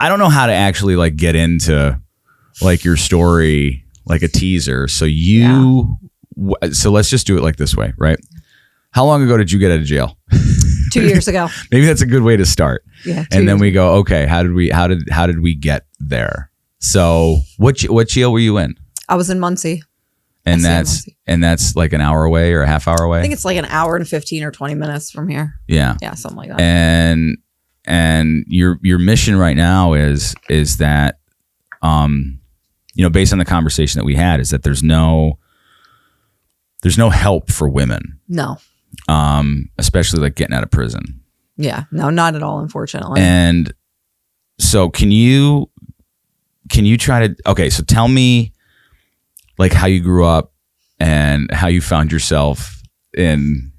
I don't know how to actually like get into like your story, like a teaser. So so let's just do it like this way, right? How long ago did you get out of jail? 2 years ago. Maybe that's a good way to start. Yeah. And then we go, okay, how did we get there? So what jail were you in? I was in Muncie. And that's like an hour away or a half hour away? I think it's like an hour and 15 or 20 minutes from here. Yeah. Yeah, something like that. And your mission right now is that based on the conversation that we had, is that there's no help for women. No. Especially like getting out of prison. Yeah. No, not at all, unfortunately. And so can you try to, okay, so tell me like how you grew up and how you found yourself in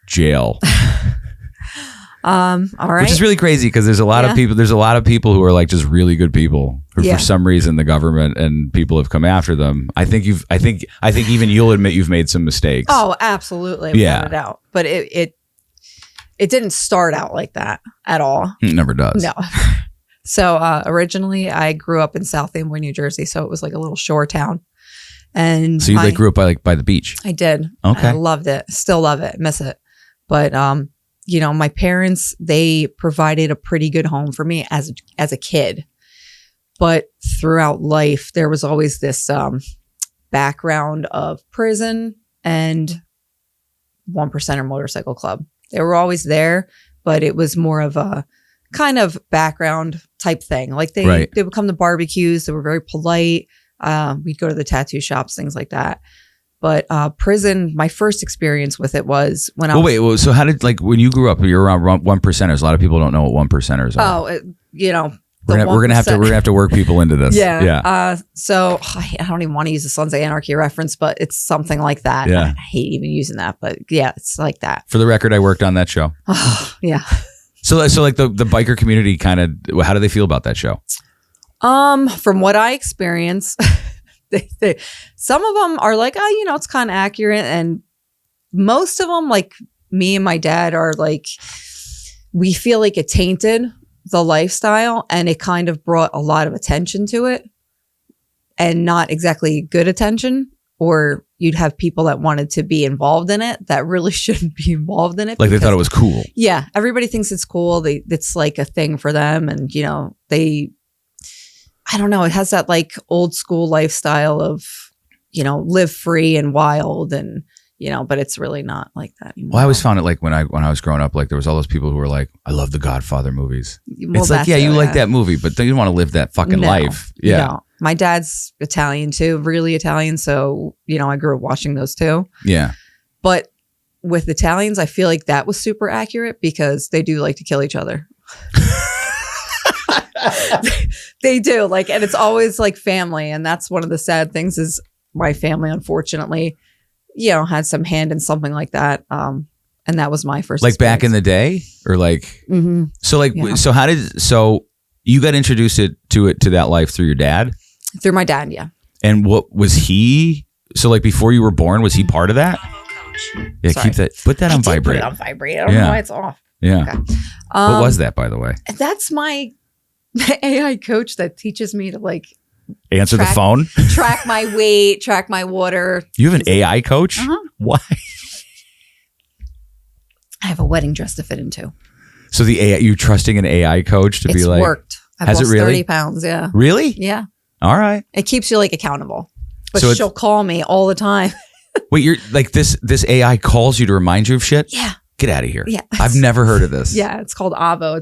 jail. All right. Which is really crazy because there's a lot of people who are like just really good people who for some reason the government and people have come after them. I think even you'll admit you've made some mistakes. Oh, absolutely. Yeah. Without a doubt. But it didn't start out like that at all. It never does. No. So originally I grew up in South Amboy, New Jersey. So it was like a little shore town. And so you grew up by the beach? I did. Okay. I loved it. Still love it. Miss it. But my parents, they provided a pretty good home for me as a kid. But throughout life, there was always this background of prison and 1%er motorcycle club. They were always there, but it was more of a kind of background type thing. Like they would come to barbecues. They were very polite. We'd go to the tattoo shops, things like that. But prison, my first experience with it was when so how did, like, when you grew up, you're around 1%ers. A lot of people don't know what 1%ers are. We're gonna have to work people into this. Yeah. So I don't even want to use the Sons of Anarchy reference, but it's something like that. Yeah. I hate even using that, but yeah, it's like that. For the record, I worked on that show. Yeah. So like the biker community kind of, how do they feel about that show? From what I experienced, some of them are like, it's kind of accurate. And most of them, like me and my dad, are like, we feel like it tainted the lifestyle and it kind of brought a lot of attention to it and not exactly good attention. Or you'd have people that wanted to be involved in it that really shouldn't be involved in it. Like they thought it was cool. Yeah. Everybody thinks it's cool. It's like a thing for them. And, I don't know. It has that like old school lifestyle of, live free and wild and, but it's really not like that anymore. Well, I always found it like when I was growing up, like there was all those people who were like, I love the Godfather movies. Well, it's like, you like that movie, but you don't want to live that fucking life. Yeah. No. My dad's Italian too, really Italian. So, I grew up watching those too. Yeah. But with Italians, I feel like that was super accurate because they do like to kill each other. They do, like, and it's always like family. And that's one of the sad things is my family, unfortunately, had some hand in something like that. And that was my first experience. Back in the day or like, mm-hmm. So you got introduced to that life through your dad? Through my dad, yeah. And what was he? So like before you were born, was he part of that? Yeah, Sorry. Put that on vibrate. Put it on vibrate. I don't know why it's off. Yeah. Okay. What was that, by the way? That's my AI coach that teaches me to like answer the phone, track my weight, track my water. You have an AI coach? Uh-huh. Why? I have a wedding dress to fit into. So the AI, you trusting an AI coach to be like, worked. I've has lost it really? 30 pounds. Yeah. Really? Yeah. All right. It keeps you like accountable, but So she'll call me all the time. Wait, you're like this AI calls you to remind you of shit? Yeah. Get out of here. Yeah. I've never heard of this. Yeah. It's called Avo.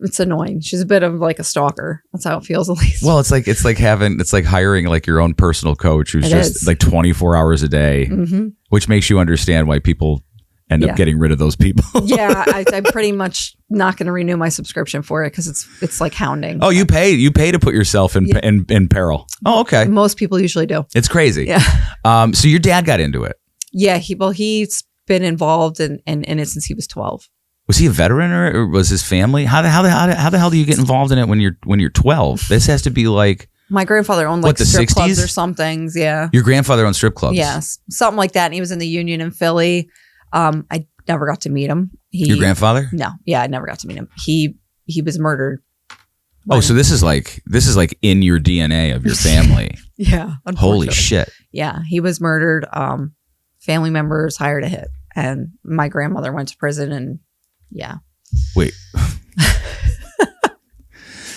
It's annoying. She's a bit of like a stalker. That's how it feels, at least. Well, it's like hiring like your own personal coach who's just like 24 hours a day, mm-hmm. which makes you understand why people end up getting rid of those people. Yeah, I'm pretty much not going to renew my subscription for it because it's like hounding. Oh, you pay to put yourself in peril. Oh, okay. Most people usually do. It's crazy. Yeah. So your dad got into it. Yeah. He's been involved in it since he was 12. Was he a veteran or was his family? How the hell do you get involved in it when you're 12? This has to be like my grandfather owned like the strip 60s? clubs or some things. Yeah. Your grandfather owned strip clubs. Yes, something like that. And he was in the Union in Philly. I never got to meet him. Your grandfather? No. Yeah, I never got to meet him. He was murdered Oh, so this is like in your DNA of your family. Yeah. Holy shit. Yeah. He was murdered. Family members hired a hit, and my grandmother went to prison, and yeah. Wait.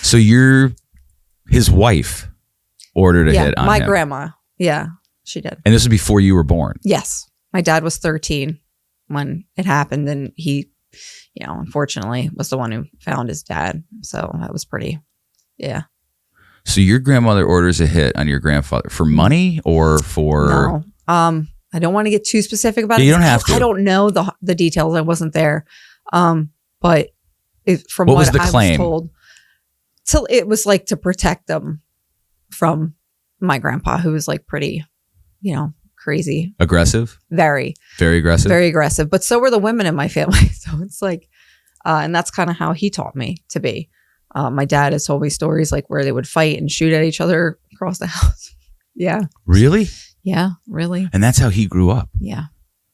So his wife ordered a hit on my him. grandma. Yeah, she did. And this was before you were born. Yes. My dad was 13 when it happened, and he, unfortunately was the one who found his dad. So that was pretty, yeah. So your grandmother orders a hit on your grandfather for money or for... No. I don't want to get too specific about it. You don't have to. I don't know the details. I wasn't there. But from what was the I claim? was told, so it was like to protect them from my grandpa, who was like pretty, crazy. Aggressive? Very. Very aggressive? Very aggressive. But so were the women in my family. So it's like, and that's kind of how he taught me to be. My dad has told me stories like where they would fight and shoot at each other across the house. Yeah. Really? Yeah, really. And that's how he grew up? Yeah.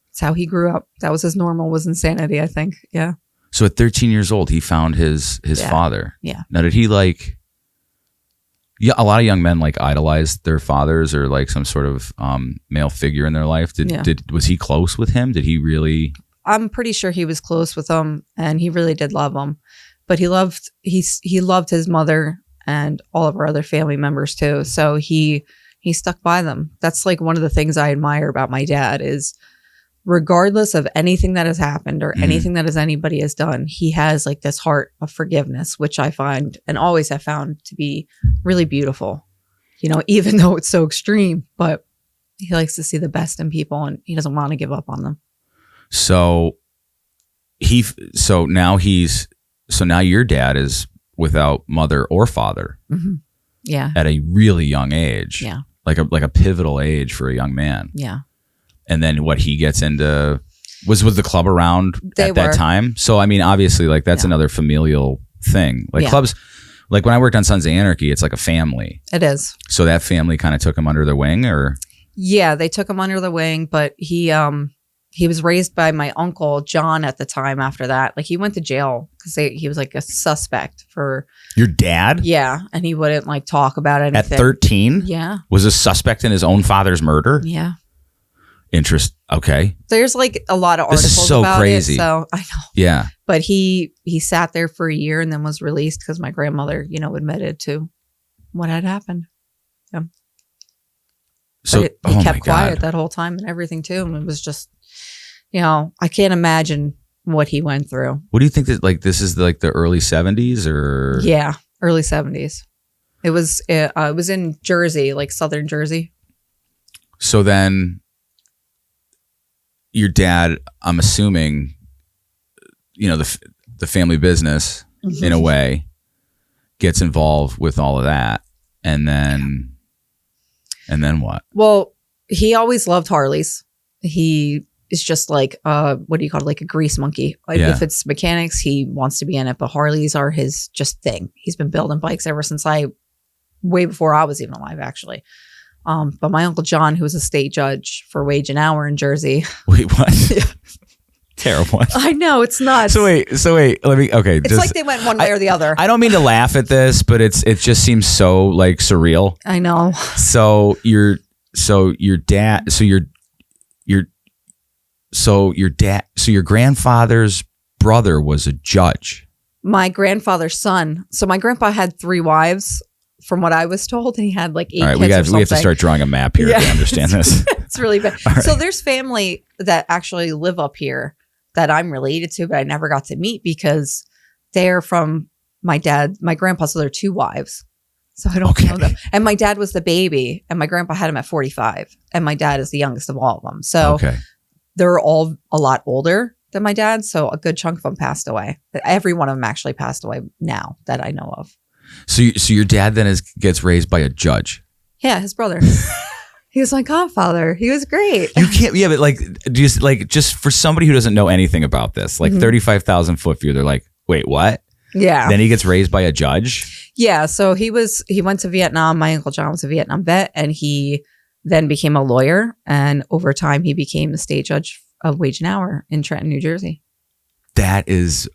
That's how he grew up. That was his normal, was insanity, I think. Yeah. So at 13 years old, he found his father. Yeah. Now, did he a lot of young men idolize their fathers or some sort of male figure in their life. Was he close with him? Did he really? I'm pretty sure he was close with him, and he really did love him. But he loved his mother and all of our other family members too. So he stuck by them. That's one of the things I admire about my dad is, regardless of anything that has happened or anything that anybody has done, he has this heart of forgiveness, which I find and always have found to be really beautiful, even though it's so extreme, but he likes to see the best in people and he doesn't want to give up on them. So now your dad is without mother or father. Mm-hmm. Yeah. At a really young age. Yeah. Like a pivotal age for a young man. Yeah. And then he gets into was the club around at that time? So I mean, obviously, that's another familial thing. Clubs, when I worked on Sons of Anarchy, it's like a family. It is. So that family kind of took him under their wing, or? Yeah, they took him under the wing, but he was raised by my uncle John at the time. After that, he went to jail because he was a suspect for your dad. Yeah, and he wouldn't talk about anything. At 13. Yeah, was a suspect in his own father's murder. Yeah. Okay. There's a lot of articles this is so about crazy. It, so I know. Yeah. But he sat there for a year and then was released because my grandmother, admitted to what had happened. Yeah. So he kept quiet that whole time and everything too. And it was just, I can't imagine what he went through. What do you think that this is the early 70s or? Yeah, early 70s. It was in Jersey, southern Jersey. So then your dad, I'm assuming, the family business in a way gets involved with all of that. And then what? Well, he always loved Harleys. He is just what do you call it? A grease monkey. If it's mechanics, he wants to be in it, but Harleys are his just thing. He's been building bikes ever since way before I was even alive, actually. But my Uncle John, who was a state judge for wage and hour in Jersey. Wait, what? Terrible. I know, it's nuts. So wait, okay. It's they went one way or the other. I don't mean to laugh at this, but it just seems so surreal. I know. So your grandfather's brother was a judge. My grandfather's son. So my grandpa had 3 wives, from what I was told, and he had 8 All right, kids. we have to start drawing a map here to understand this. It's really bad. Right. So there's family that actually live up here that I'm related to, but I never got to meet because they're from my grandpa. So they're 2 wives. So I don't know them. And my dad was the baby, and my grandpa had him at 45, and my dad is the youngest of all of them. So they're all a lot older than my dad. So a good chunk of them passed away. Every one of them actually passed away now that I know of. So your dad then gets raised by a judge? Yeah, his brother. He was my godfather. He was great. You can't, but just for somebody who doesn't know anything about this, 35,000 foot view, they're like, wait, what? Yeah. Then he gets raised by a judge? Yeah. So he went to Vietnam. My Uncle John was a Vietnam vet, and he then became a lawyer. And over time, he became the state judge of wage and hour in Trenton, New Jersey. That is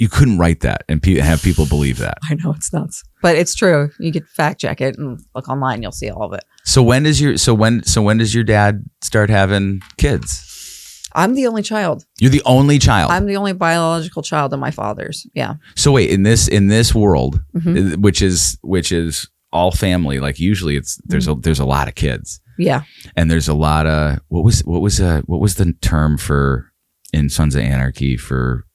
You couldn't write that and have people believe that. I know, it's nuts, but it's true. You could fact check it and look online. You'll see all of it. So when does your dad start having kids? I'm the only child. You're the only child. I'm the only biological child of my father's. Yeah. So wait, in this world, which is all family, like usually there's a lot of kids. Yeah. And there's a lot of what was the term for in Sons of Anarchy for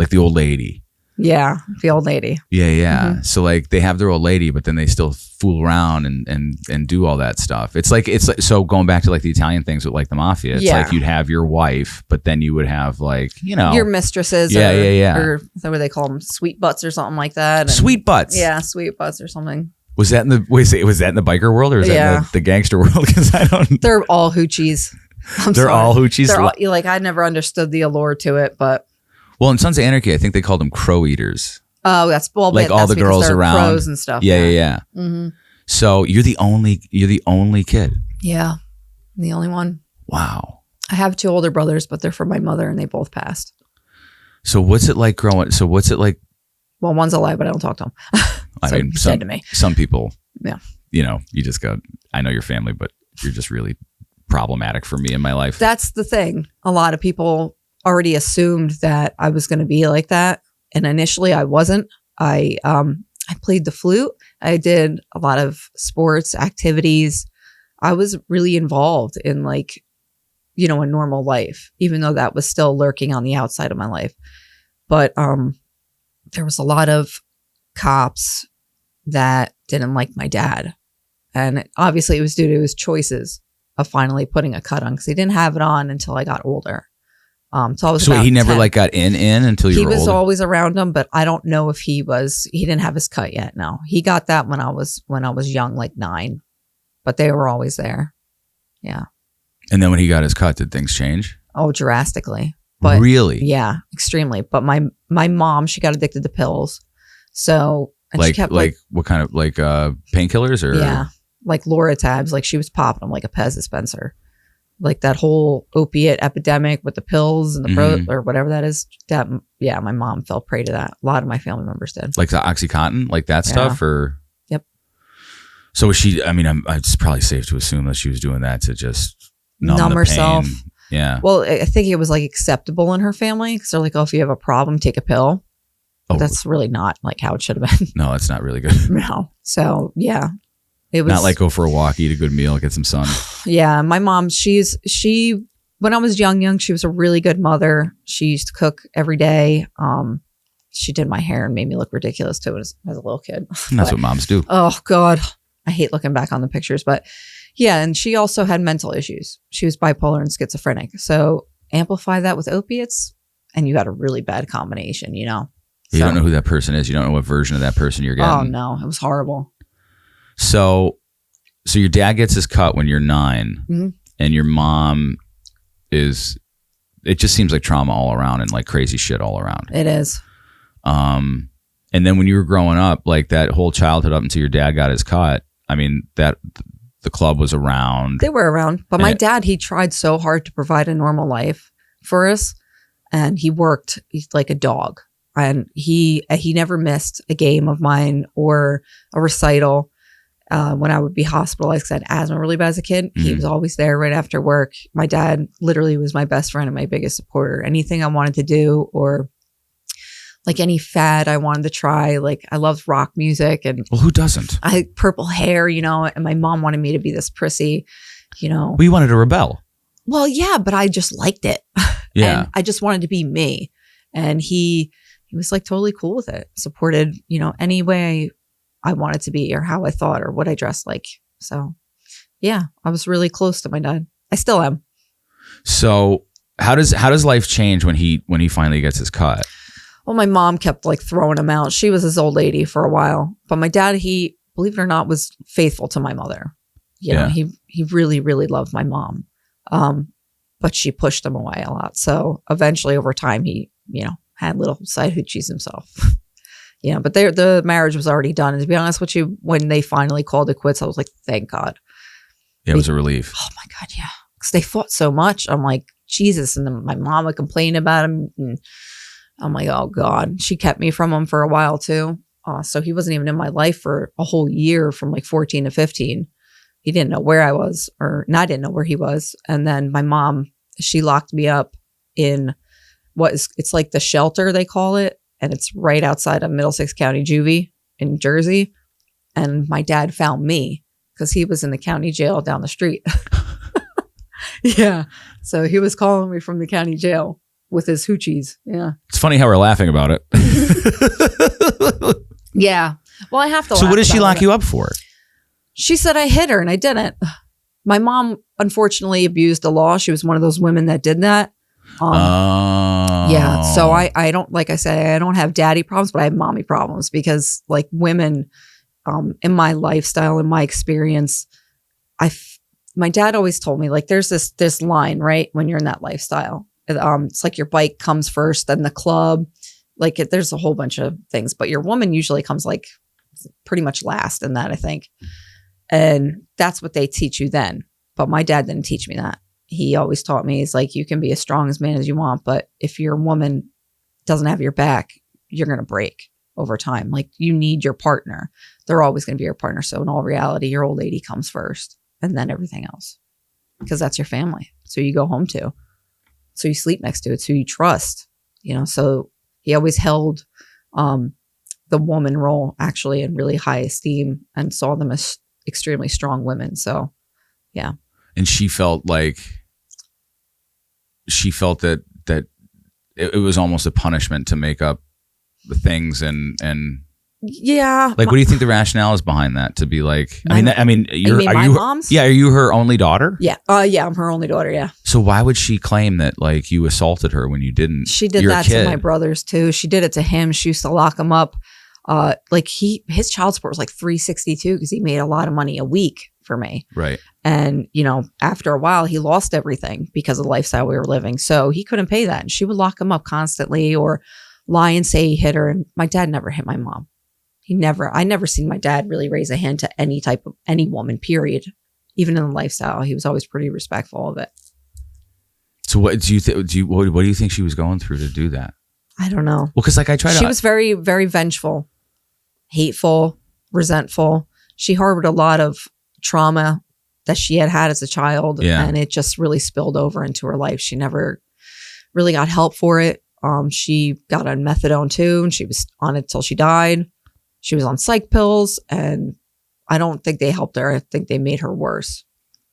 like the old lady. Yeah, the old lady. Yeah. So like they have their old lady, but then they still fool around and do all that stuff. It's like so going back to like the Italian things with like the mafia. It's like you'd have your wife, but then you would have like, your mistresses. Yeah. Or is that what they call them? Sweet butts or something like that. And sweet butts. Yeah, sweet butts or something. Was that in the biker world or is that in the gangster world? Because I don't. They're all hoochies. They're all hoochies. Like I never understood the allure to it, but. Well, in Sons of Anarchy, I think they called them crow eaters. Oh, that's like all the girls around crows and stuff. Yeah. Mm-hmm. So you're the only kid. Yeah, I'm the only one. Wow. I have 2 older brothers, but they're from my mother, and they both passed. So what's it like growing? So what's it like? Well, one's alive, but I don't talk to him. I mean, dead to me. Some people. Yeah. You just go. I know your family, but you're just really problematic for me in my life. That's the thing. A lot of people already assumed that I was going to be like that. And initially I wasn't. I played the flute. I did a lot of sports activities. I was really involved in like, a normal life, even though that was still lurking on the outside of my life. But there was a lot of cops that didn't like my dad. And obviously it was due to his choices of finally putting a cut on because he didn't have it on until I got older. So he never 10. Like got in until you were older? He was always around him, but I don't know if he didn't have his cut yet. No, he got that when I was young, like 9, but they were always there. Yeah. And then when he got his cut, did things change? Oh, drastically. But really? Yeah, extremely. But my mom, she got addicted to pills. So, and like, she kept like what kind of like painkillers or? Yeah. Like Loratabs, like she was popping them like a Pez dispenser. Like that whole opiate epidemic with the pills and the or whatever that is. My mom fell prey to that. A lot of my family members did. Like the OxyContin, like that stuff, or yep. So was she? I mean, it's probably safe to assume that she was doing that to just numb herself. Pain. Yeah. Well, I think it was like acceptable in her family because they're like, oh, if you have a problem, take a pill. But that's really not like how it should have been. No, it's not really good. No. So yeah. It was not like go for a walk, eat a good meal, get some sun. Yeah. My mom, she, when I was young, she was a really good mother. She used to cook every day. She did my hair and made me look ridiculous too as a little kid. That's what moms do. Oh God. I hate looking back on the pictures, but yeah. And she also had mental issues. She was bipolar and schizophrenic. So amplify that with opiates and you got a really bad combination, You don't know who that person is. You don't know what version of that person you're getting. Oh no, it was horrible. So your dad gets his cut when you're 9 and your mom it just seems like trauma all around and like crazy shit all around. It is. And then when you were growing up, like that whole childhood up until your dad got his cut, I mean, that the club was around. They were around. But my dad, he tried so hard to provide a normal life for us. And he worked like a dog. And he never missed a game of mine or a recital. When I would be hospitalized because I had asthma really bad as a kid, he was always there right after work. My dad literally was my best friend and my biggest supporter. Anything I wanted to do or like any fad I wanted to try, like I loved rock music and well, who doesn't? I had purple hair, and my mom wanted me to be this prissy, We wanted to rebel. Well, yeah, but I just liked it. Yeah. And I just wanted to be me. And he was like totally cool with it. Supported, any way I wanted to be or how I thought or what I dressed like. So yeah, I was really close to my dad. I still am. So how does life change when he finally gets his cut? Well, my mom kept like throwing him out. She was his old lady for a while, but my dad, he, believe it or not, was faithful to my mother. He really, really loved my mom. But she pushed him away a lot. So eventually over time, he, had little side hoochies himself. But the marriage was already done. And to be honest with you, when they finally called it quits, I was like, thank God. Yeah, it was a relief. Oh my God, yeah. Because they fought so much. I'm like, Jesus. And then my mom would complain about him. And I'm like, oh God. She kept me from him for a while too. So he wasn't even in my life for a whole year from like 14 to 15. He didn't know where I was, I didn't know where he was. And then my mom, she locked me up in it's like the shelter, they call it. And it's right outside of Middlesex County Juvie in Jersey. And my dad found me because he was in the county jail down the street. Yeah. So he was calling me from the county jail with his hoochies. Yeah. It's funny how we're laughing about it. Yeah. Well, I have to. So what did she lock you up for? She said I hit her and I didn't. My mom, unfortunately, abused the law. She was one of those women that did that. Yeah. So I don't, like I say, I don't have daddy problems, but I have mommy problems because like women in my lifestyle, in my experience, my dad always told me like there's this line, right? When you're in that lifestyle, it's like your bike comes first, then the club, like there's a whole bunch of things, but your woman usually comes like pretty much last in that, I think. And that's what they teach you then. But my dad didn't teach me that. He always taught me, it's like, you can be as strong as man as you want, but if your woman doesn't have your back, you're going to break over time. Like you need your partner. They're always going to be your partner. So in all reality, your old lady comes first and then everything else, because that's your family. So you go home to, so you sleep next to it. So you trust, so he always held the woman role actually in really high esteem and saw them as extremely strong women. So yeah. And she felt that it was almost a punishment to make up the things and yeah. Like, what do you think the rationale is behind that? To be like, my mom's? Yeah, are you her only daughter? Yeah. Yeah, I'm her only daughter. Yeah. So why would she claim that like you assaulted her when you didn't? She did that to my brothers too. She did it to him. She used to lock him up. Like his child support was like $362 because he made a lot of money a week for me. Right. And, after a while he lost everything because of the lifestyle we were living. So he couldn't pay that. And she would lock him up constantly or lie and say he hit her. And my dad never hit my mom. I never seen my dad really raise a hand to any woman, period. Even in the lifestyle, he was always pretty respectful of it. So what do you think? What do you think she was going through to do that? I don't know. Well, because like she was very, very vengeful, hateful, resentful. She harbored a lot of trauma that she had as a child, and it just really spilled over into her life. She never really got help for it. She got on methadone too, and she was on it till she died. She was on psych pills, and I don't think they helped her. I think they made her worse.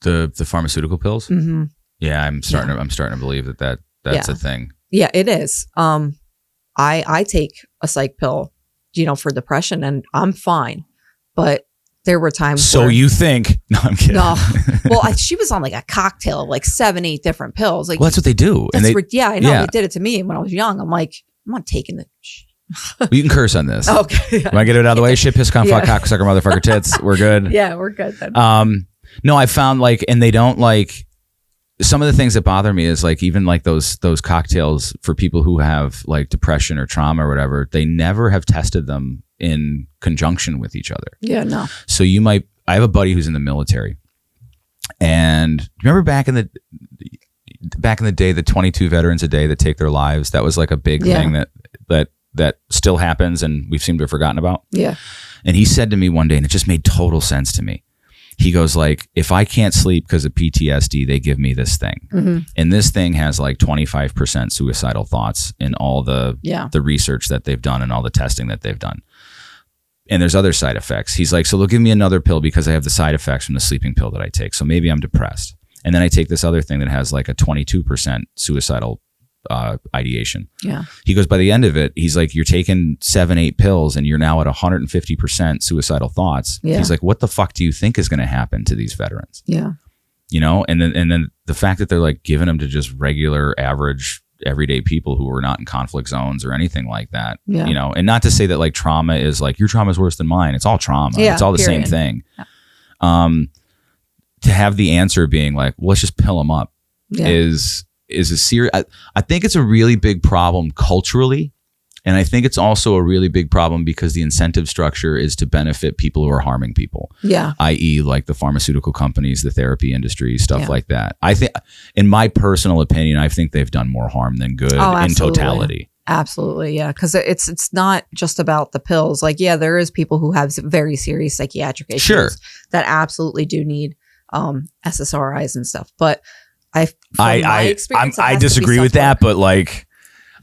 The pharmaceutical pills? Mm-hmm. Yeah, I'm starting to believe that's a thing. Yeah, it is. I take a psych pill, for depression, and I'm fine. But there were times. So you think? No, I'm kidding. No. Well, she was on like a cocktail of like 7-8 different pills. Like, well, that's what they do. I know. Yeah. They did it to me when I was young. I'm like, I'm not taking the. Well, you can curse on this. Okay. Want to get it out of the way? Shit, piss, cunt, fuck, cocksucker, motherfucker, tits. We're good. Yeah, we're good then. No, I found and they don't some of the things that bother me is even those cocktails for people who have like depression or trauma or whatever, they never have tested them in conjunction with each other. Yeah, no. So I have a buddy who's in the military, and remember back in the day, the 22 veterans a day that take their lives, that was like a big thing that still happens and we've seemed to have forgotten about. Yeah. And he said to me one day, and it just made total sense to me. He goes if I can't sleep because of PTSD, they give me this thing. Mm-hmm. And this thing has like 25% suicidal thoughts in all the research that they've done and all the testing that they've done. And there's other side effects. He's like, so they'll give me another pill because I have the side effects from the sleeping pill that I take. So maybe I'm depressed. And then I take this other thing that has like a 22% suicidal ideation. Yeah. He goes, by the end of it, he's like, you're taking 7-8 pills and you're now at 150% suicidal thoughts. Yeah. He's like, what the fuck do you think is going to happen to these veterans? Yeah. And then the fact that they're like giving them to just regular, average, everyday people who are not in conflict zones or anything like that. Yeah. And not to say that like trauma is like your trauma is worse than mine. It's all trauma. Yeah, it's all the same thing. Yeah. To have the answer being like, well, let's just pill them up is a serious. I think it's a really big problem culturally, and I think it's also a really big problem because the incentive structure is to benefit people who are harming people. Yeah, i.e., like the pharmaceutical companies, the therapy industry, stuff like that. I think, in my personal opinion, I think they've done more harm than good in totality. Absolutely. Yeah. Because it's not just about the pills. Like, yeah, there is people who have very serious psychiatric issues Sure. that absolutely do need SSRIs and stuff. But I disagree with that, but like,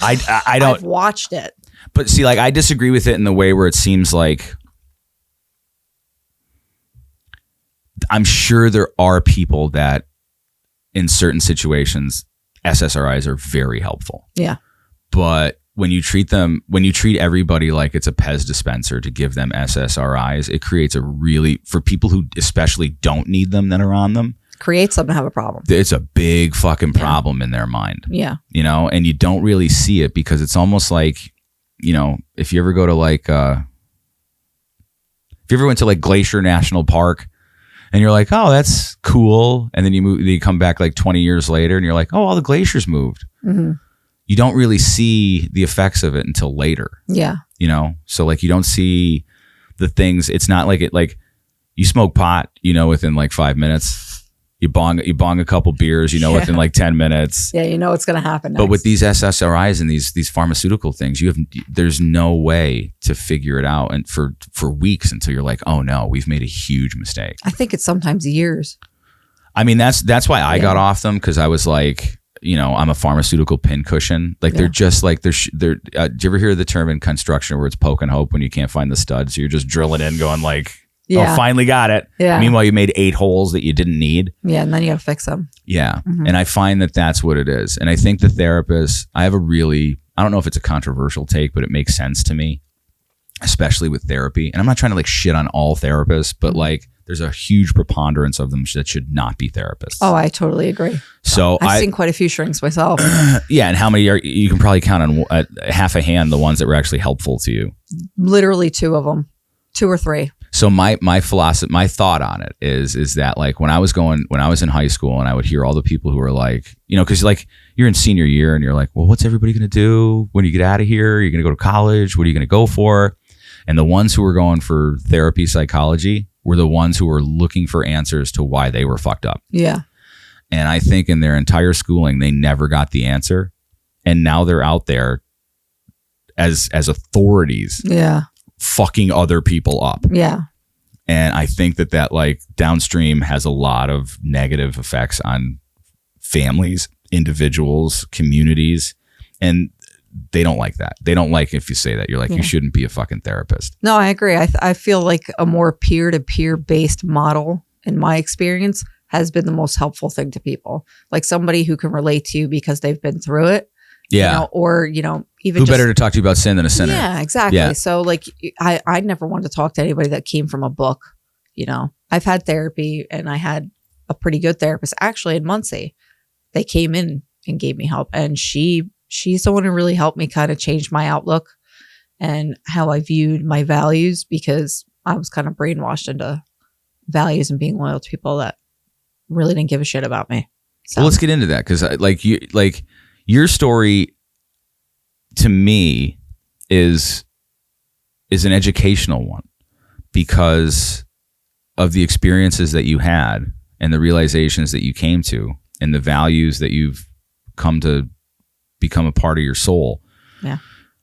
I don't. I've watched it. But see, like, I disagree with it in the way where it seems like I'm sure there are people that in certain situations, SSRIs are very helpful. Yeah. But when you treat everybody like it's a Pez dispenser to give them SSRIs, it creates for people who especially don't need them that are on them, creates them to have a problem. It's a big fucking problem in their mind. Yeah. You know, and you don't really see it because it's almost like, you know, if you ever go to like, if you ever went to like Glacier National Park and you're like, oh, that's cool. And then you come back like 20 years later and you're like, oh, all the glaciers moved. Mm-hmm. You don't really see the effects of it until later. Yeah. You know, so like you don't see the things. It's not like you smoke pot, you know, within like 5 minutes. You bong a couple beers, you know, within like 10 minutes. Yeah, you know what's going to happen next. But with these SSRIs and these pharmaceutical things, there's no way to figure it out, and for weeks until you're like, oh no, we've made a huge mistake. I think it's sometimes years. I mean, that's why I got off them, because I was like, you know, I'm a pharmaceutical pincushion. Like they're just like do you ever hear the term in construction where it's poke and hope when you can't find the stud? So you're just drilling in, going like. Yeah. Oh, finally got it. Yeah. Meanwhile, you made 8 holes that you didn't need. Yeah, and then you got to fix them. Yeah. Mm-hmm. And I find that that's what it is. And I think the therapist, I don't know if it's a controversial take, but it makes sense to me, especially with therapy. And I'm not trying to like shit on all therapists, but like there's a huge preponderance of them that should not be therapists. Oh, I totally agree. So I've seen quite a few shrinks myself. Yeah. And how many you can probably count on half a hand the ones that were actually helpful to you? Literally 2 of them, 2 or 3. So my philosophy, my thought on it is that like when I was in high school and I would hear all the people who were like, you know, because like you're in senior year and you're like, well, what's everybody going to do when you get out of here? You're going to go to college. What are you going to go for? And the ones who were going for therapy, psychology were the ones who were looking for answers to why they were fucked up. Yeah. And I think in their entire schooling, they never got the answer. And now they're out there as authorities. Yeah. Fucking other people up. Yeah. And I think that like downstream has a lot of negative effects on families, individuals, communities, and they don't like that. They don't like if you say that. You're like, you shouldn't be a fucking therapist. No, I agree. I feel like a more peer-to-peer based model, in my experience, has been the most helpful thing to people. Like somebody who can relate to you because they've been through it. Yeah. You know, or, you know, even who better to talk to you about sin than a sinner? Yeah, exactly. Yeah. So like I never wanted to talk to anybody that came from a book. You know, I've had therapy and I had a pretty good therapist actually in Muncie. They came in and gave me help, and she's the one who really helped me kind of change my outlook and how I viewed my values, because I was kind of brainwashed into values and being loyal to people that really didn't give a shit about me. So. Well, let's get into that, because your story to me is an educational one because of the experiences that you had and the realizations that you came to and the values that you've come to become a part of your soul. Yeah.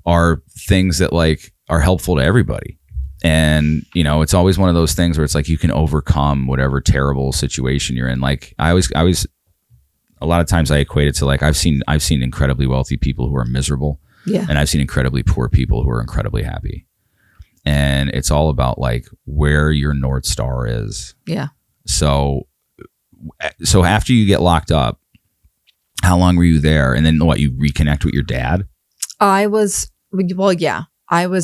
Are things that like are helpful to everybody. And, you know, it's always one of those things where it's like you can overcome whatever terrible situation you're in. Like I always a lot of times I equate it to like I've seen incredibly wealthy people who are miserable. Yeah. And I've seen incredibly poor people who are incredibly happy. And it's all about like where your North Star is. Yeah. So after you get locked up, how long were you there? And then you reconnect with your dad? I was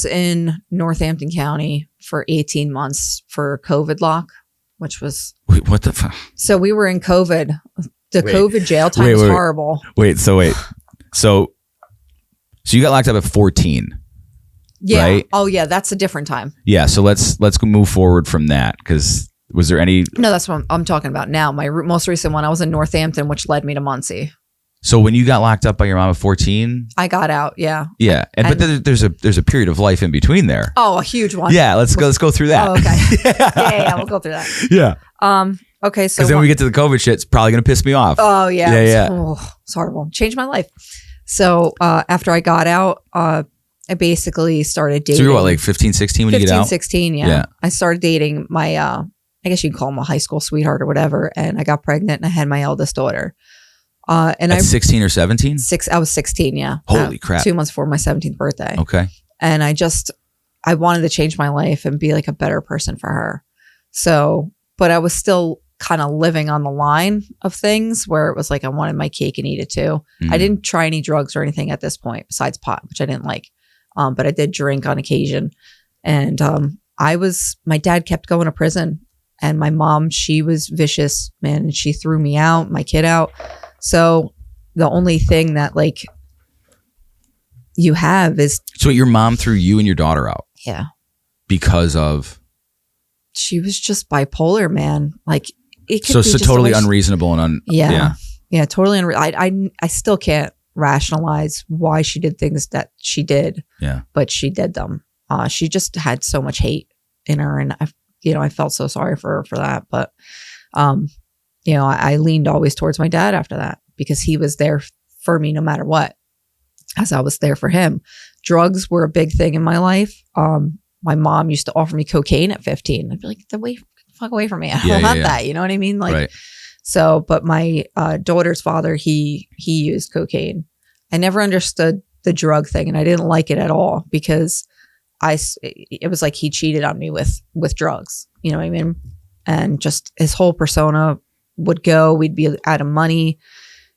in Northampton County for 18 months for COVID lock, which was... Wait, what the fuck? So we were in COVID. COVID jail time was horrible. So you got locked up at 14. Yeah. Right? Oh, yeah. That's a different time. Yeah. So let's move forward from that, because was there any... No, that's what I'm talking about now. My most recent one, I was in Northampton, which led me to Muncie. So when you got locked up by your mom at 14, I got out. Yeah. Yeah. But there's a period of life in between there. Oh, a huge one. Yeah. Let's go through that. Oh, okay. yeah. We'll go through that. Yeah. Okay. So because then when we get to the COVID shit, it's probably going to piss me off. Oh yeah. Yeah. Oh, it's horrible. Changed my life. So after I got out, I basically started dating. So you were what, like 15, 16 when you get 15, out? 16, yeah. I started dating my, I guess you can call him a high school sweetheart or whatever. And I got pregnant and I had my eldest daughter. And At 16 or 17? I was 16, yeah. Holy crap. 2 months before my 17th birthday. Okay. And I wanted to change my life and be like a better person for her. So, but I was still kind of living on the line of things where it was like I wanted my cake and eat it too. I didn't try any drugs or anything at this point besides pot, which I didn't like. But I did drink on occasion. And my dad kept going to prison. And my mom, she was vicious, man. And she threw me out, my kid out. So the only thing that like you have is. So your mom threw you and your daughter out? Yeah. Because of? She was just bipolar, man. Like it could so be just totally unreasonable and yeah, totally unreasonable. I still can't rationalize why she did things that she did. Yeah, but she did them. She just had so much hate in her, and I felt so sorry for her for that. But I leaned always towards my dad after that because he was there for me no matter what, as I was there for him. Drugs were a big thing in my life. My mom used to offer me cocaine at 15. I'd be like, fuck away from me. I don't want that. You know what I mean? Like, right. So, but my daughter's father, he used cocaine. I never understood the drug thing, and I didn't like it at all because it was like he cheated on me with drugs. You know what I mean? And just his whole persona would go. We'd be out of money.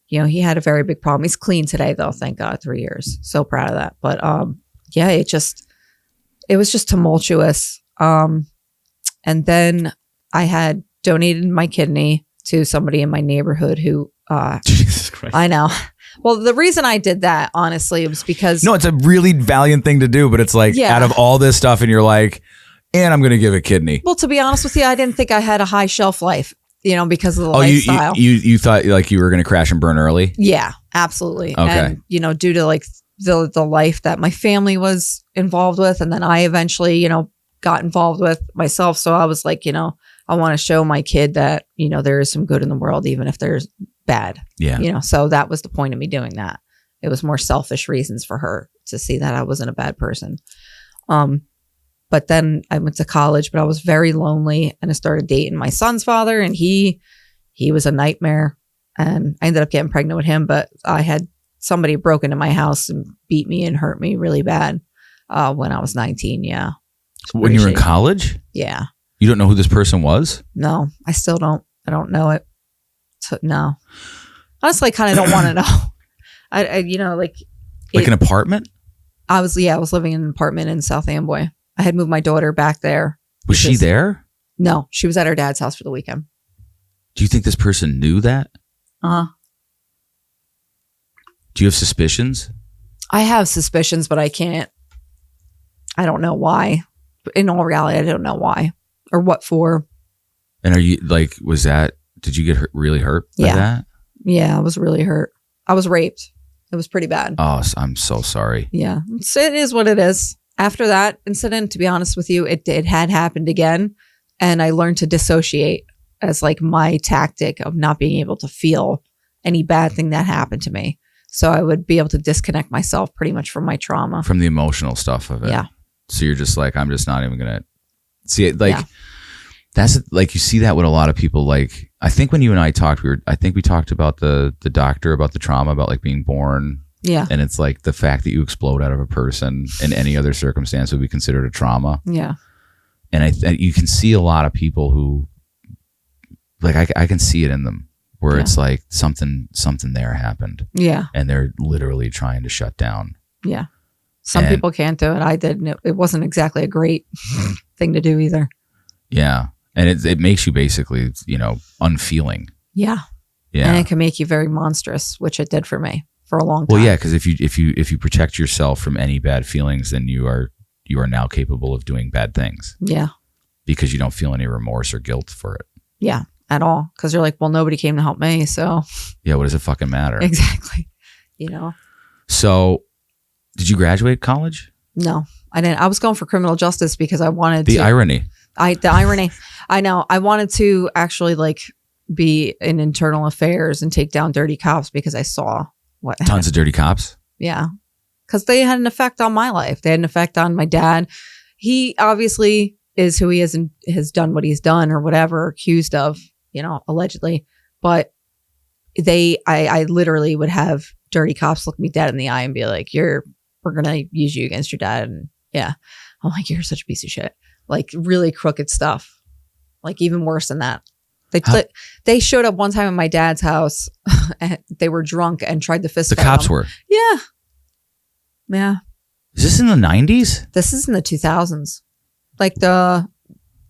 He had a very big problem. He's clean today, though. Thank God, 3 years. So proud of that. But it was just tumultuous. And then I had donated my kidney to somebody in my neighborhood who, Jesus Christ. I know. Well, the reason I did that, honestly, was because. No, it's a really valiant thing to do, but it's like out of all this stuff and you're like, and I'm going to give a kidney. Well, to be honest with you, I didn't think I had a high shelf life, because of the lifestyle. You thought like you were going to crash and burn early? Yeah, absolutely. Okay. And, due to like the life that my family was involved with. And then I eventually, got involved with myself. So I was like, I want to show my kid that, there is some good in the world, even if there's bad. Yeah. So that was the point of me doing that. It was more selfish reasons for her to see that I wasn't a bad person. But then I went to college, but I was very lonely and I started dating my son's father, and he was a nightmare, and I ended up getting pregnant with him, but I had somebody broke into my house and beat me and hurt me really bad when I was 19. Yeah. When you were in college? Yeah. You don't know who this person was? No, I still don't. I don't know it. So, no. Honestly, I kind of don't want to know. Like an apartment? I was living in an apartment in South Amboy. I had moved my daughter back there. Was she there? No, she was at her dad's house for the weekend. Do you think this person knew that? Uh-huh. Do you have suspicions? I have suspicions, but I don't know why. In all reality, I don't know why or what for. And are you like, did you get really hurt by that? Yeah, I was really hurt. I was raped. It was pretty bad. Oh, I'm so sorry. Yeah, it is what it is. After that incident, to be honest with you, it had happened again. And I learned to dissociate as like my tactic of not being able to feel any bad thing that happened to me. So I would be able to disconnect myself pretty much from my trauma. From the emotional stuff of it. Yeah. So you're just like, I'm just not even going to see it. Like, that's like, you see that with a lot of people. Like, I think when you and I talked, we talked about the doctor, about the trauma, about like being born. Yeah. And it's like the fact that you explode out of a person in any other circumstance would be considered a trauma. Yeah. And you can see a lot of people who, like, I can see it in them where it's like something there happened. Yeah. And they're literally trying to shut down. Yeah. Some people can't do it. I did. And it wasn't exactly a great thing to do either. Yeah. And it makes you basically, unfeeling. Yeah. Yeah. And it can make you very monstrous, which it did for me for a long time. Well, yeah, because if you protect yourself from any bad feelings, then you are now capable of doing bad things. Yeah. Because you don't feel any remorse or guilt for it. Yeah, at all. Because you're like, well, nobody came to help me, so. Yeah, what does it fucking matter? Exactly. So, did you graduate college? No, I didn't. I was going for criminal justice because I wanted the irony. The irony. I know. I wanted to actually like be in internal affairs and take down dirty cops because I saw what tons of dirty cops. Yeah. Because they had an effect on my life. They had an effect on my dad. He obviously is who he is and has done what he's done or whatever, accused of, allegedly. But I literally would have dirty cops look me dead in the eye and be like, we're going to use you against your dad. And yeah, I'm like, you're such a piece of shit. Like really crooked stuff. Like even worse than that. They showed up one time at my dad's house and they were drunk and tried to fist fight. The cops him. were? Yeah. Yeah. Is this in the 90s? This is in the 2000s. Like the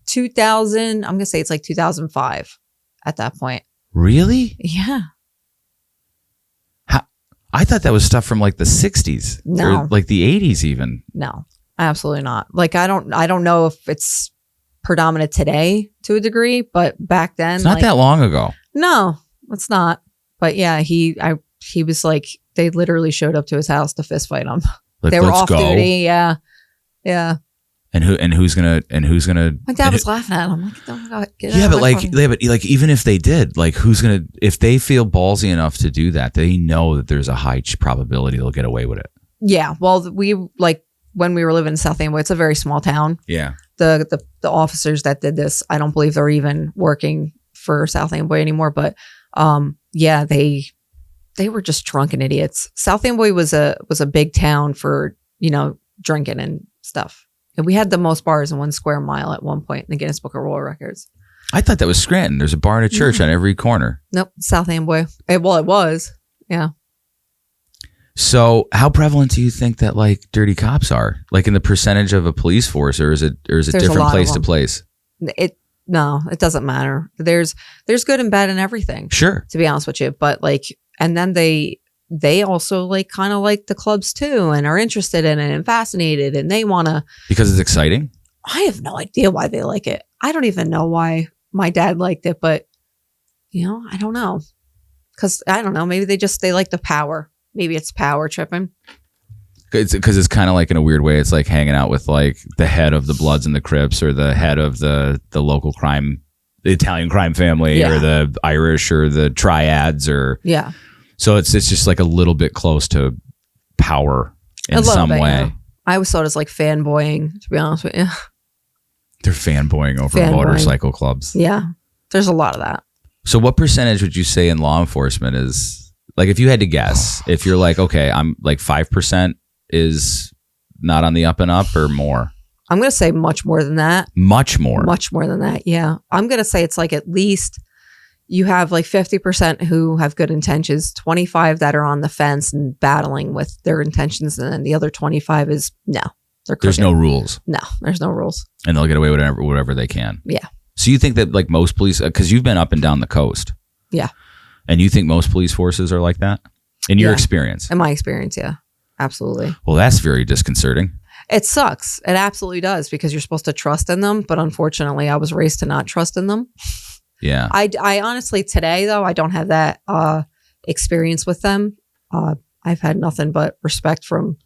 2000, I'm going to say it's like 2005 at that point. Really? Yeah. I thought that was stuff from like the 60s. No. Or like the 80s even. No, absolutely not. Like I don't know if it's predominant today to a degree, but back then it's not that long ago. No, it's not. But yeah, he was like, they literally showed up to his house to fist fight him. Like, they were off go. duty. Yeah. Yeah. And who's gonna my dad was laughing at him. Like, oh, get yeah, out but of like, my like even if they did, like, who's gonna, if they feel ballsy enough to do that, they know that there's a high probability they'll get away with it. Yeah. Well, we like when we were living in South Amboy, it's a very small town. Yeah. The officers that did this, I don't believe they're even working for South Amboy anymore. But yeah, they were just drunken idiots. South Amboy was a big town for drinking and stuff. And we had the most bars in 1 square mile at one point in the Guinness Book of World Records. I thought that was Scranton. There's a bar and a church on every corner. Nope, South Amboy. It was. Yeah. So, how prevalent do you think that like dirty cops are? Like in the percentage of a police force, or is it different place to place? No, it doesn't matter. There's good and bad in everything. Sure. To be honest with you, but like, and then they also like kind of like the clubs too and are interested in it and fascinated and they want to. Because it's exciting? I have no idea why they like it. I don't even know why my dad liked it, but I don't know. Because I don't know, maybe they like the power. Maybe it's power tripping. Because it's kind of like in a weird way, it's like hanging out with like the head of the Bloods and the Crips or the head of the local crime, the Italian crime family or the Irish or the triads or. Yeah. So it's just like a little bit close to power in some way. Yeah. I always thought it was like fanboying, to be honest with you. They're fanboying over motorcycle clubs. Yeah. There's a lot of that. So what percentage would you say in law enforcement is, like if you had to guess, if you're like, okay, I'm like 5% is not on the up and up or more? I'm going to say much more than that. Much more? Much more than that, yeah. I'm going to say it's like at least... You have like 50% who have good intentions, 25 that are on the fence and battling with their intentions, and then the other 25 is no. There's no rules. No, there's no rules. And they'll get away with whatever they can. Yeah. So you think that like most police, because you've been up and down the coast. Yeah. And you think most police forces are like that? In your experience? In my experience, yeah. Absolutely. Well, that's very disconcerting. It sucks. It absolutely does because you're supposed to trust in them. But unfortunately, I was raised to not trust in them. Yeah. I honestly, today, though, I don't have that experience with them. I've had nothing but respect from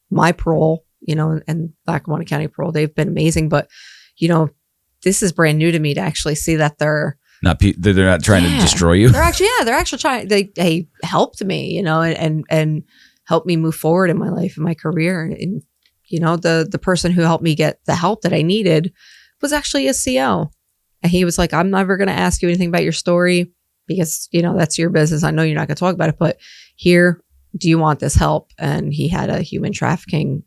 my parole, and Lackawanna County parole. They've been amazing. But, this is brand new to me to actually see that they're not trying to destroy you. They're actually trying. They helped me, and helped me move forward in my life and my career. And, the person who helped me get the help that I needed was actually a CO. And he was like, I'm never going to ask you anything about your story because, that's your business. I know you're not going to talk about it, but here, do you want this help? And he had a human trafficking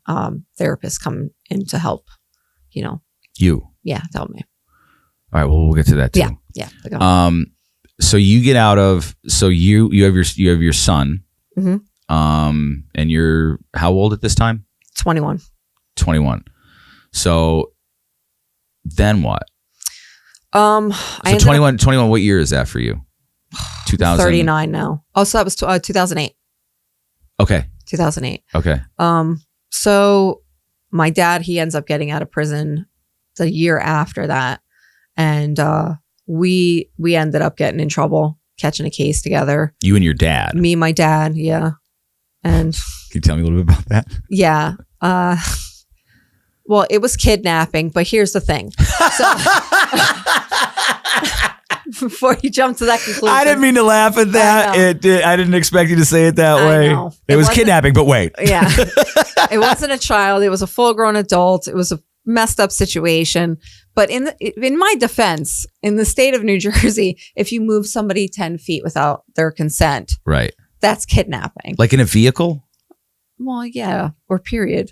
therapist come in to help, You? Yeah, to help me. All right. Well, we'll get to that too. Yeah. So you get out of, you have your son. Mm-hmm. And you're how old at this time? 21. So then what? So 21, what year is that for you? 2000. 39 now. Oh, so that was 2008. Okay. 2008. Okay. So my dad, he ends up getting out of prison the year after that. And we ended up getting in trouble, catching a case together. You and your dad? Me and my dad, yeah. And can you tell me a little bit about that? Yeah. Well, it was kidnapping, but here's the thing. So, before you jump to that conclusion. I didn't mean to laugh at that. I didn't expect you to say it that way. know. It was kidnapping, but wait. Yeah. It wasn't a child. It was a full-grown adult. It was a messed up situation. But in my defense, in the state of New Jersey, if you move somebody 10 feet without their consent, right, that's kidnapping. Like in a vehicle? Well, yeah, or period.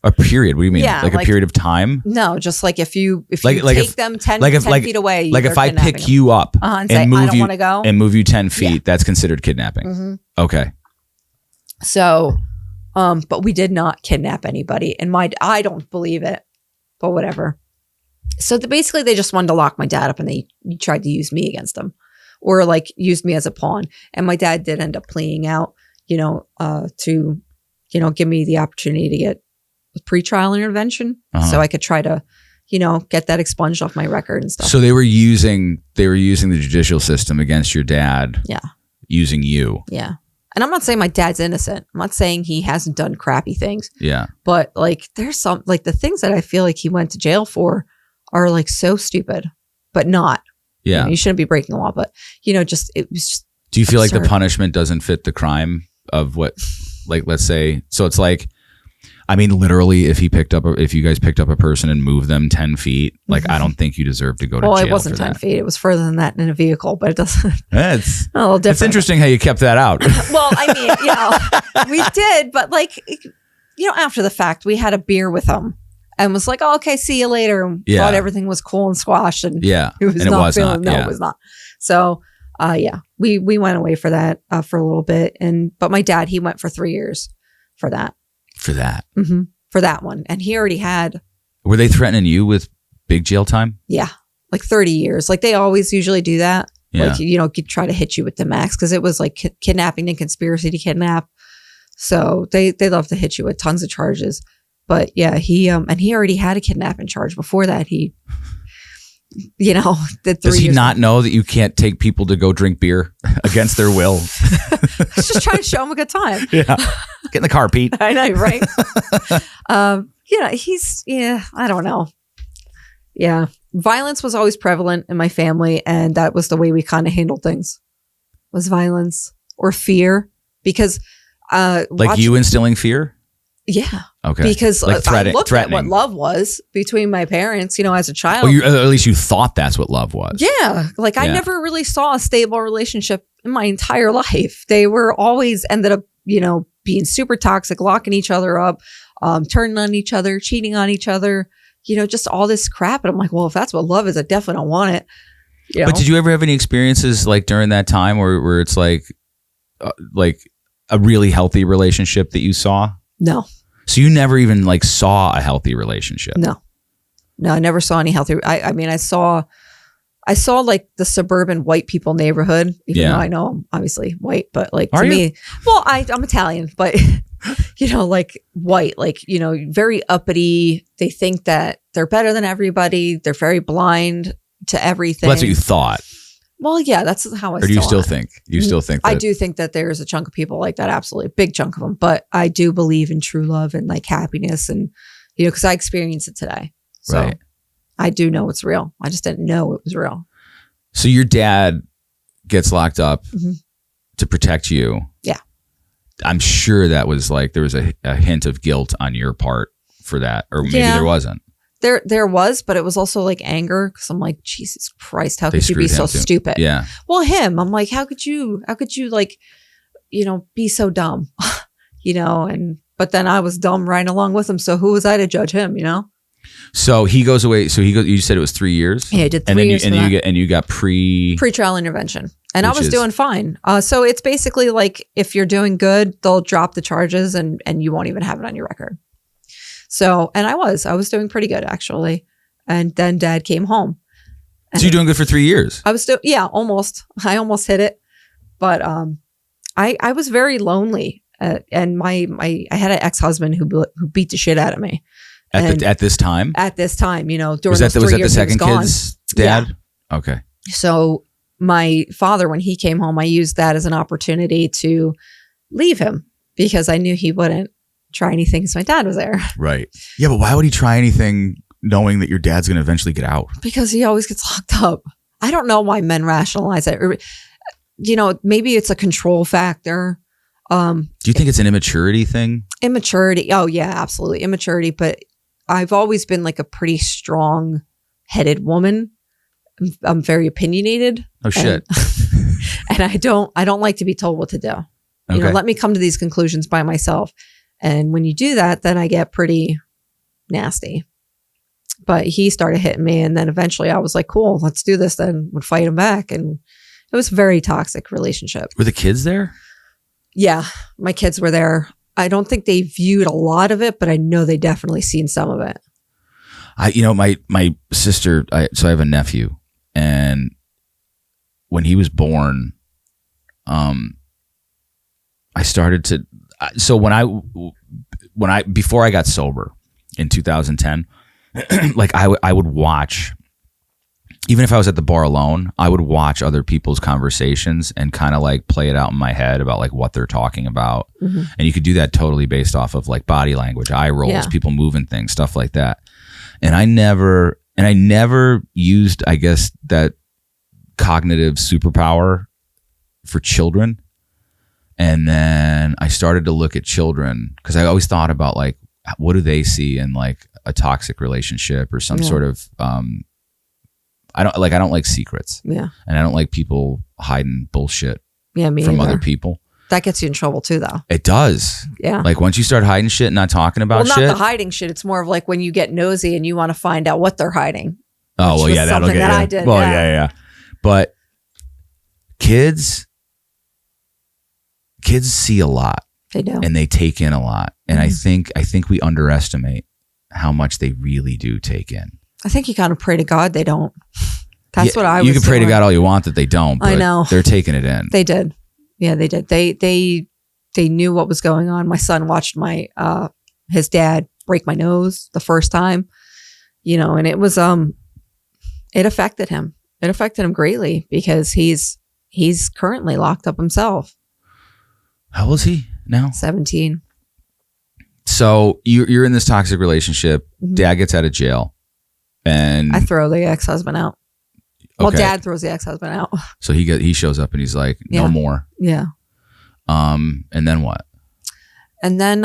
A period? What do you mean? Yeah, like a period of time? No, just like if you take them 10 feet away. Like if I pick you up and say, move I don't you want to go. and move you 10 feet, that's considered kidnapping. Mm-hmm. Okay. So, but we did not kidnap anybody. And I don't believe it, but whatever. So basically they just wanted to lock my dad up and they tried to use me against him or like used me as a pawn. And my dad did end up pleading out, to, give me the opportunity to get a pretrial intervention. So I could try to, get that expunged off my record and stuff. So they were using the judicial system against your dad. Yeah. Using you. Yeah. And I'm not saying my dad's innocent. I'm not saying he hasn't done crappy things. Yeah. But like there's some like the things that I feel like he went to jail for are like so stupid, but not. Yeah. You shouldn't be breaking the law, but it was just. Do you feel absurd. like the punishment doesn't fit the crime of what, like, let's say, so it's like, I mean, literally, if you guys picked up a person and moved them 10 feet, like, I don't think you deserve to go to jail. Well, it wasn't 10 feet. It was further than that in a vehicle, but it doesn't. It's a little different. It's interesting how you kept that out. Well, I mean, we did, but like, after the fact, we had a beer with him and was like, oh, okay, see you later. And thought everything was cool and squashed. And it was it was not. So, we went away for that for a little bit. But my dad, he went for 3 years for that. For that? Mm-hmm. For that one. And he already had. Were they threatening you with big jail time? Yeah. Like 30 years. Like they always usually do that. Yeah. Like, try to hit you with the max because it was like kidnapping and conspiracy to kidnap. So they love to hit you with tons of charges. But yeah, he already had a kidnapping charge before that. He, did 3 years. Does he not know that you can't take people to go drink beer against their will? I was just trying to show him a good time. Yeah. Get in the car, Pete. I know, right? I don't know. Yeah. Violence was always prevalent in my family. And that was the way we kind of handled things was violence or fear because, you instilling fear? Yeah. Okay. Because like I looked at what love was between my parents, as a child. Well, at least you thought that's what love was. Yeah. Like I never really saw a stable relationship in my entire life. They were always ended up, being super toxic, locking each other up, turning on each other, cheating on each other, just all this crap. And I'm like, well, if that's what love is, I definitely don't want it. But did you ever have any experiences like during that time where it's like a really healthy relationship that you saw? No. So you never even like saw a healthy relationship? No, I never saw any healthy. I mean, I saw like the suburban white people neighborhood, even though I know I'm obviously white, but like to me, well, I'm Italian, but like white, like, very uppity. They think that they're better than everybody. They're very blind to everything. Well, that's what you thought. Well, yeah, that's how I. Or do you still think? You still think? I do think that there's a chunk of people like that, absolutely, a big chunk of them. But I do believe in true love and like happiness, and because I experience it today, so I do know it's real. I just didn't know it was real. So your dad gets locked up to protect you. Yeah, I'm sure that was like there was a hint of guilt on your part for that, or maybe there wasn't. There was, but it was also like anger because I'm like, Jesus Christ, how could you be so stupid? Yeah. Well, I'm like, how could you like, be so dumb, but then I was dumb right along with him. So who was I to judge him, So he goes away. So you said it was 3 years? Yeah, I did 3 years. And you got pretrial intervention. And I was doing fine. So it's basically like if you're doing good, they'll drop the charges and you won't even have it on your record. So, and I was doing pretty good actually. And then dad came home. So you're doing good for 3 years? I was still, almost. I almost hit it. But I was very lonely. And I had an ex-husband who beat the shit out of me. At this time? At this time, during was that the second gone. kid's dad? Yeah. Okay. So my father, when he came home, I used that as an opportunity to leave him because I knew he wouldn't try anything because my dad was there. Right. Yeah, but why would he try anything knowing that your dad's going to eventually get out? Because he always gets locked up. I don't know why men rationalize it. Or, maybe it's a control factor. Do you think it's an immaturity thing? Immaturity. Oh yeah, absolutely. Immaturity. But I've always been like a pretty strong headed woman. I'm very opinionated. Oh shit. And I don't like to be told what to do. Okay. Let me come to these conclusions by myself. And when you do that, then I get pretty nasty. But he started hitting me. And then eventually I was like, cool, let's do this then. Would fight him back. And it was a very toxic relationship. Were the kids there? Yeah, my kids were there. I don't think they viewed a lot of it, but I know they definitely seen some of it. My sister, so I have a nephew, and when he was born, I started to, so before I got sober in 2010, like I would watch, even if I was at the bar alone, I would watch other people's conversations and kind of like play it out in my head about like what they're talking about. Mm-hmm. And you could do that totally based off of like body language, eye rolls, people moving things, stuff like that. And I never used, I guess, that cognitive superpower for children. And then I started to look at children because I always thought about like, what do they see in like a toxic relationship or some sort of, I don't like secrets. Yeah. And I don't like people hiding bullshit from other people. That gets you in trouble too, though. It does. Yeah. Like once you start hiding shit and not talking about shit. Well, not the hiding shit. It's more of like when you get nosy and you want to find out what they're hiding. Oh, well, yeah. That'll get I did. Well, yeah. But kids see a lot. They do. And they take in a lot. And I think we underestimate how much they really do take in. I think you kind of pray to God they don't. That's what I was You can pray to God all you want that they don't, but I know. They're taking it in. They did. Yeah, they did. They knew what was going on. My son watched his dad break my nose the first time, and it was it affected him. It affected him greatly because he's currently locked up himself. How old is he now? 17. So you're in this toxic relationship. Mm-hmm. Dad gets out of jail. And I throw the ex-husband out. Well, Dad throws the ex-husband out. So he shows up and he's like, no more. Yeah. And then what? And then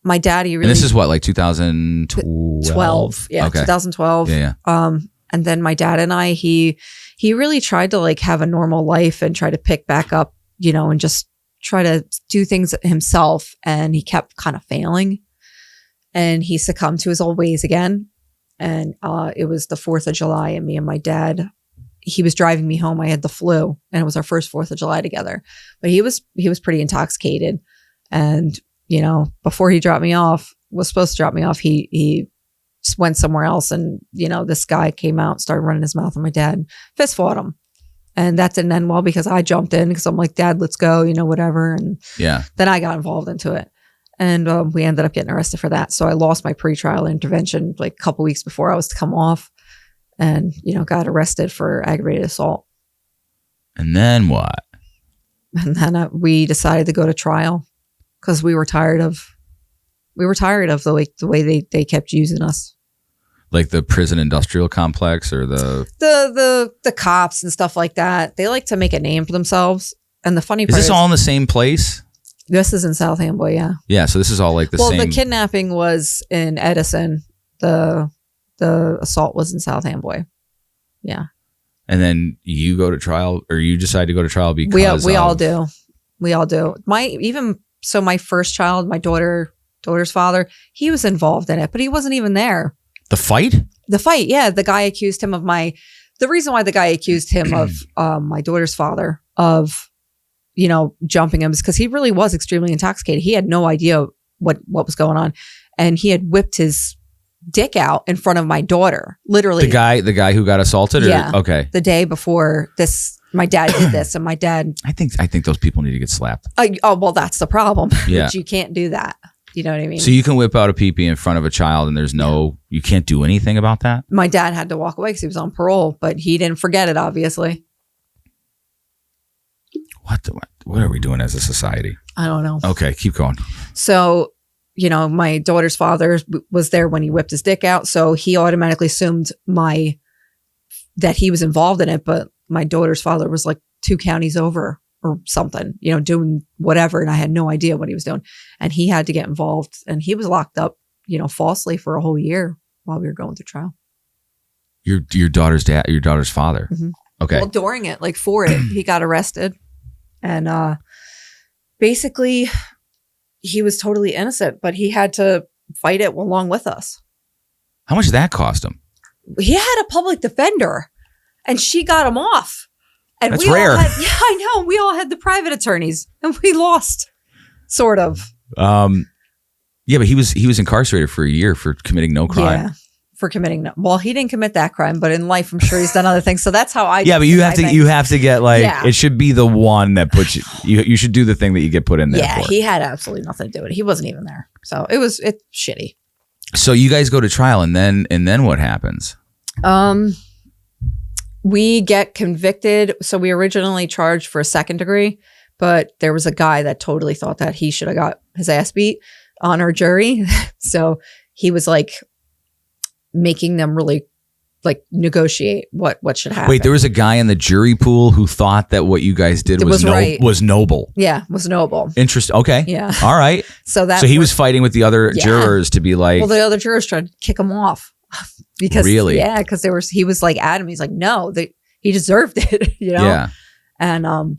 my daddy really. And this is what, like 2012? Yeah, okay. 2012. Yeah. And then my dad and I, he really tried to like have a normal life and try to pick back up, and just try to do things himself. And he kept kind of failing. And he succumbed to his old ways again. And it was the 4th of July, and me and my dad, he was driving me home. I had the flu, and it was our first 4th of July together. But he was pretty intoxicated. And, before he was supposed to drop me off, he just went somewhere else. And, this guy came out, started running his mouth on my dad, fist fought him. And that didn't end well because I jumped in because I'm like, Dad, let's go, whatever. And then I got involved into it. And we ended up getting arrested for that. So I lost my pretrial intervention like a couple weeks before I was to come off, and, got arrested for aggravated assault. And then what? And then we decided to go to trial because we were tired of the way they kept using us. Like the prison industrial complex or the cops and stuff like that. They like to make a name for themselves. And the funny part is this all in the same place? This is in South Amboy, yeah. Yeah, so this is all like the same. Well, the kidnapping was in Edison. The assault was in South Amboy. Yeah. And then you go to trial, or you decide to go to trial because we all do. We all do. My first child, my daughter's father, he was involved in it, but he wasn't even there. The fight? The fight, yeah. The guy accused him the reason why the guy accused him of my daughter's father of jumping him is because he really was extremely intoxicated. He had no idea what was going on. And he had whipped his dick out in front of my daughter. Literally. The guy who got assaulted? Yeah. Okay. The day before this, my dad did this, and my dad. I think those people need to get slapped. Well, that's the problem. Yeah. You can't do that. You know what I mean? So you can whip out a pee-pee in front of a child and you can't do anything about that? My dad had to walk away because he was on parole, but he didn't forget it, obviously. What are we doing as a society? I don't know. Okay, keep going. So, my daughter's father was there when he whipped his dick out. So he automatically assumed my that he was involved in it, but my daughter's father was like 2 counties over or something, doing whatever. And I had no idea what he was doing. And he had to get involved, and he was locked up, falsely for a whole year while we were going through trial. Your daughter's dad, your daughter's father. Mm-hmm. Okay. Well, during it, like for it, he got arrested, and basically he was totally innocent, but he had to fight it along with us. How much did that cost him? He had a public defender, and she got him off. And that's rare. I know. We all had the private attorneys, and we lost, sort of. Yeah, but he was incarcerated for a year for committing no crime. Yeah, for committing no. Well, he didn't commit that crime, but in life, I'm sure he's done other things. So that's how I. Yeah, but you have to get like it should be the one that puts you. You should do the thing that you get put in there. Yeah, for. he had absolutely nothing to do with it. He wasn't even there, so it's shitty. So you guys go to trial, and then what happens? We get convicted. So we originally charged for a 2nd degree, but there was a guy that totally thought that he should have got his ass beat on our jury. So he was like making them really like negotiate what should happen. Wait, there was a guy in the jury pool who thought that what you guys did was noble. Yeah, was noble. Interesting. Okay. Yeah. All right. So he was fighting with the other jurors to be like. Well, the other jurors tried to kick him off because really, because he was like adamant. He's like, no, he deserved it. Yeah. And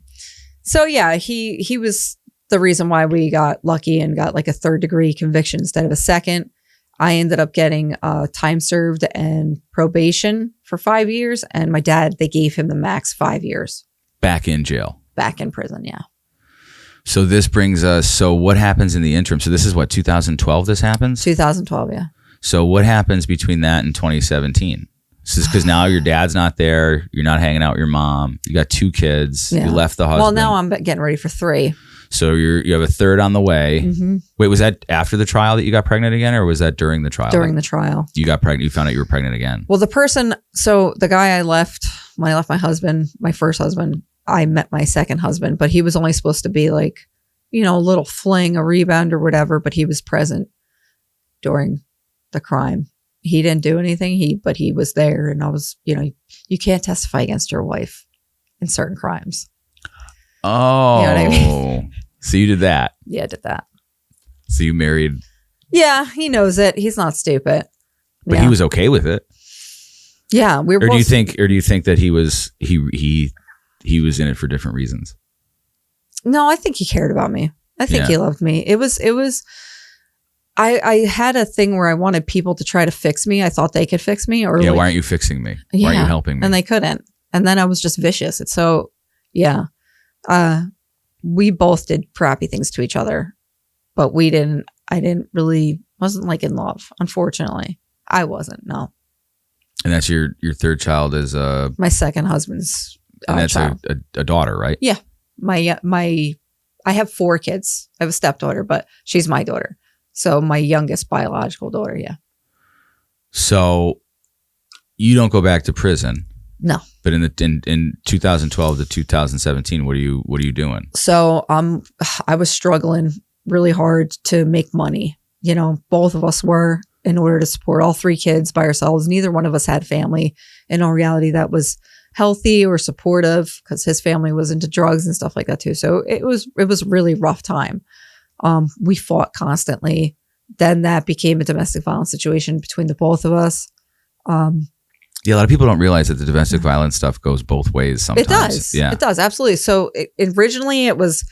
so yeah, he was the reason why we got lucky and got like a 3rd degree conviction instead of a 2nd. I ended up getting time served and probation for 5 years. And my dad, they gave him the max 5 years. Back in jail. Back in prison, yeah. So this brings us, so what happens in the interim? So this is what, 2012 this happens? 2012, yeah. So what happens between that and 2017? This is because now your dad's not there. You're not hanging out with your mom. You got 2 kids. Yeah. You left the husband. Well, now I'm getting ready for 3. So you have a 3rd on the way. Mm-hmm. Wait, was that after the trial that you got pregnant again, or was that during the trial? During the trial. You got pregnant. You found out you were pregnant again. Well, the guy I left, when I left my husband, my first husband, I met my second husband, but he was only supposed to be like, a little fling, a rebound or whatever, but he was present during the crime. He didn't do anything, but he was there, and I was, you can't testify against your wife in certain crimes. Oh. You know what I mean? So you did that. Yeah, I did that. So you married. Yeah, he knows it. He's not stupid. But he was okay with it. Yeah, we were. Or do you think that he was in it for different reasons? No, I think he cared about me. I think he loved me. It was. I had a thing where I wanted people to try to fix me. I thought they could fix me. Or why aren't you fixing me? Why aren't you helping me? And they couldn't. And then I was just vicious. It's so, yeah. We both did crappy things to each other, but wasn't like in love, unfortunately. I wasn't, no. And that's your 3rd child is my second husband's and that's child. A daughter, right? Yeah. I have 4 kids. I have a stepdaughter, but she's my daughter. So my youngest biological daughter, yeah. So you don't go back to prison. No. But in 2012 to 2017, what are you doing? So I was struggling really hard to make money. Both of us were, in order to support all 3 kids by ourselves. Neither one of us had family in all reality that was healthy or supportive, because his family was into drugs and stuff like that too. So it was a really rough time. We fought constantly. Then that became a domestic violence situation between the both of us. Yeah, a lot of people don't realize that the domestic violence stuff goes both ways sometimes. It does. Yeah. It does. Absolutely. So originally it was,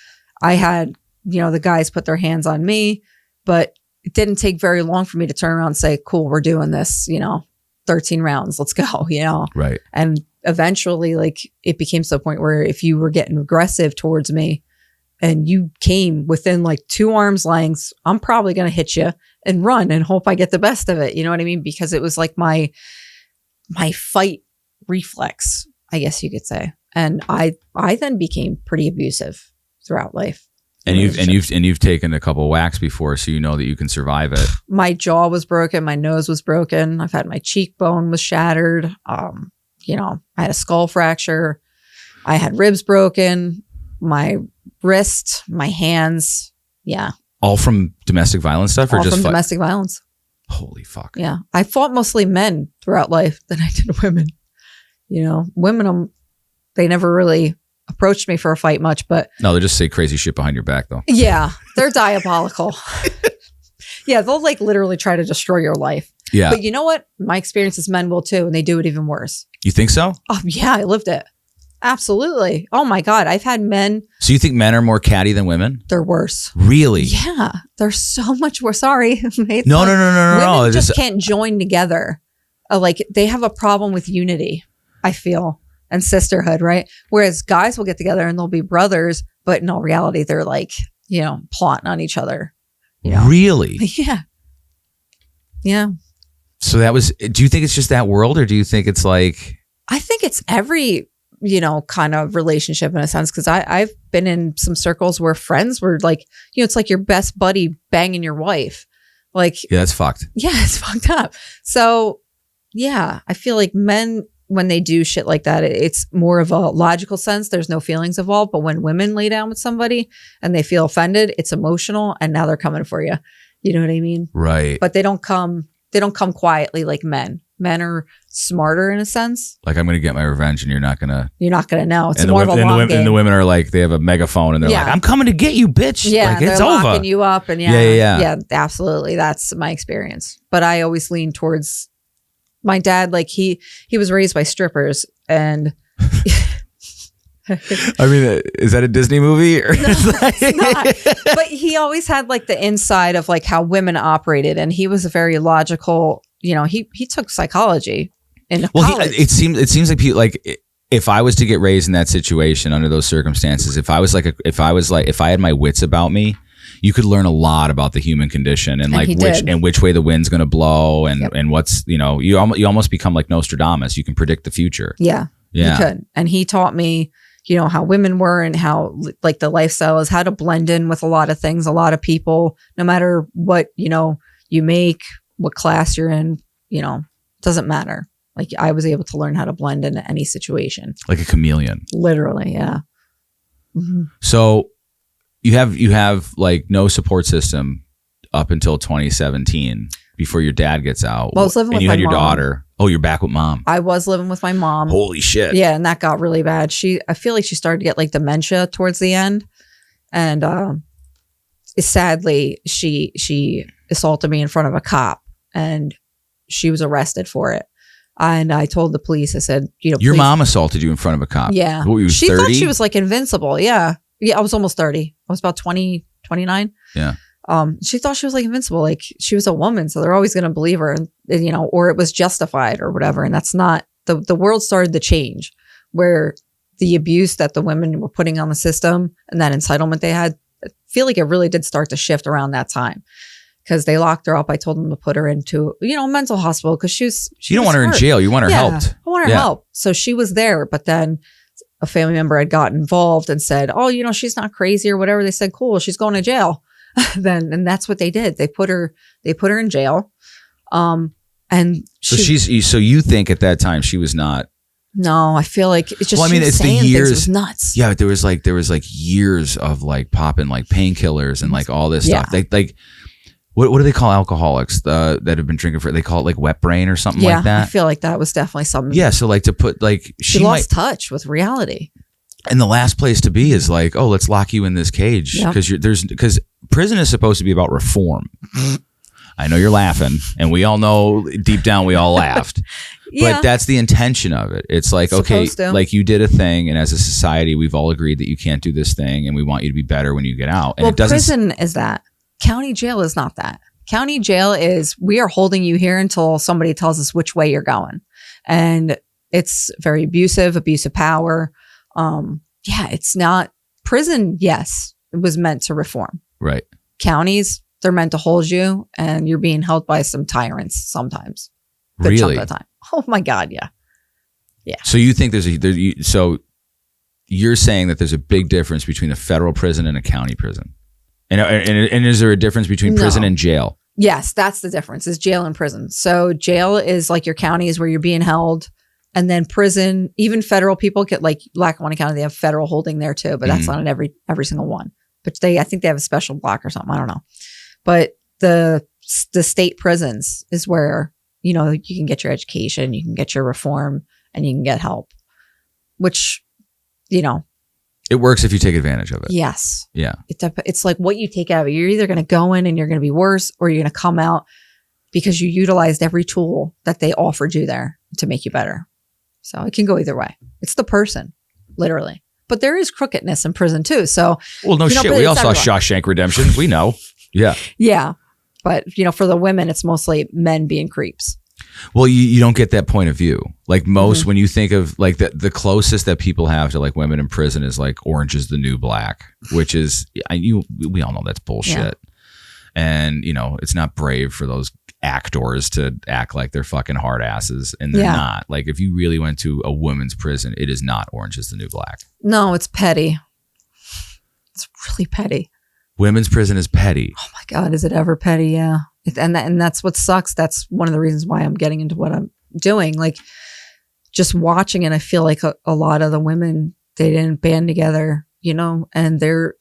I had, the guys put their hands on me, but it didn't take very long for me to turn around and say, cool, we're doing this, 13 rounds, let's go, Right. And eventually, it became to the point where if you were getting aggressive towards me and you came within 2 arms lengths, I'm probably going to hit you and run and hope I get the best of it. You know what I mean? Because it was like my fight reflex, I guess you could say. And I then became pretty abusive throughout life. And you've taken a couple whacks before, so you know that you can survive it. My jaw was broken, my nose was broken. I've had my cheekbone was shattered. I had a skull fracture. I had ribs broken, my wrist, my hands. Yeah. All from domestic violence stuff, or all just from domestic violence? Holy fuck. Yeah. I fought mostly men throughout life than I did women. Women, they never really approached me for a fight much, but no, they just say crazy shit behind your back though. Yeah, they're diabolical. Yeah, they'll like literally try to destroy your life. Yeah. But you know what? My experience is men will too, and they do it even worse. You think so? Oh, yeah, I lived it. Absolutely. Oh my God. I've had men. So you think men are more catty than women? They're worse. Really? Yeah. They're so much worse. Sorry. No. Women just can't join together. Like they have a problem with unity, I feel, and sisterhood, right? Whereas guys will get together and they'll be brothers, but in all reality, they're like, plotting on each other. Really? Yeah. Yeah. So do you think it's just that world, or do you think it's like? I think it's every kind of relationship in a sense, because I've been in some circles where friends were like, it's like your best buddy banging your wife. Like, yeah, that's fucked. Yeah, it's fucked up. So, yeah, I feel like men, when they do shit like that, it's more of a logical sense. There's no feelings involved. But when women lay down with somebody and they feel offended, it's emotional, and now they're coming for you. You know what I mean? Right. But they don't come quietly like men. Men are smarter in a sense. Like, I'm going to get my revenge, and you're not going to know. It's more of a long game. And the women are like, they have a megaphone, and they're like, I'm coming to get you, bitch. Yeah, like, it's they're over. locking you up. And yeah, absolutely. That's my experience. But I always lean towards my dad. Like he was raised by strippers, and I mean, is that a Disney movie? Or no, it's not. But he always had like the inside of like how women operated, and he was a very logical. He took psychology in college. It seems like people like if I was to get raised in that situation under those circumstances, if I had my wits about me, you could learn a lot about the human condition and like which way the wind's going to blow and what's you almost become like Nostradamus. You can predict the future. Yeah, you could. And he taught me how women were and how like the lifestyle is, how to blend in with a lot of things, a lot of people, no matter what you make, what class you're in, doesn't matter. Like I was able to learn how to blend into any situation. Like a chameleon. Literally, yeah. Mm-hmm. So you have like no support system up until 2017 before your dad gets out. Well, I was living with my mom. And you had your daughter. Oh, you're back with mom. I was living with my mom. Holy shit. Yeah, and that got really bad. I feel like she started to get like dementia towards the end. And sadly, she assaulted me in front of a cop, and she was arrested for it. And I told the police, I said, your mom assaulted you in front of a cop. Yeah. What, were you, she 30? thought she was like invincible. Yeah. Yeah. I was almost 30. I was about 20, 29. Yeah. She thought she was like invincible. Like she was a woman. So they're always going to believe her, and, or it was justified or whatever. And that's not the world started to change, where the abuse that the women were putting on the system and that entitlement they had, I feel like it really did start to shift around that time. Because they locked her up. I told them to put her into, a mental hospital because she you don't want her in jail. You want her helped. I want her help. So she was there, but then a family member had gotten involved and said, "Oh, she's not crazy or whatever." They said, "Cool, she's going to jail." And that's what they did. They put her in jail. And so you think at that time she was not? No, I feel like it's just. Well, I mean, it's the years. It was nuts. Yeah, but there was like years of like popping like painkillers and like all this stuff. Like. What do they call alcoholics that have been drinking for? They call it like wet brain or something like that. I feel like that was definitely something. Yeah, so like to put like she lost touch with reality. And the last place to be is like, oh, let's lock you in this cage because prison is supposed to be about reform. I know you're laughing, and we all know deep down we all laughed. But that's the intention of it. It's like, okay, like you did a thing, and as a society, we've all agreed that you can't do this thing, and we want you to be better when you get out. And prison is that. County jail is not that. County jail is, we are holding you here until somebody tells us which way you're going. And it's very abusive power. It's not prison. Yes, it was meant to reform. Right. Counties, they're meant to hold you, and you're being held by some tyrants sometimes. Good chunk of the time. Oh my God. Yeah. Yeah. So you think so you're saying that there's a big difference between a federal prison and a county prison? And is there a difference between prison and jail? Yes, that's the difference, is jail and prison. So jail is like your counties where you're being held. And then prison, even federal people get like Lackawanna County, they have federal holding there too, but that's not in every single one. But I think they have a special block or something. I don't know. But the state prisons is where, you can get your education, you can get your reform, and you can get help, which, you know, It works if you take advantage of it. yes. Yeah. It's like what you take out of it. You're either going to go in and you're going to be worse, or you're going to come out because you utilized every tool that they offered you there to make you better. So it can go either way. It's the person, literally. But there is crookedness in prison too. So, Well, no shit. We all saw Shawshank Redemption. We know. Yeah. Yeah. But, you know, for the women, it's mostly men being creeps. Well, you don't get that point of view. Like most, when you think of like the closest that people have to like women in prison is like Orange is the New Black, which is, we all know that's bullshit. Yeah. And, you know, it's not brave for those actors to act like they're fucking hard asses, and they're not. Like if you really went to a women's prison, it is not Orange is the New Black. No, it's petty. It's really petty. Women's prison is petty. Oh my God, is it ever petty? Yeah. And that's what sucks. That's one of the reasons why I'm getting into what I'm doing. Like just watching it, I feel like a lot of the women, they didn't band together, you know, and they're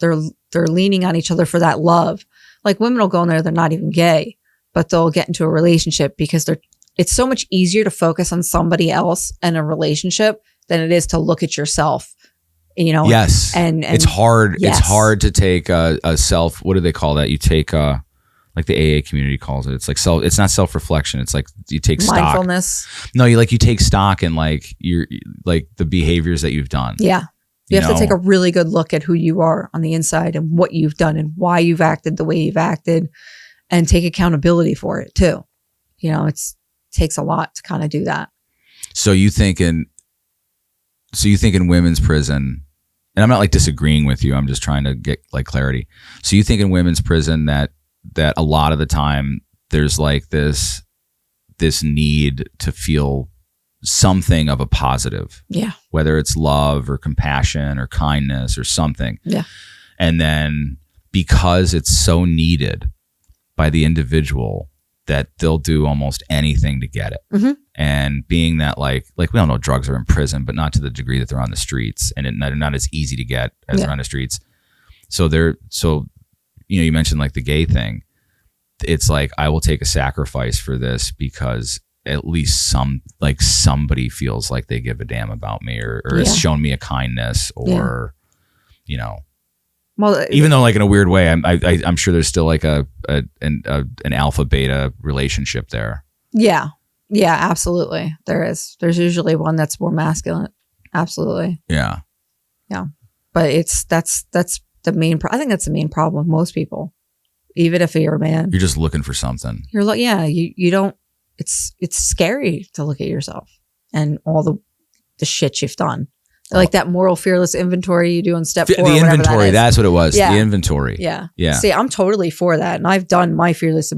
leaning on each other for that love. Like women will go in there, they're not even gay, but they'll get into a relationship because it's so much easier to focus on somebody else and a relationship than it is to look at yourself. You know, yes, and it's hard. Yes. It's hard to take a self. What do they call that? You take like the AA community calls it. It's like it's not self-reflection. It's like you take stock. Mindfulness. No, you take stock in like like the behaviors that you've done. Yeah, you have to take a really good look at who you are on the inside and what you've done and why you've acted the way you've acted, and take accountability for it too. You know, it takes a lot to kind of do that. So you think in women's prison, and I'm not like disagreeing with you, I'm just trying to get like clarity. So you think in women's prison that a lot of the time there's like this need to feel something of a positive. Yeah. Whether it's love or compassion or kindness or something. Yeah. And then because it's so needed by the individual that they'll do almost anything to get it. Mm-hmm. And being that like we all know drugs are in prison, but not to the degree that they're on the streets, and they're not as easy to get as they're on the streets. So you know, you mentioned like the gay thing. It's like, I will take a sacrifice for this because at least somebody feels like they give a damn about me or has shown me a kindness or, you know. Well, even though like in a weird way, I'm sure there's still like an alpha beta relationship there. Yeah. Yeah, absolutely. There is. There's usually one that's more masculine. Absolutely. Yeah. Yeah. But that's the main, I think that's the main problem with most people. Even if you're a man, you're just looking for something. You're like, you don't, it's scary to look at yourself and all the shit you've done. Like that moral fearless inventory you do in step 4. The inventory, that's what it was. Yeah. The inventory. Yeah. Yeah. See, I'm totally for that. And I've done my fearless,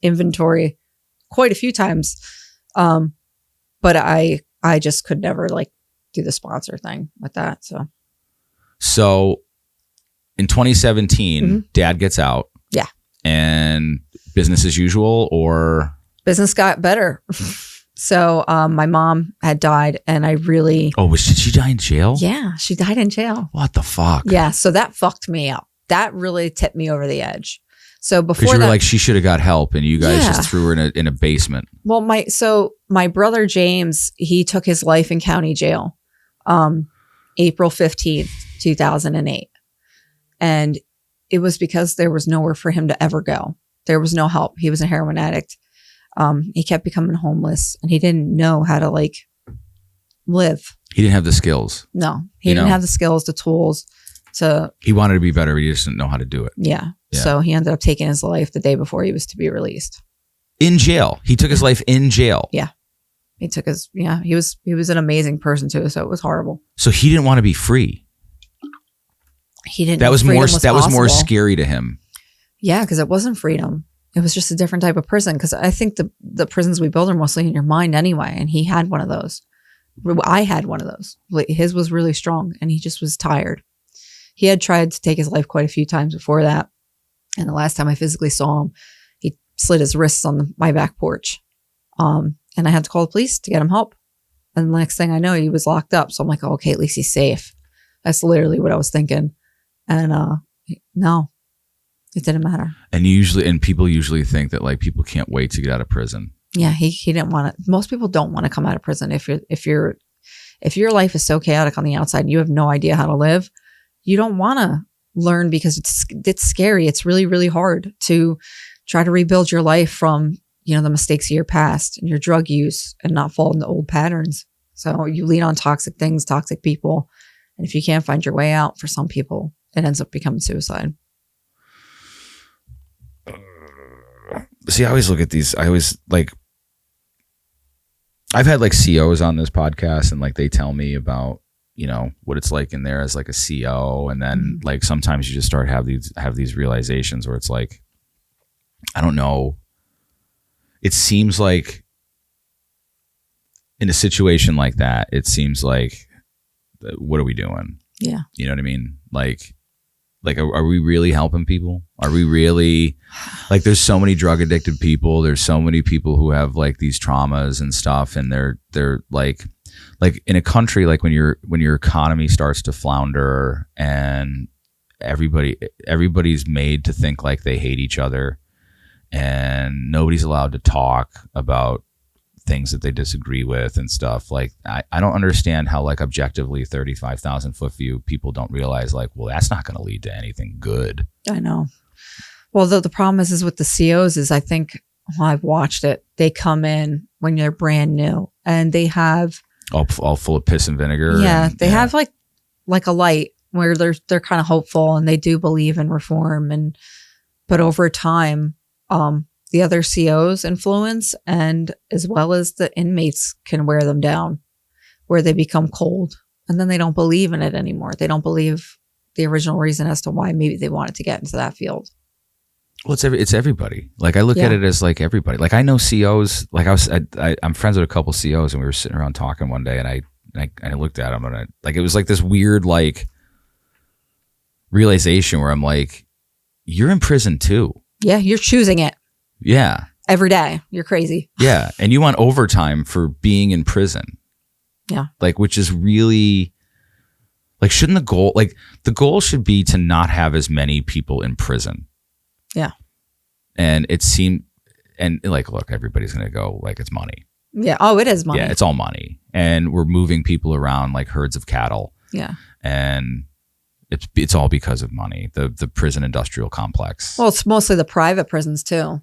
inventory quite a few times. But I just could never like do the sponsor thing with that. So in 2017, Dad gets out. Yeah. And business as usual, or? Business got better. So my mom had died, and I really... Oh, did she die in jail? Yeah, she died in jail. What the fuck? Yeah, so that fucked me up. That really tipped me over the edge. So before because you were like, she should have got help, and you guys just threw her in a basement. Well, my brother James, he took his life in county jail, April 15th, 2008, and it was because there was nowhere for him to ever go. There was no help. He was a heroin addict. He kept becoming homeless, and he didn't know how to like live. He didn't have the skills. No, he didn't have the skills, the tools to. He wanted to be better, but he just didn't know how to do it. Yeah. So he ended up taking his life the day before he was to be released. In jail. He took his life in jail. Yeah. He took his, he was an amazing person too. So it was horrible. So he didn't want to be free. He didn't. That was more scary to him. Yeah. Cause it wasn't freedom. It was just a different type of prison. Cause I think the prisons we build are mostly in your mind anyway. And he had one of those. I had one of those. His was really strong and he just was tired. He had tried to take his life quite a few times before that. And the last time I physically saw him, he slit his wrists on my back porch. And I had to call the police to get him help. And the next thing I know, he was locked up. So I'm like, oh, okay, at least he's safe. That's literally what I was thinking. And no, it didn't matter. And people usually think that like people can't wait to get out of prison. Yeah, he didn't want to. Most people don't want to come out of prison. If your life is so chaotic on the outside, and you have no idea how to live. You don't want to learn because it's scary. It's really, really hard to try to rebuild your life from, the mistakes of your past and your drug use and not fall into old patterns. So you lean on toxic things, toxic people. And if you can't find your way out, for some people, it ends up becoming suicide. See, I always look at these. I've had like COs on this podcast, and like they tell me about, what it's like in there as like a CO. And then like sometimes you just start have these realizations where it's like, I don't know. It seems like in a situation like that, it seems like, what are we doing? Yeah. You know what I mean? Like, are we really helping people? Are we really, like, there's so many drug addicted people. There's so many people who have like these traumas and stuff. And they're like in a country, like when your economy starts to flounder and everybody's made to think like they hate each other and nobody's allowed to talk about things that they disagree with and stuff. Like, I don't understand how, like, objectively 35,000 foot view, people don't realize, like, well, that's not going to lead to anything good. I know. Well, the problem is with the COs is, I think, I've watched it. They come in when they're brand new and they have all full of piss and vinegar. Yeah. They have like a light where they're kind of hopeful and they do believe in reform. But over time, the other COs influence, and as well as the inmates can wear them down, where they become cold and then they don't believe in it anymore. They don't believe the original reason as to why maybe they wanted to get into that field. Well, it's everybody. Like, I look at it as like everybody. Like, I know COs. Like, I'm friends with a couple COs, and we were sitting around talking one day, and I looked at them, and it was like this weird like realization where I'm like, you're in prison too. Yeah, you're choosing it. Yeah. Every day. You're crazy. Yeah. And you want overtime for being in prison. Yeah. Like, which is really, like, shouldn't the goal should be to not have as many people in prison. Yeah. And it seemed, and like, look, everybody's going to go like, it's money. Yeah. Oh, it is money. Yeah. It's all money. And we're moving people around like herds of cattle. Yeah. And it's all because of money, the prison industrial complex. Well, it's mostly the private prisons too.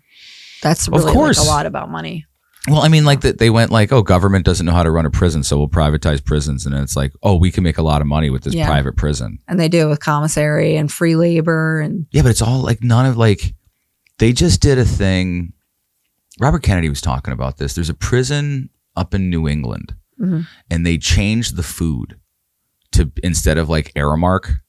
That's really like a lot about money. Well, I mean, like they went like, oh, government doesn't know how to run a prison, so we'll privatize prisons. And it's like, oh, we can make a lot of money with this private prison. And they do it with commissary and free labor. And yeah, but it's all like none of like, they just did a thing. Robert Kennedy was talking about this. There's a prison up in New England and they changed the food to, instead of like Aramark,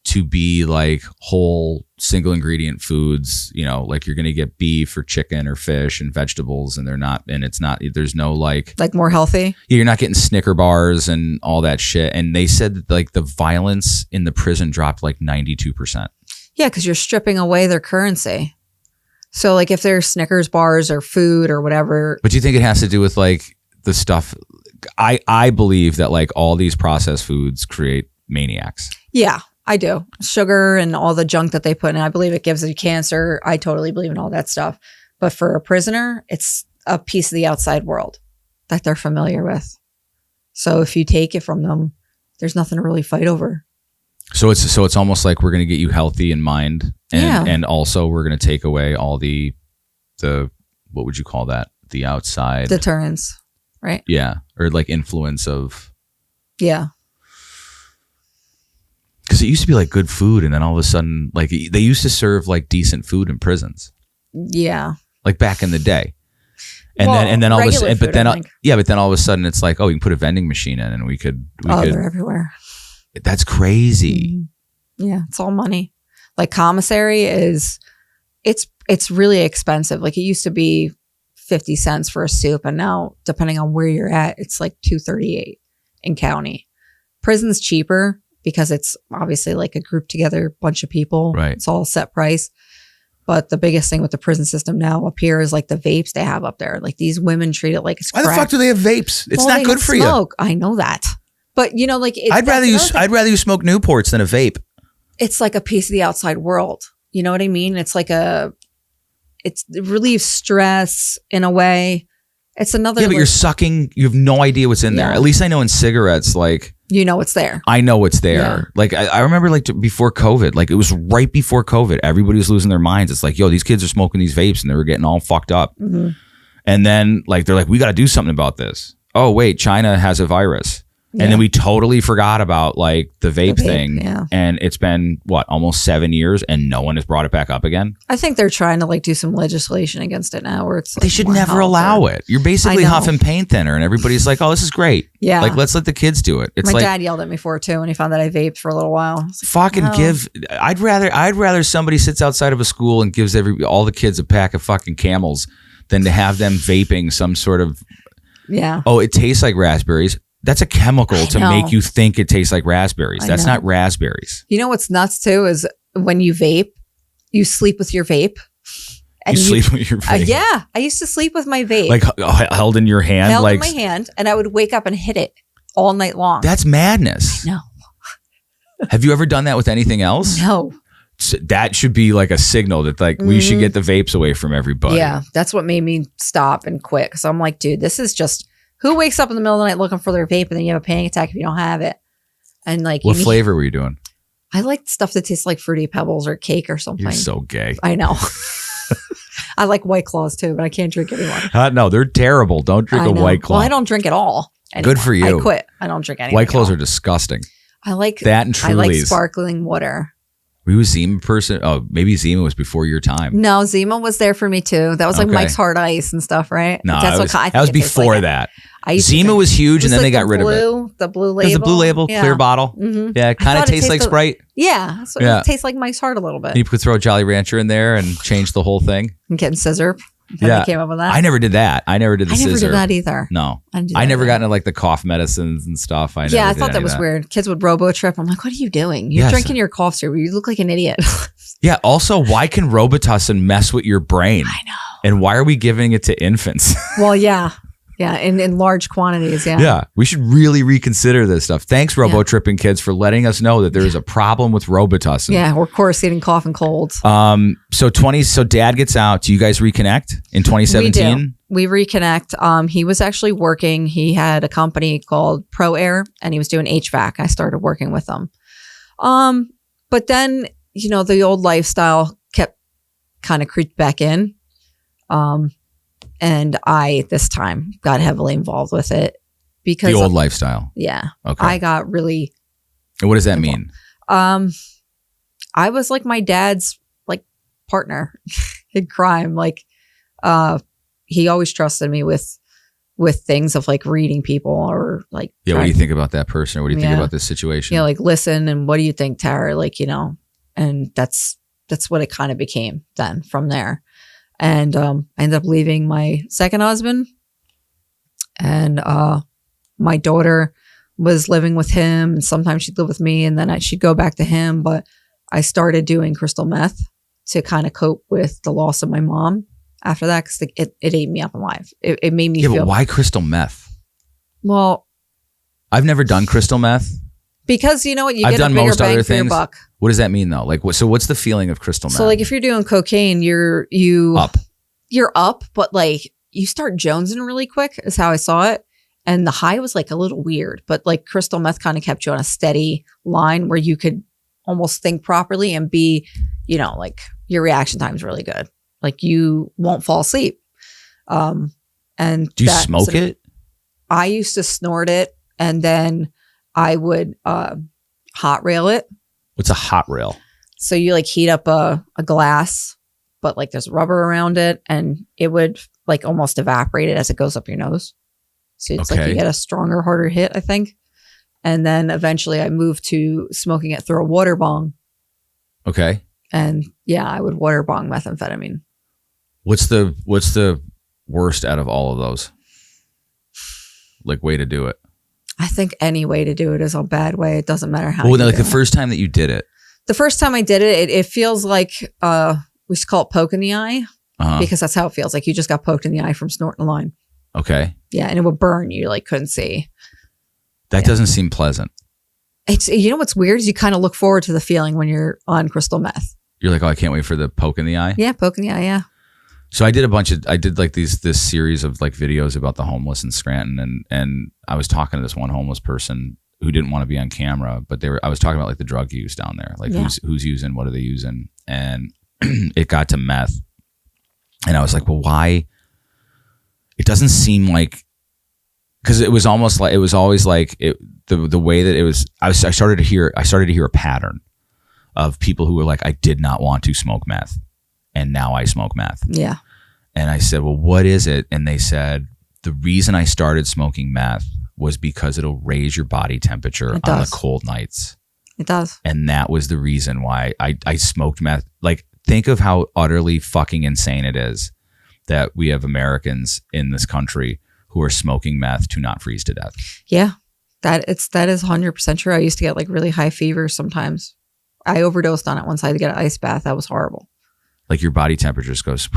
to be like whole single ingredient foods, like you're going to get beef or chicken or fish and vegetables, and there's no like more healthy. You're not getting Snicker bars and all that shit. And they said that like the violence in the prison dropped like 92%. Yeah. Cause you're stripping away their currency. So like if there's Snickers bars or food or whatever. But do you think it has to do with like the stuff? I believe that like all these processed foods create maniacs. Yeah, I do. Sugar and all the junk that they put in. I believe it gives you cancer. I totally believe in all that stuff. But for a prisoner, it's a piece of the outside world that they're familiar with. So if you take it from them, there's nothing to really fight over. So it's almost like we're going to get you healthy in mind, and also we're going to take away all the what would you call that? The outside deterrence, right? Yeah, or like influence of. Yeah. Because it used to be like good food, and then all of a sudden, like they used to serve like decent food in prisons. Yeah. Like back in the day, and then all of a sudden, but then all of a sudden, it's like, oh, you can put a vending machine in, and we could. They're everywhere. That's crazy. Mm-hmm. Yeah, it's all money. Like commissary it's really expensive. Like it used to be 50 cents for a soup, and now depending on where you're at, it's like $2.38 in county. Prison's cheaper because it's obviously like a group together bunch of people. Right. It's all set price. But the biggest thing with the prison system now up here is like the vapes they have up there. Like these women treat it like it's crack. Why the fuck do they have vapes? It's not good for you. I know that. But like I'd rather you smoke Newports than a vape. It's like a piece of the outside world. You know what I mean? It's like it relieves stress in a way. It's another. Yeah, but you're sucking. You have no idea what's in there. At least I know in cigarettes, like you know what's there. I know what's there. Yeah. Like I remember, like before COVID, like it was right before COVID. Everybody was losing their minds. It's like, yo, these kids are smoking these vapes and they were getting all fucked up. Mm-hmm. And then like they're like, we got to do something about this. Oh wait, China has a virus. Yeah. And then we totally forgot about like the vape thing. Yeah. And it's been what, almost 7 years and no one has brought it back up again. I think they're trying to like do some legislation against it now where it's like they should never allow it. You're basically huffing paint thinner and everybody's like, oh, this is great. Yeah. Like let's let the kids do it. It's my like, dad yelled at me for it too when he found that I vaped for a little while. Like, fucking give. I'd rather somebody sits outside of a school and gives all the kids a pack of fucking Camels than to have them vaping some sort of oh, it tastes like raspberries. That's a chemical to make you think it tastes like raspberries. That's not raspberries. You know what's nuts too is when you vape, you sleep with your vape. And you sleep with your vape? Yeah. I used to sleep with my vape. Like held in your hand? Held in my hand. And I would wake up and hit it all night long. That's madness. I know. Have you ever done that with anything else? No. So that should be like a signal that like we should get the vapes away from everybody. Yeah. That's what made me stop and quit. So I'm like, dude, this is just... Who wakes up in the middle of the night looking for their vape and then you have a panic attack if you don't have it? And like, what flavor were you doing? I like stuff that tastes like Fruity Pebbles or cake or something. You're so gay. I know. I like White Claws too, but I can't drink anymore. No, they're terrible. Don't drink a White Claw. Well, I don't drink at all anymore. Good for you. I quit. I don't drink anything. White Claws are disgusting. I like that and Trulies. I like sparkling water. Were you a Zima person? Oh, maybe Zima was before your time. No, Zima was there for me too. That was like Mike's Hard Ice and stuff, right? No, that was before that. Zima was huge, and then they got rid of it. The blue label. It was a blue label, clear bottle. Mm-hmm. Yeah, it kind of tastes like Sprite. Yeah, so it tastes like Mike's Hard a little bit. You could throw a Jolly Rancher in there and change the whole thing. And getting scissor. Yeah, came up with that. I never did that. I never did the scissor. I never did that either. No, I never got into like the cough medicines and stuff. I thought that was weird. Kids would robo trip. I'm like, what are you doing? You're drinking your cough syrup. You look like an idiot. Yeah. Also, why can Robitussin mess with your brain? I know. And why are we giving it to infants? Well, yeah. Yeah, in large quantities, yeah. Yeah, we should really reconsider this stuff. Thanks, Robo-Tripping Kids, for letting us know that there is a problem with Robitussin. Yeah, we're correlating cough and colds. So Dad gets out. Do you guys reconnect in 2017? We reconnect. He was actually working. He had a company called Pro Air, and he was doing HVAC. I started working with him. But then, the old lifestyle kept kind of creeped back in. And I, this time, got heavily involved with it because the old lifestyle. Yeah. Okay. I got really. And what does that mean? I was like my dad's like partner in crime. Like, he always trusted me with things of like reading people or like. Yeah. What do you think about that person? Or what do you think about this situation? Like listen and what do you think, Tara? Like, and that's what it kind of became then from there. And I ended up leaving my second husband, and my daughter was living with him, and sometimes she'd live with me, and then she'd go back to him. But I started doing crystal meth to kind of cope with the loss of my mom after that, because it ate me up alive. It made me feel. Yeah, but why crystal meth? Well, I've never done crystal meth. Because you know what, I've done a bigger most bang other for things. Your buck. What does that mean though? Like, so what's the feeling of crystal meth? So like, if you're doing cocaine, you're up, but like you start jonesing really quick is how I saw it. And the high was like a little weird, but like crystal meth kind of kept you on a steady line where you could almost think properly and be, like your reaction time is really good. Like you won't fall asleep. And do you smoke it? I used to snort it, and then I would hot rail it. What's a hot rail? So you like heat up a glass, but like there's rubber around it, and it would like almost evaporate it as it goes up your nose. So it's like you get a stronger, harder hit, I think. And then eventually I moved to smoking it through a water bong. Okay. And yeah, I would water bong methamphetamine. What's the worst out of all of those? Like way to do it? I think any way to do it is a bad way. It doesn't matter how. Well, like the first time that you did it. The first time I did it, it feels like we used to call it poke in the eye, because that's how it feels. Like you just got poked in the eye from snorting a line. Okay. Yeah, and it would burn you, like couldn't see. That doesn't seem pleasant. It's what's weird is you kind of look forward to the feeling when you're on crystal meth. You're like, oh, I can't wait for the poke in the eye. Yeah, poke in the eye. Yeah. So I did like this series of like videos about the homeless in Scranton, and I was talking to this one homeless person who didn't want to be on camera, but I was talking about like the drug use down there, like who's using, what are they using? And it got to meth. And I was like, well, why? It doesn't seem like, because it was almost like, it was always like the way that it was, I started to hear a pattern of people who were like, I did not want to smoke meth, and now I smoke meth. Yeah. And I said, well, what is it? And they said, the reason I started smoking meth was because it'll raise your body temperature on the cold nights. It does. And that was the reason why I smoked meth. Like, think of how utterly fucking insane it is that we have Americans in this country who are smoking meth to not freeze to death. Yeah. That is 100% true. I used to get like really high fevers sometimes. I overdosed on it once. I had to get an ice bath. That was horrible. Like your body temperature just goes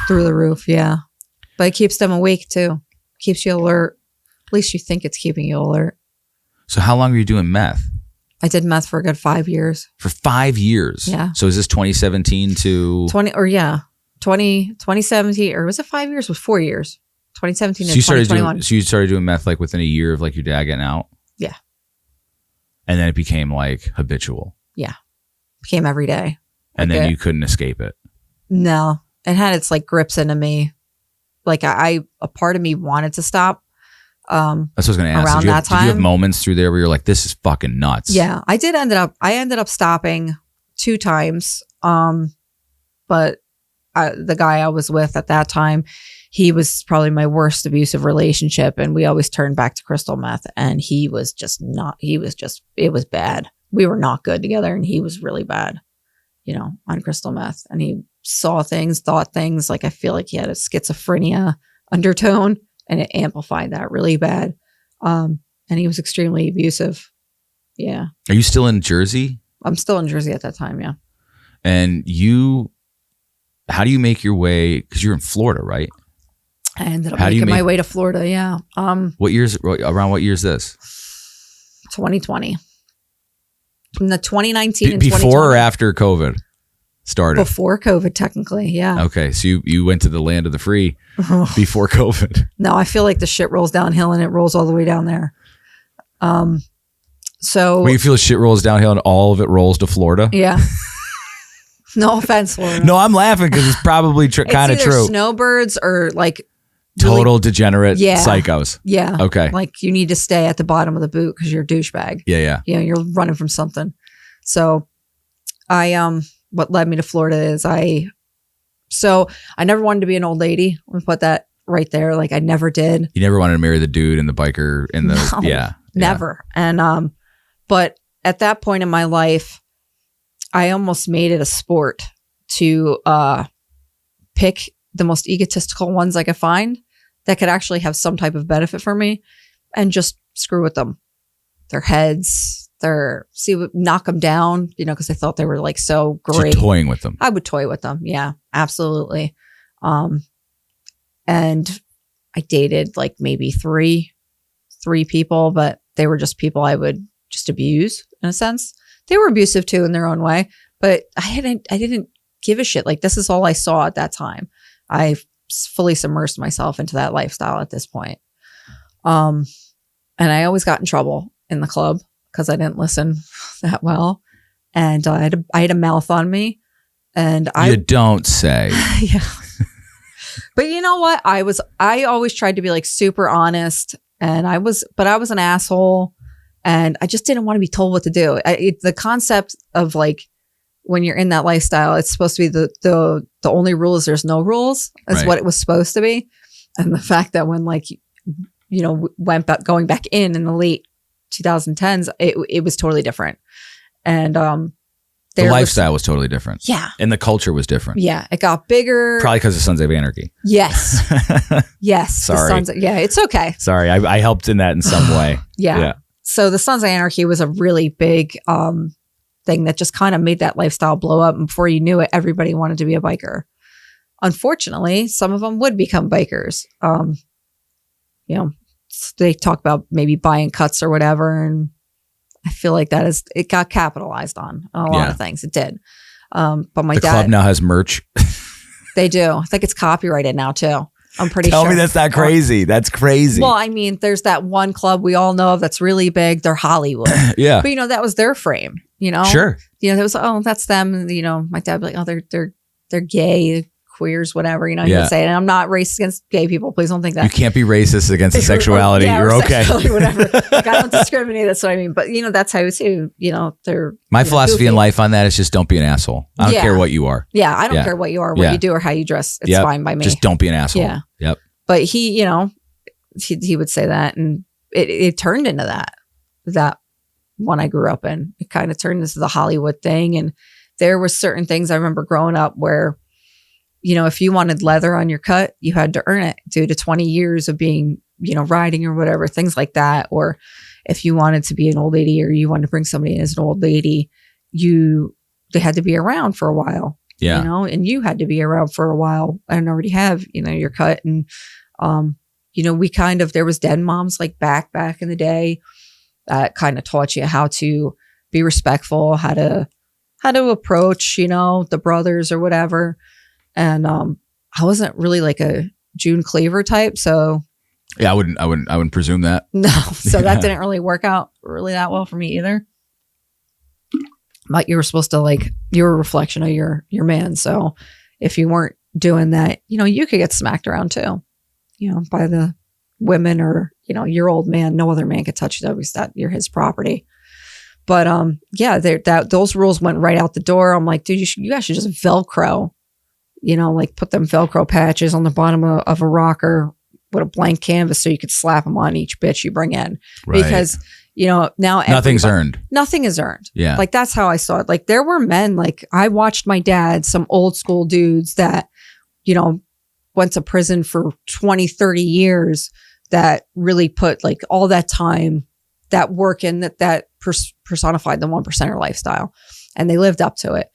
through the roof. Yeah. But it keeps them awake too. Keeps you alert. At least you think it's keeping you alert. So how long were you doing meth? I did meth for a good 5 years. For 5 years? Yeah. So is this 2017 to 2017, or was it 5 years? It was 4 years. 2017 and 2021. So you started doing meth like within a year of like your dad getting out? Yeah. And then it became like habitual. Yeah. Became every day. And then you couldn't escape it. No. It had its like grips into me. Like a part of me wanted to stop. That's what I was going to ask. Around that time. Did you have moments through there where you're like, this is fucking nuts? Yeah. I ended up stopping 2 times. But the guy I was with at that time, he was probably my worst abusive relationship. And we always turned back to crystal meth. And it was bad. We were not good together. And he was really bad, on crystal meth. And he saw things, thought things. Like, I feel like he had a schizophrenia undertone, and it amplified that really bad. And he was extremely abusive. Yeah. Are you still in Jersey? I'm still in Jersey at that time. Yeah. And how do you make your way? Because you're in Florida, right? I ended up making my way to Florida. Yeah. Around what year is this? 2020. From the 2019 and before 2020. Or after COVID started? Before COVID, technically. Yeah. Okay. So you went to the land of the free before COVID. No, I feel like the shit rolls downhill and it rolls all the way down there. So when you feel shit rolls downhill and all of it rolls to Florida? Yeah. No offense, Florida. No, I'm laughing because it's probably kind of true. Snowbirds or like total degenerate psychos. Yeah. Okay. Like you need to stay at the bottom of the boot because you're a douchebag. Yeah. You're running from something. So what led me to Florida is I never wanted to be an old lady. Let me put that right there. Like I never did. You never wanted to marry the dude in the biker in the never. And but at that point in my life, I almost made it a sport to pick the most egotistical ones I could find that could actually have some type of benefit for me and just screw with them. Their heads, knock them down, because I thought they were like so great. So toying with them. I would toy with them. Yeah, absolutely. And I dated like maybe three people, but they were just people I would just abuse in a sense. They were abusive too in their own way, but I didn't give a shit. Like this is all I saw at that time. I fully submersed myself into that lifestyle at this point. And I always got in trouble in the club because I didn't listen that well. And I had a mouth on me. And you don't say. Yeah. But you know what? I always tried to be like super honest, and I was an asshole. And I just didn't want to be told what to do. The concept of like when you're in that lifestyle, it's supposed to be the only rule is there's no rules. That's right. What it was supposed to be. And the fact that when like, going back in the late 2010s, it was totally different. And the lifestyle was totally different. Yeah. And the culture was different. Yeah. It got bigger. Probably because of Sons of Anarchy. Yes. Yes. Sorry. It's okay. Sorry. I helped in that in some way. Yeah. So the Sons of Anarchy was a really big thing that just kind of made that lifestyle blow up. And before you knew it, everybody wanted to be a biker. Unfortunately, some of them would become bikers. They talk about maybe buying cuts or whatever. And I feel like it got capitalized on a lot of things. It did. But my dad. The club now has merch. They do. I think it's copyrighted now too. I'm pretty sure. Tell me that's not crazy. That's crazy. Well, I mean, there's that one club we all know of that's really big. They're Hollywood. Yeah. But, that was their frame, Sure. There was, that's them. And, my dad would be like, they're gay, queers, whatever, he would say. And I'm not racist against gay people. Please don't think that. You can't be racist against the sexuality. Yeah, you're okay. Whatever. Like, I don't discriminate. That's what I mean. But, that's how it's, they're. My philosophy in life on that is just don't be an asshole. I don't care what you are. Yeah. I don't care what you are, what you do, or how you dress. It's fine by me. Just don't be an asshole. Yeah. Yep. But he would say that, and it turned into that one I grew up in. It kind of turned into the Hollywood thing. And there were certain things I remember growing up where, if you wanted leather on your cut, you had to earn it due to 20 years of being, riding or whatever, things like that. Or if you wanted to be an old lady or you wanted to bring somebody in as an old lady, they had to be around for a while. Yeah. And you had to be around for a while and already have, your cut. And, we there was den moms like back in the day that kind of taught you how to be respectful, how to approach, the brothers or whatever. And, I wasn't really like a June Cleaver type. So yeah, I wouldn't presume that. No. So that didn't really work out really that well for me either. But you were supposed to you were a reflection of your man. So if you weren't doing that, you could get smacked around too, by the women or, your old man. No other man could touch you. That you're his property. But those rules went right out the door. I'm like, dude, you guys should just Velcro, put them Velcro patches on the bottom of a rocker with a blank canvas so you could slap them on each bitch you bring in. Right. Because now nothing's earned. Nothing is earned. Yeah. That's how I saw it. There were men, I watched my dad, some old school dudes that, went to prison for 20, 30 years that really put all that time, that work in that personified the 1%er lifestyle, and they lived up to it.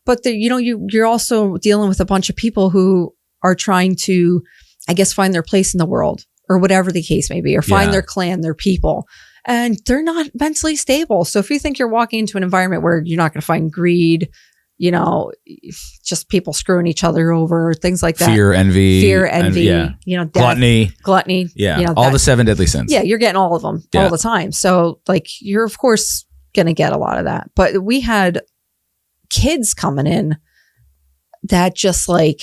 But you're also dealing with a bunch of people who are trying to, I guess, find their place in the world or whatever the case may be, or find their clan, their people. And they're not mentally stable. So if you think you're walking into an environment where you're not going to find greed, just people screwing each other over, things like that. Fear, envy, death, gluttony. Yeah. All the 7 deadly sins. Yeah. You're getting all of them all the time. So you're of course going to get a lot of that. But we had kids coming in that just I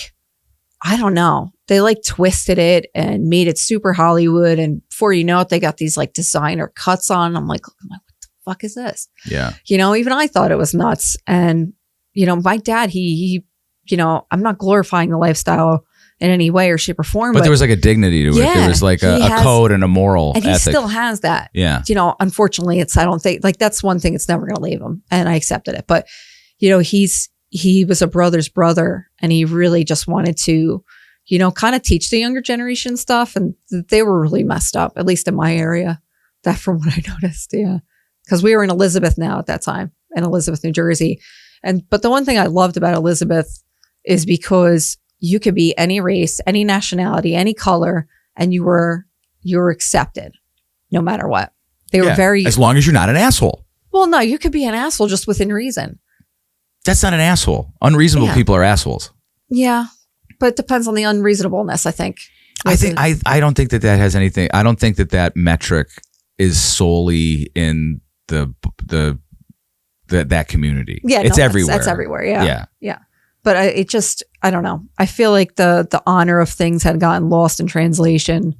don't know. They twisted it and made it super Hollywood. And before you know it, they got these designer cuts on. I'm like, what the fuck is this? Yeah. Even I thought it was nuts. And, my dad, he I'm not glorifying the lifestyle in any way or shape or form. But there was a dignity to it. Yeah, there was a code and a moral ethic. And he still has that. Yeah. Unfortunately, I don't think that's one thing it's never going to leave him. And I accepted it. But, he was a brother's brother, and he really just wanted to, kind of teach the younger generation stuff. And they were really messed up, at least in my area. That from what I noticed. Yeah. Because we were in Elizabeth now at that time, in Elizabeth, New Jersey. But the one thing I loved about Elizabeth is because you could be any race, any nationality, any color, and you were accepted no matter what. They were as long as you're not an asshole. Well, no, you could be an asshole just within reason. That's not an asshole. Unreasonable people are assholes. Yeah. But it depends on the unreasonableness, I think. I don't think that has anything. I don't think that metric is solely in that community. Yeah, it's everywhere. That's everywhere. Yeah. Yeah. But I don't know. I feel like the honor of things had gotten lost in translation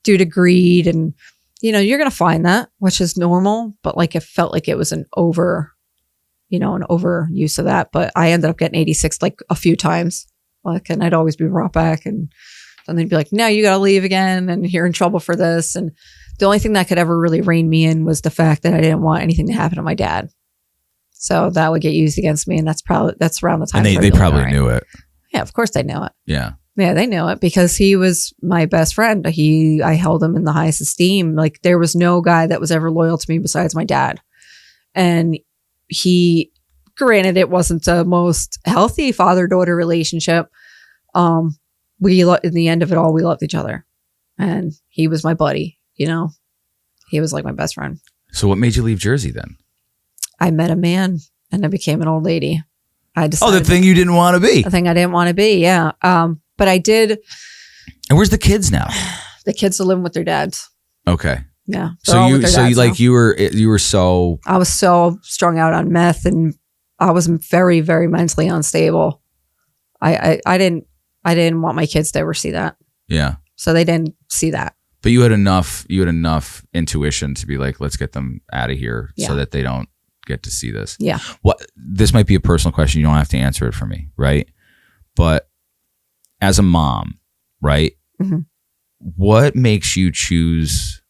due to greed, and you're going to find that, which is normal, but it felt like it was an overuse of that. But I ended up getting 86 a few times, and I'd always be brought back, and then they'd be like, no, you got to leave again, and you're in trouble for this. And the only thing that could ever really rein me in was the fact that I didn't want anything to happen to my dad. So that would get used against me. And that's around the time. And they probably knew it. Yeah, of course they knew it. Yeah. Yeah, they knew it because he was my best friend. I held him in the highest esteem. There was no guy that was ever loyal to me besides my dad. And granted, it wasn't the most healthy father-daughter relationship. In the end of it all, we loved each other. And he was my buddy, He was like my best friend. So what made you leave Jersey then? I met a man and I became an old lady. I Oh, decided the thing you didn't want to be. the thing I didn't want to be. Yeah. But I did. And where's the kids now? The kids are living with their dads. Okay. Yeah. They're all with their dads now. You were so. I was so strung out on meth, and I was very, very mentally unstable. I didn't want my kids to ever see that. Yeah. So they didn't see that. But you had enough intuition to be like, let's get them out of here so that they don't get to see this. Yeah. This might be a personal question. You don't have to answer it for me, right? But as a mom, right? Mm-hmm. What makes you choose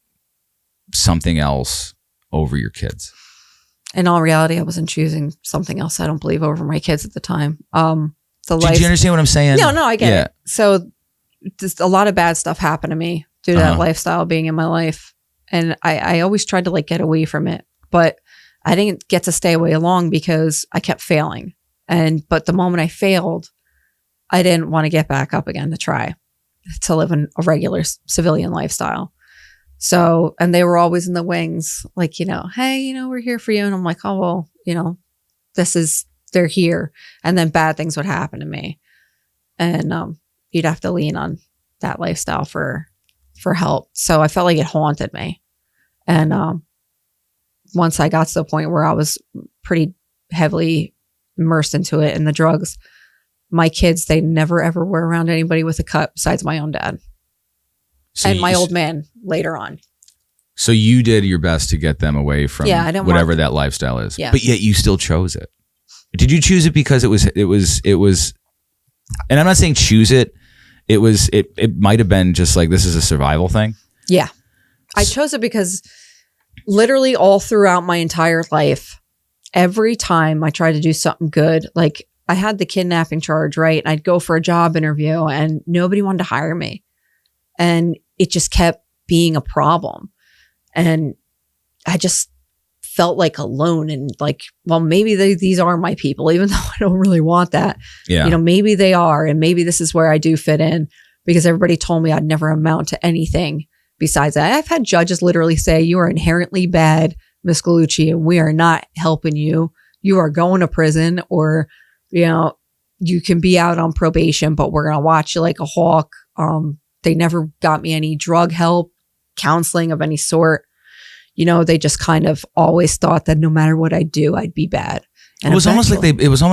something else over your kids? In all reality, I wasn't choosing something else, I don't believe, over my kids at the time. Do you understand what I'm saying? No, I get it. So just a lot of bad stuff happened to me due to that lifestyle being in my life. And I always tried to like get away from it, but I didn't get to stay away long because I kept failing. But the moment I failed, I didn't want to get back up again to try to live in a regular civilian lifestyle. So, and they were always in the wings, like, hey, we're here for you. And I'm like, oh, well, they're here. And then bad things would happen to me. And you'd have to lean on that lifestyle for help. So I felt like it haunted me. And once I got to the point where I was pretty heavily immersed into it and the drugs, my kids, they never ever were around anybody with a cut besides my own dad. And my old man later on. So you did your best to get them away from whatever that lifestyle is. Yeah. But yet you still chose it. Did you choose it because it was, and I'm not saying choose it. It might have been just like, this is a survival thing. Yeah. I chose it because literally all throughout my entire life, every time I tried to do something good, like I had the kidnapping charge, right? I'd go for a job interview and nobody wanted to hire me. And it just kept being a problem. And I just felt like alone and like, well, maybe these are my people, even though I don't really want that. Yeah. Maybe they are. And maybe this is where I do fit in, because everybody told me I'd never amount to anything besides that. I've had judges literally say, you are inherently bad, Miss Gallucci, and we are not helping you. You are going to prison, or, you can be out on probation, but we're going to watch you like a hawk. They never got me any drug help, counseling of any sort. They just kind of always thought that no matter what I do, I'd be bad. And it was almost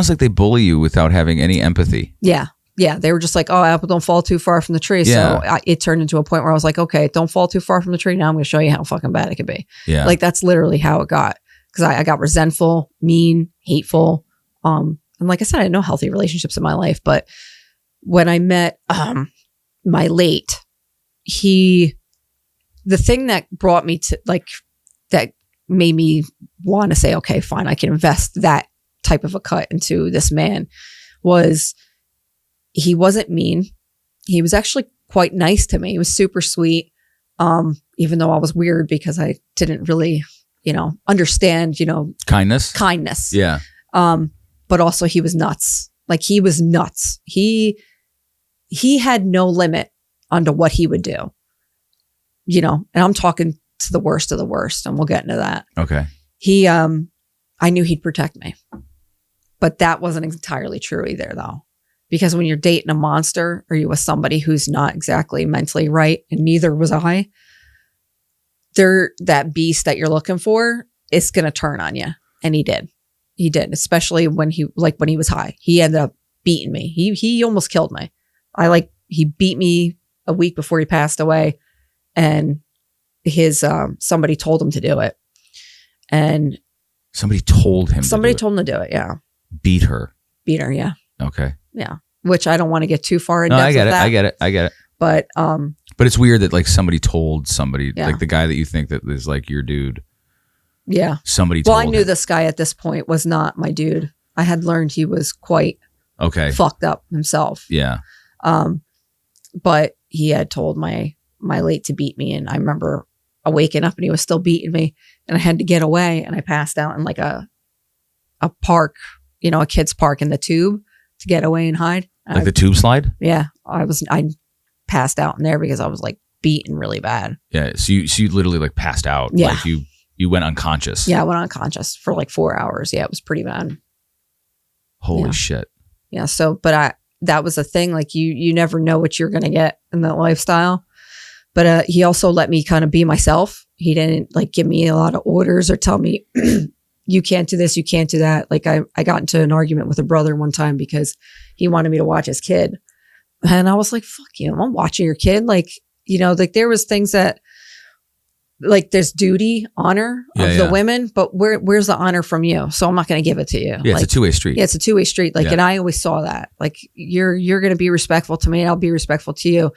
like they bully you without having any empathy. Yeah. Yeah. They were just like, oh, apple don't fall too far from the tree. Yeah. So it turned into a point where I was like, okay, don't fall too far from the tree. Now I'm going to show you how fucking bad it could be. Yeah. Like that's literally how it got. Because I got resentful, mean, hateful. And like I said, I had no healthy relationships in my life. But when I met my late, the thing that brought me to that made me want to say, okay, fine, I can invest that type of a cut into this man, was he wasn't mean. He was actually quite nice to me. He was super sweet. Even though I was weird because I didn't really, understand, kindness. Yeah. But also he was nuts. Like he was nuts. He had no limit onto what he would do, and I'm talking to the worst of the worst, and we'll get into that. Okay. I knew he'd protect me, but that wasn't entirely true either, though, because when you're dating a monster or you're with somebody who's not exactly mentally right, and neither was I, that beast that you're looking for is going to turn on you. And he did, especially when he was high. He ended up beating me. He almost killed me. He beat me a week before he passed away, and somebody told him to do it. And somebody told him to do it. Yeah. Beat her. Yeah. Okay. Yeah. Which I don't want to get too far in depth. No, I get it. But it's weird that like somebody told somebody, like the guy that you think that is like your dude. Yeah. Somebody told him. I knew this guy at this point was not my dude. I had learned he was quite fucked up himself. Yeah. But he had told my late to beat me, and I remember waking up and he was still beating me, and I had to get away, and I passed out in like a park, a kid's park in the tube to get away and hide. Like the tube slide? Yeah. I passed out in there because I was like beaten really bad. Yeah. So you literally like passed out. Yeah. Like you went unconscious. Yeah. I went unconscious for like 4 hours. Yeah. It was pretty bad. Holy shit. Yeah. So, but that was the thing. Like you never know what you're going to get in that lifestyle. But he also let me kind of be myself. He didn't like give me a lot of orders or tell me, you can't do this, you can't do that. Like I got into an argument with a brother one time because he wanted me to watch his kid. And I was like, fuck you, I'm watching your kid. Like, you know, like there was things that like there's duty, honor of the women, but where's the honor from you? So I'm not going to give it to you. Yeah, like, it's a two-way street. Yeah, it's a two-way street. Like, and I always saw that. Like you're going to be respectful to me and I'll be respectful to you.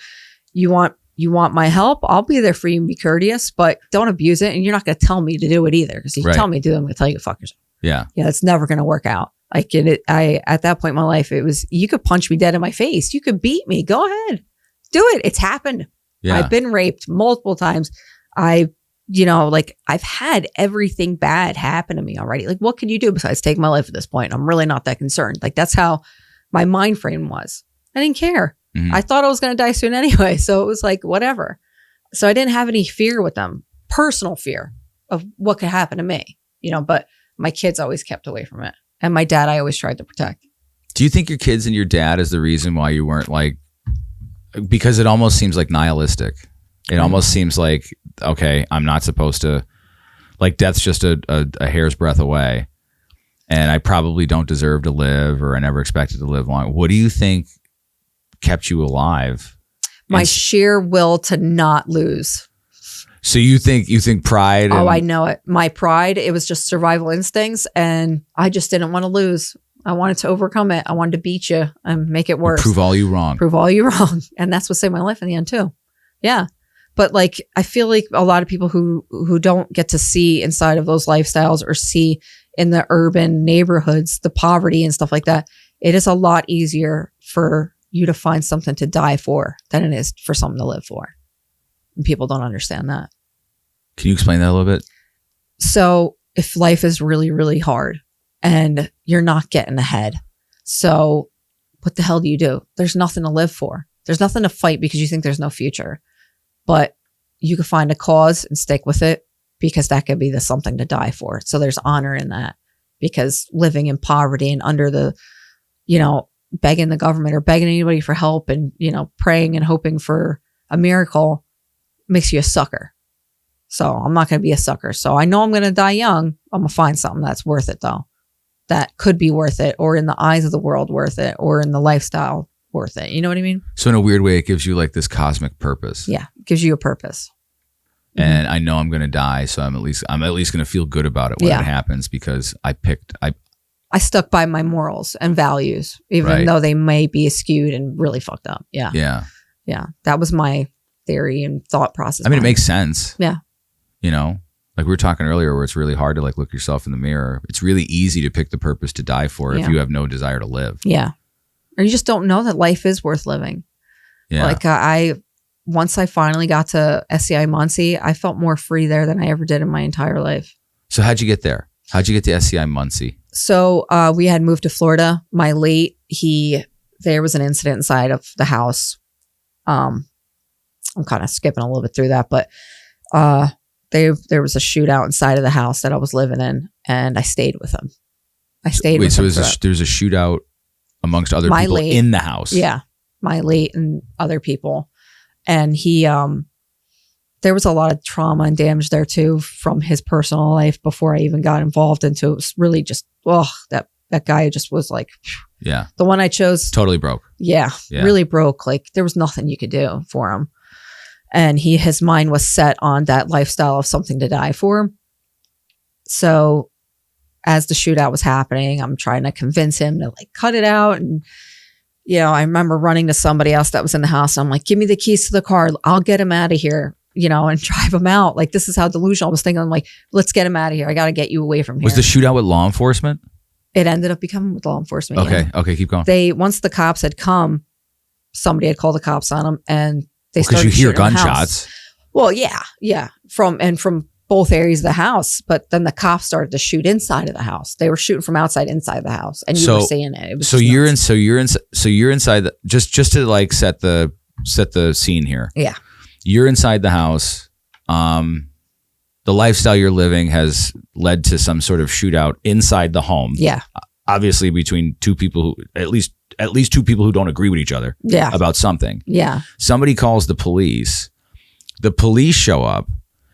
You want my help? I'll be there for you and be courteous, but don't abuse it. And you're not going to tell me to do it either. Because if you tell me to do it, I'm going to tell you to fuck yourself. Yeah. Yeah, it's never going to work out. Like at that point in my life, it was, you could punch me dead in my face. You could beat me. Go ahead. Do it. It's happened. Yeah. I've been raped multiple times. I've had everything bad happen to me already. Like, what can you do besides take my life at this point? I'm really not that concerned. Like, that's how my mind frame was. I didn't care. Mm-hmm. I thought I was going to die soon anyway. So it was like, whatever. So I didn't have any fear with them, personal fear of what could happen to me, you know, but my kids always kept away from it. And my dad, I always tried to protect. Do you think your kids and your dad is the reason why you weren't like, because it almost seems like nihilistic. It almost seems like, okay, I'm not supposed to, like death's just a hair's breadth away. And I probably don't deserve to live, or I never expected to live long. What do you think kept you alive? My sheer will to not lose. So you think pride? Oh, I know it. My pride, it was just survival instincts. And I just didn't want to lose. I wanted to overcome it. I wanted to beat you and make it worse. Prove all you wrong. Prove all you wrong. And that's what saved my life in the end too. Yeah. But like, I feel like a lot of people who don't get to see inside of those lifestyles or see in the urban neighborhoods, the poverty and stuff like that, it is a lot easier for you to find something to die for than it is for something to live for. And people don't understand that. Can you explain that a little bit? So if life is really, really hard and you're not getting ahead, so what the hell do you do? There's nothing to live for. There's nothing to fight because you think there's no future. But you could find a cause and stick with it because that could be the something to die for. So there's honor in that, because living in poverty and under the, you know, begging the government or begging anybody for help and, you know, praying and hoping for a miracle makes you a sucker. So I'm not going to be a sucker. So I know I'm going to die young. I'm going to find something that's worth it though. That could be worth it, or in the eyes of the world worth it, or in the lifestyle worth it. You know what I mean? So in a weird way, it gives you like this cosmic purpose. Yeah. It gives you a purpose. And I know I'm going to die. So I'm at least going to feel good about it when it happens, because I stuck by my morals and values, even though they may be skewed and really fucked up. Yeah. Yeah. Yeah. That was my theory and thought process. I mean, it makes sense. Yeah. You know, like we were talking earlier, where it's really hard to like look yourself in the mirror. It's really easy to pick the purpose to die for if you have no desire to live. Yeah. Or you just don't know that life is worth living. Yeah. Like once I finally got to SCI Muncie, I felt more free there than I ever did in my entire life. So how'd you get there? How'd you get to SCI Muncie? So we had moved to Florida. My late, there was an incident inside of the house. I'm kind of skipping a little bit through that, but there was a shootout inside of the house that I was living in, and I stayed with him. Wait, so there's a shootout amongst other people in the house? Yeah, my late and other people. And there was a lot of trauma and damage there too from his personal life before I even got involved into it. It was really just, that guy just was like, yeah, the one I chose. Totally broke. Yeah, really broke. Like there was nothing you could do for him. And his mind was set on that lifestyle of something to die for. So as the shootout was happening, I'm trying to convince him to like cut it out. And, you know, I remember running to somebody else that was in the house. I'm like, give me the keys to the car. I'll get him out of here, you know, and drive him out. Like, this is how delusional I was thinking. I'm like, let's get him out of here. I got to get you away from here. Was the shootout with law enforcement? It ended up becoming with law enforcement. Okay. Yeah. Okay. Keep going. Once the cops had come, somebody had called the cops on him, and they started because you hear gunshots. Well, yeah. From both areas of the house, but then the cops started to shoot inside of the house. They were shooting from outside inside the house, and you were seeing it. It was you're inside. Just to like set the scene here. Yeah, you're inside the house. The lifestyle you're living has led to some sort of shootout inside the home. Yeah, obviously between two people who at least two people who don't agree with each other about something. Yeah. Somebody calls the police show up,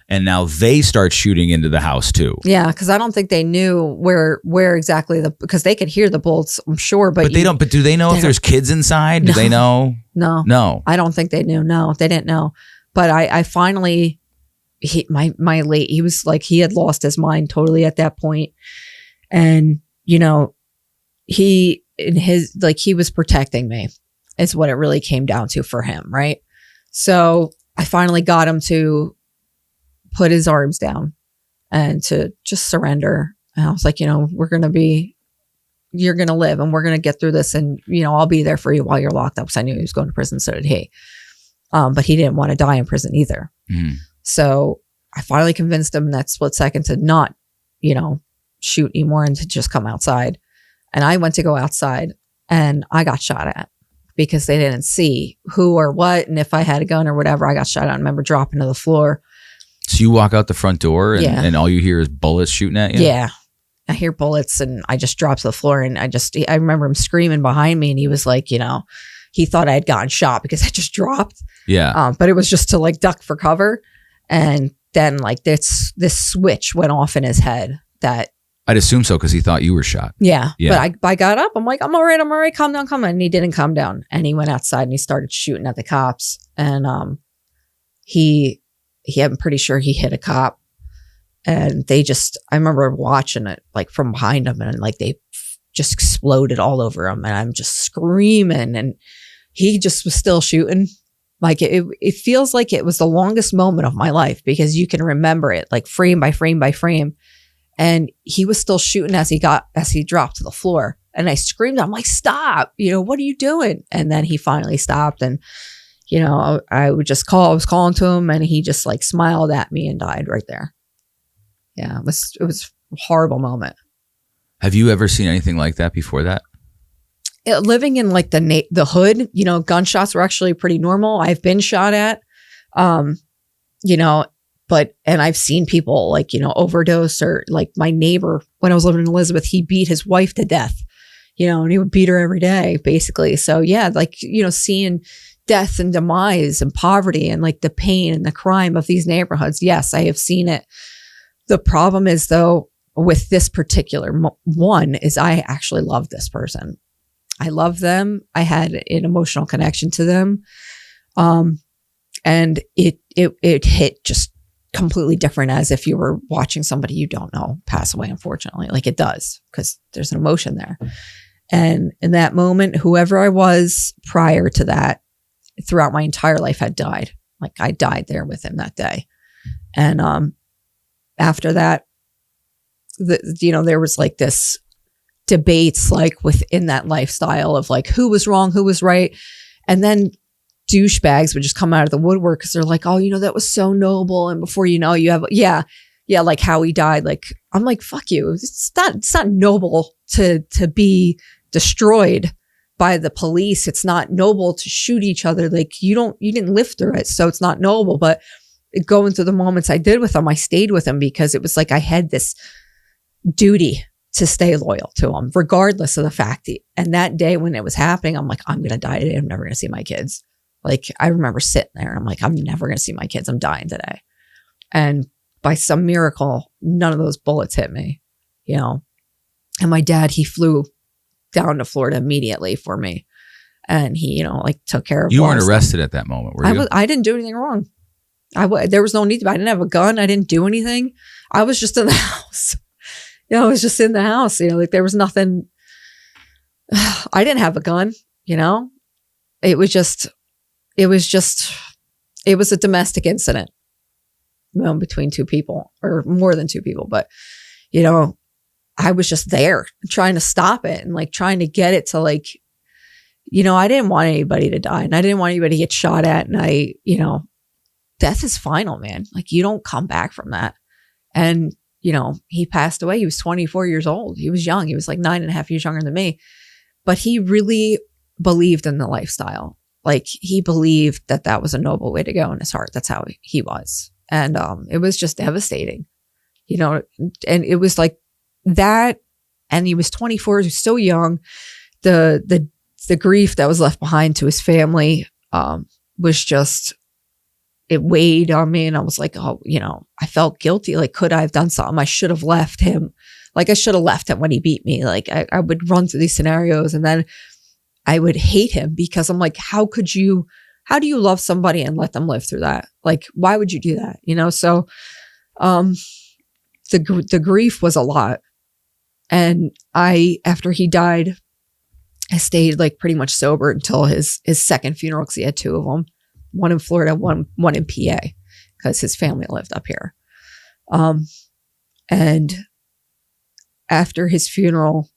and now they start shooting into the house too. Yeah, because I don't think they knew where exactly because they could hear the bullets, I'm sure, but they don't. But do they know if there's kids inside? Do they know? No. I don't think they knew. No, they didn't know. But I finally, he was like, he had lost his mind totally at that point, and he was protecting me, is what it really came down to for him, right? So I finally got him to put his arms down and to just surrender. And I was like, you're going to live, and we're going to get through this. And, I'll be there for you while you're locked up. Because I knew he was going to prison. So did he. But he didn't want to die in prison either. Mm. So I finally convinced him in that split second to not, shoot anymore and to just come outside. And I went to go outside, and I got shot at because they didn't see who or what. And if I had a gun or whatever, I got shot at. I remember dropping to the floor. So you walk out the front door and all you hear is bullets shooting at you? Yeah. I hear bullets, and I just dropped to the floor, and I remember him screaming behind me, and he was like, he thought I had gotten shot because I just dropped. Yeah. But it was just to like duck for cover. And then like this switch went off in his head that I'd assume so, because he thought you were shot. Yeah. But I got up. I'm like, I'm all right. Calm down. And he didn't calm down. And he went outside and he started shooting at the cops. And I'm pretty sure he hit a cop. And I remember watching it like from behind him, and like they just exploded all over him. And I'm just screaming, and he just was still shooting. Like it feels like it was the longest moment of my life, because you can remember it like frame by frame by frame. And he was still shooting as he dropped to the floor. And I screamed, I'm like, stop, what are you doing? And then he finally stopped. And, I was calling to him, and he just like smiled at me and died right there. Yeah, it was a horrible moment. Have you ever seen anything like that before that? Living in like the hood, gunshots were actually pretty normal. I've been shot at, and I've seen people like, overdose, or like my neighbor when I was living in Elizabeth, he beat his wife to death, and he would beat her every day basically. So yeah, like, seeing death and demise and poverty and like the pain and the crime of these neighborhoods. Yes, I have seen it. The problem is though, with this particular one is I actually love this person. I love them. I had an emotional connection to them. And it hit just completely different, as if you were watching somebody you don't know pass away, unfortunately. Like it does, because there's an emotion there. And in that moment, whoever I was prior to that, throughout my entire life, had died. Like I died there with him that day. And after that, there was like this debates like within that lifestyle of like who was wrong, who was right. And then douchebags would just come out of the woodwork, because they're like, oh, that was so noble. And before you know, you have, like how he died. Like, I'm like, fuck you. It's not noble to be destroyed by the police. It's not noble to shoot each other. Like you didn't live through it. So it's not noble. But going through the moments I did with him, I stayed with him because it was like I had this duty to stay loyal to him, regardless of the fact. And that day when it was happening, I'm like, I'm going to die today. I'm never going to see my kids. Like, I remember sitting there and I'm like, I'm never going to see my kids. I'm dying today. And by some miracle, none of those bullets hit me, And my dad, he flew down to Florida immediately for me. And he, like took care of You weren't arrested at that moment, were you? I didn't do anything wrong. There was no need to. I didn't have a gun. I didn't do anything. I was just in the house. I was just in the house, like there was nothing. I didn't have a gun, it was a domestic incident, between two people, or more than two people. But, I was just there trying to stop it and like trying to get it to like, I didn't want anybody to die, and I didn't want anybody to get shot at. And death is final, man. Like you don't come back from that. And he passed away. He was 24 years old. He was young. He was like 9.5 years younger than me. But he really believed in the lifestyle. Like he believed that was a noble way to go in his heart. That's how he was. And it was just devastating, and it was like that And he was 24, he was so young. The grief that was left behind to his family was just, it weighed on me. And I was like, oh, I felt guilty. Like, could I have done something? I should have left him. Like, I should have left him when he beat me. Like, I would run through these scenarios and then I would hate him because I'm like, how do you love somebody and let them live through that? Like, why would you do that? So the grief was a lot. And after he died, I stayed like pretty much sober until his second funeral, because he had two of them, one in Florida, one in PA, because his family lived up here. And after his funeral,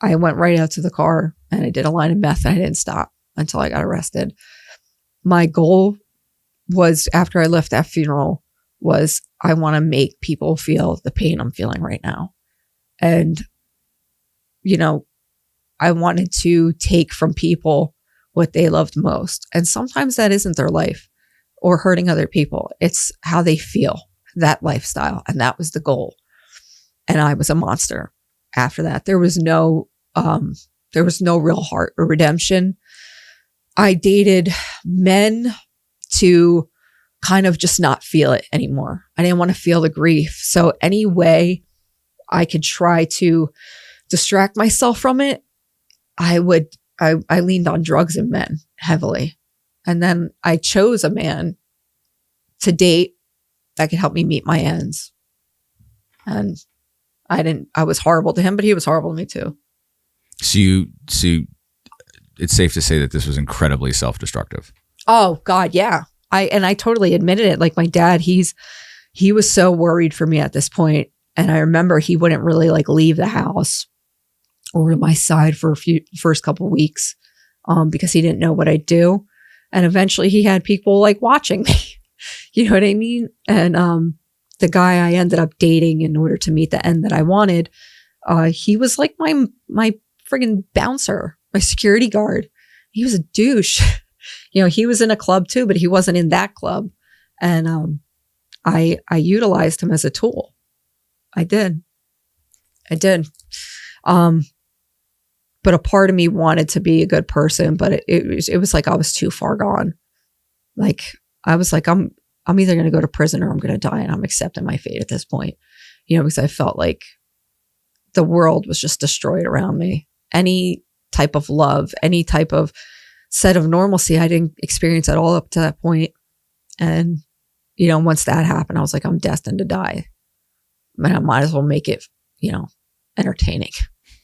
I went right out to the car and I did a line of meth, and I didn't stop until I got arrested. My goal was, after I left that funeral, was I want to make people feel the pain I'm feeling right now. And, I wanted to take from people what they loved most. And sometimes that isn't their life or hurting other people. It's how they feel, that lifestyle. And that was the goal. And I was a monster after that. There was no real heart or redemption. I dated men to kind of just not feel it anymore. I didn't want to feel the grief. So any way I could try to distract myself from it, I leaned on drugs and men heavily. And then I chose a man to date that could help me meet my ends. And I was horrible to him, but he was horrible to me too. So it's safe to say that this was incredibly self-destructive. Oh God. Yeah. I totally admitted it. Like, my dad, he was so worried for me at this point. And I remember he wouldn't really like leave the house or my side for first couple of weeks, because he didn't know what I'd do. And eventually he had people like watching me, you know what I mean? And, the guy I ended up dating in order to meet the end that I wanted, he was like my friggin' bouncer, my security guard. He was a douche. He was in a club too, but he wasn't in that club. And, I utilized him as a tool. I did. But a part of me wanted to be a good person, but it was like I was too far gone. Like, I was like, I'm either going to go to prison or I'm going to die, and I'm accepting my fate at this point, because I felt like the world was just destroyed around me. Any type of love, any type of set of normalcy, I didn't experience at all up to that point. And, once that happened, I was like, I'm destined to die. I might as well make it, entertaining.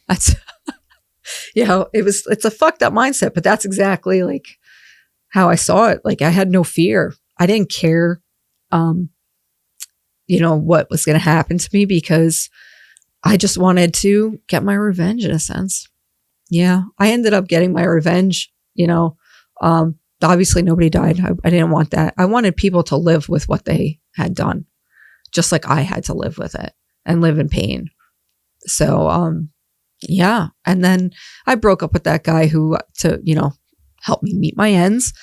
That's, it's a fucked up mindset, but that's exactly like how I saw it. Like, I had no fear. I didn't care, what was going to happen to me, because I just wanted to get my revenge in a sense. Yeah. I ended up getting my revenge, obviously nobody died. I didn't want that. I wanted people to live with what they had done, just like I had to live with it and live in pain. So, yeah. And then I broke up with that guy to help me meet my ends.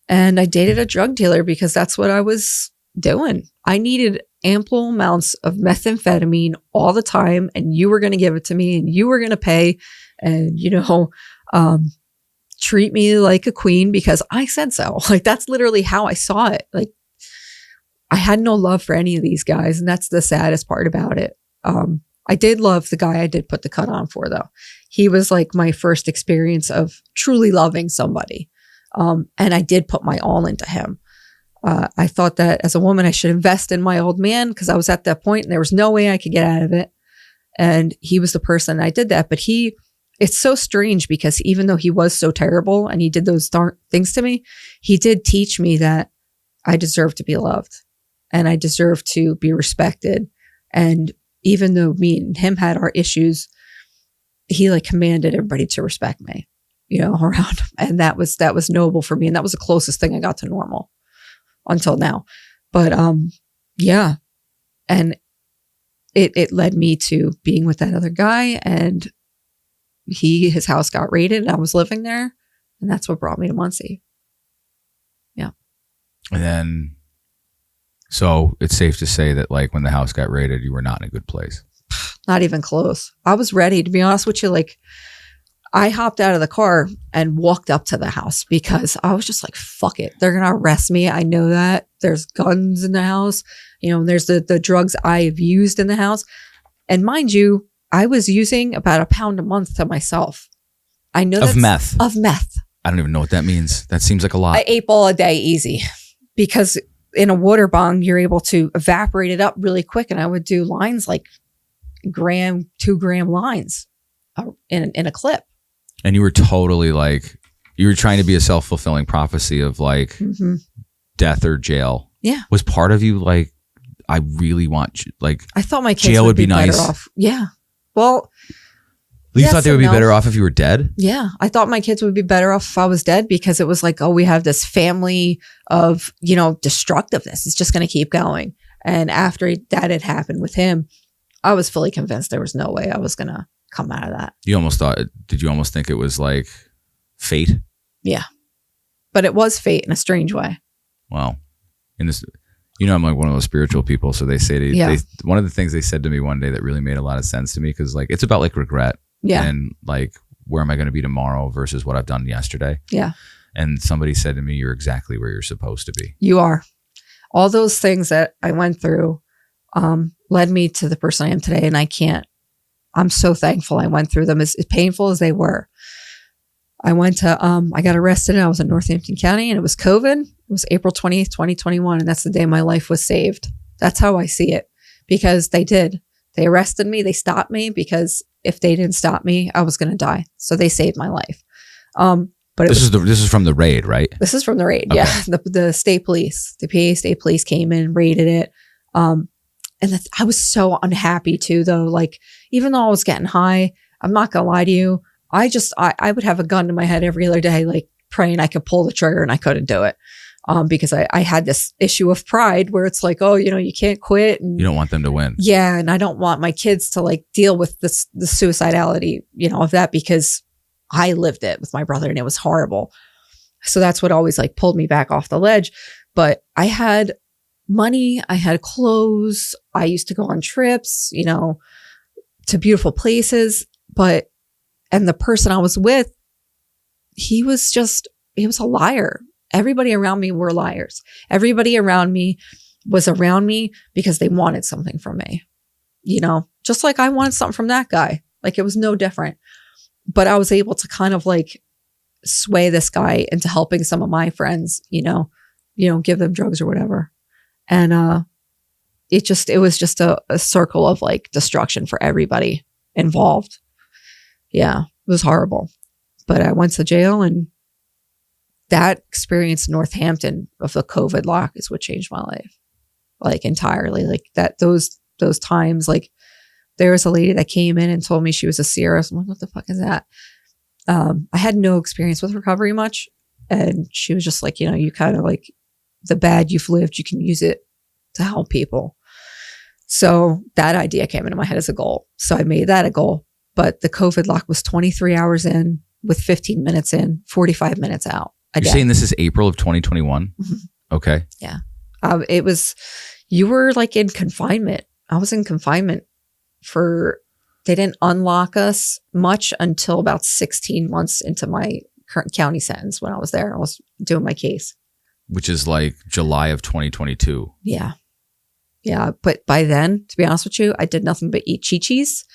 And I dated a drug dealer because that's what I was doing. I needed ample amounts of methamphetamine all the time, and you were going to give it to me, and you were going to pay, and, treat me like a queen because I said so. Like, that's literally how I saw it. Like, I had no love for any of these guys. And that's the saddest part about it. I did love the guy I did put the cut on for, though. He was like my first experience of truly loving somebody. And I did put my all into him. I thought that as a woman, I should invest in my old man, because I was at that point and there was no way I could get out of it. And he was the person I did that. But it's so strange, because even though he was so terrible and he did those things to me, he did teach me that I deserve to be loved and I deserve to be respected. And even though me and him had our issues, he like commanded everybody to respect me, around him. And that was noble for me. And that was the closest thing I got to normal until now. But, yeah. And it led me to being with that other guy, and his house got raided and I was living there, and that's what brought me to Muncie. Yeah. And then, so it's safe to say that like when the house got raided, you were not in a good place. Not even close. I was ready, to be honest with you. Like, I hopped out of the car and walked up to the house because I was just like, fuck it. They're going to arrest me. I know that. There's guns in the house. There's the drugs I've used in the house. And mind you, I was using about a pound a month to myself. I know of meth. Of meth. I don't even know what that means. That seems like a lot. 8 ball a day easy, because in a water bong, you're able to evaporate it up really quick. And I would do lines like 2-gram lines in a clip. And you were totally like, you were trying to be a self-fulfilling prophecy of like death or jail. Yeah. Was part of you like, I really want, like, I thought my kids jail would be better nice. off. Yeah. Well, you thought they would be better off if you were dead? Yeah. I thought my kids would be better off if I was dead, because it was like, oh, we have this family of, destructiveness. It's just going to keep going. And after that had happened with him, I was fully convinced there was no way I was going to come out of that. Did you almost think it was like fate? Yeah. But it was fate in a strange way. Wow. In this, I'm like one of those spiritual people. So they say one of the things they said to me one day that really made a lot of sense to me, because like, it's about like regret. Yeah. And like, where am I going to be tomorrow versus what I've done yesterday? Yeah. And somebody said to me, you're exactly where you're supposed to be. You are. All those things that I went through led me to the person I am today. And I'm so thankful I went through them, as painful as they were. I got arrested, and I was in Northampton County, and it was COVID. It was April 20th, 2021. And that's the day my life was saved. That's how I see it, because they did. They arrested me. They stopped me, because if they didn't stop me, I was going to die. So they saved my life. But this is from the raid, right? This is from the raid. Okay. Yeah. The state police, the PA state police came in, raided it. And I was so unhappy too, though. Like, even though I was getting high, I'm not going to lie to you. I would have a gun to my head every other day, like praying I could pull the trigger, and I couldn't do it. Because I had this issue of pride where it's like, oh, you can't quit. And, you don't want them to win. Yeah. And I don't want my kids to like deal with the suicidality, of that, because I lived it with my brother and it was horrible. So that's what always like pulled me back off the ledge. But I had money, I had clothes. I used to go on trips, to beautiful places. And the person I was with, he was a liar. Everybody around me were liars. Everybody around me was around me because they wanted something from me, just like I wanted something from that guy. Like, it was no different. But I was able to kind of like sway this guy into helping some of my friends, give them drugs or whatever. And it was just a circle of like destruction for everybody involved. Yeah, it was horrible. But I went to jail, and that experience in Northampton of the COVID lock is what changed my life, like entirely. Like that, those times, like there was a lady that came in and told me she was a seeress. I'm like, what the fuck is that? I had no experience with recovery much. And she was just like, you kind of like the bad you've lived, you can use it to help people. So that idea came into my head as a goal. So I made that a goal. But the COVID lock was 23 hours in with 15 minutes in, 45 minutes out. You're saying this is April of 2021? Mm-hmm. Okay. Yeah. You were like in confinement. I was in confinement they didn't unlock us much until about 16 months into my current county sentence when I was there. I was doing my case. Which is like July of 2022. Yeah. Yeah. But by then, to be honest with you, I did nothing but eat Chi-Chi's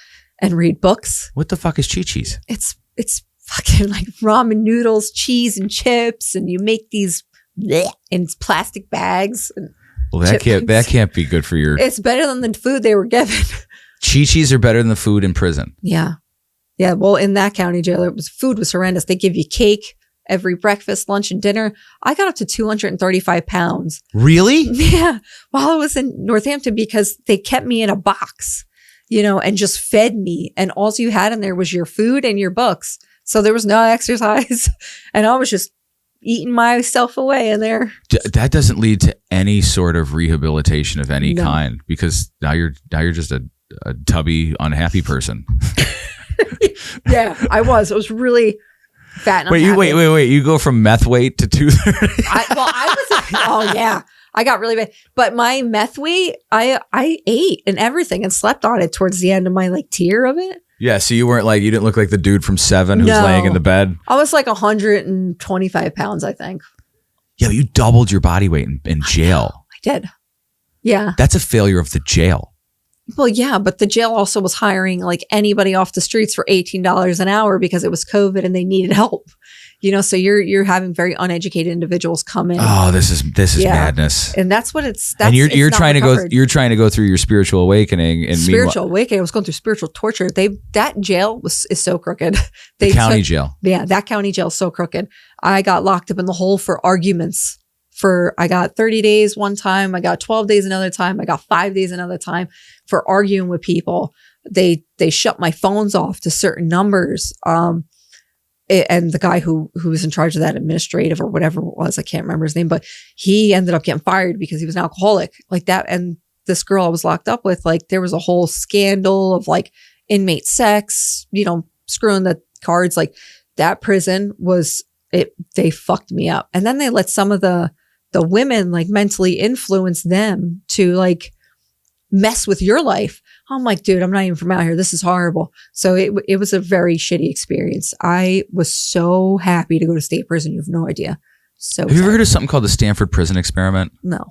and read books. What the fuck is Chi-Chi's? It's fucking like ramen noodles, cheese and chips. And you make these in plastic bags. Well, that can't be good for your... It's better than the food they were given. Chi-Chi's are better than the food in prison. Yeah. Yeah. Well, in that county jail, food was horrendous. They give you cake every breakfast, lunch, and dinner. I got up to 235 pounds. Really? Yeah. While I was in Northampton, because they kept me in a box, and just fed me. And all you had in there was your food and your books. So there was no exercise. And I was just eating myself away in there. That doesn't lead to any sort of rehabilitation of any kind, because now you're just a tubby, unhappy person. Yeah, I was. It was really fat. And wait. You go from meth weight to 230? Oh yeah, I got really bad. But my meth weight, I ate and everything and slept on it towards the end of my like tier of it. Yeah, so you didn't look like the dude from Seven who's laying in the bed. I was like 125 pounds, I think. Yeah, but you doubled your body weight in jail. I did. Yeah. That's a failure of the jail. Well, yeah, but the jail also was hiring like anybody off the streets for $18 an hour because it was COVID and they needed help. You know, so you're having very uneducated individuals come in. Oh, this is madness. And that's what it's. And you're trying to go through your spiritual awakening and spiritual awakening. I was going through spiritual torture. That jail is so crooked. The county jail. Yeah, that county jail is so crooked. I got locked up in the hole for arguments. I got 30 days one time. I got 12 days another time. I got 5 days another time for arguing with people. They shut my phones off to certain numbers. And the guy who was in charge of that administrative or whatever it was, I can't remember his name, but he ended up getting fired because he was an alcoholic like that. And this girl I was locked up with, like there was a whole scandal of like inmate sex, you know, screwing the cards. Like that prison was it. They fucked me up. And then they let some of the women like mentally influence them to like mess with your life. I'm like, dude, I'm not even from out here. This is horrible. So it was a very shitty experience. I was so happy to go to state prison. You have no idea. So have you ever heard of something called the Stanford Prison Experiment? No.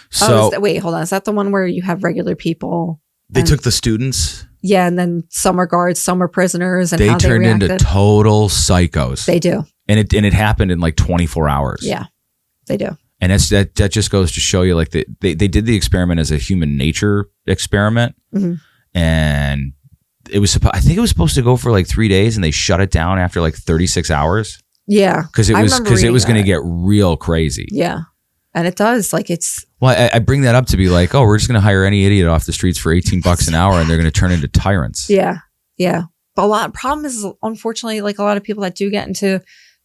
So wait, hold on. Is that the one where you have regular people? They took the students. Yeah, and then some are guards, some are prisoners, and they how turned into total psychos. They do, and it happened in like 24 hours. Yeah, they do. And that just goes to show you, like they did the experiment as a human nature experiment, and I think it was supposed to go for like 3 days, and they shut it down after like 36 hours. Yeah, because it was going to get real crazy. Yeah, and it does. Like it's. Well, I bring that up to be like, oh, we're just going to hire any idiot off the streets for $18 an hour, and they're going to turn into tyrants. Yeah, yeah. But problem is, unfortunately, like a lot of people that do get into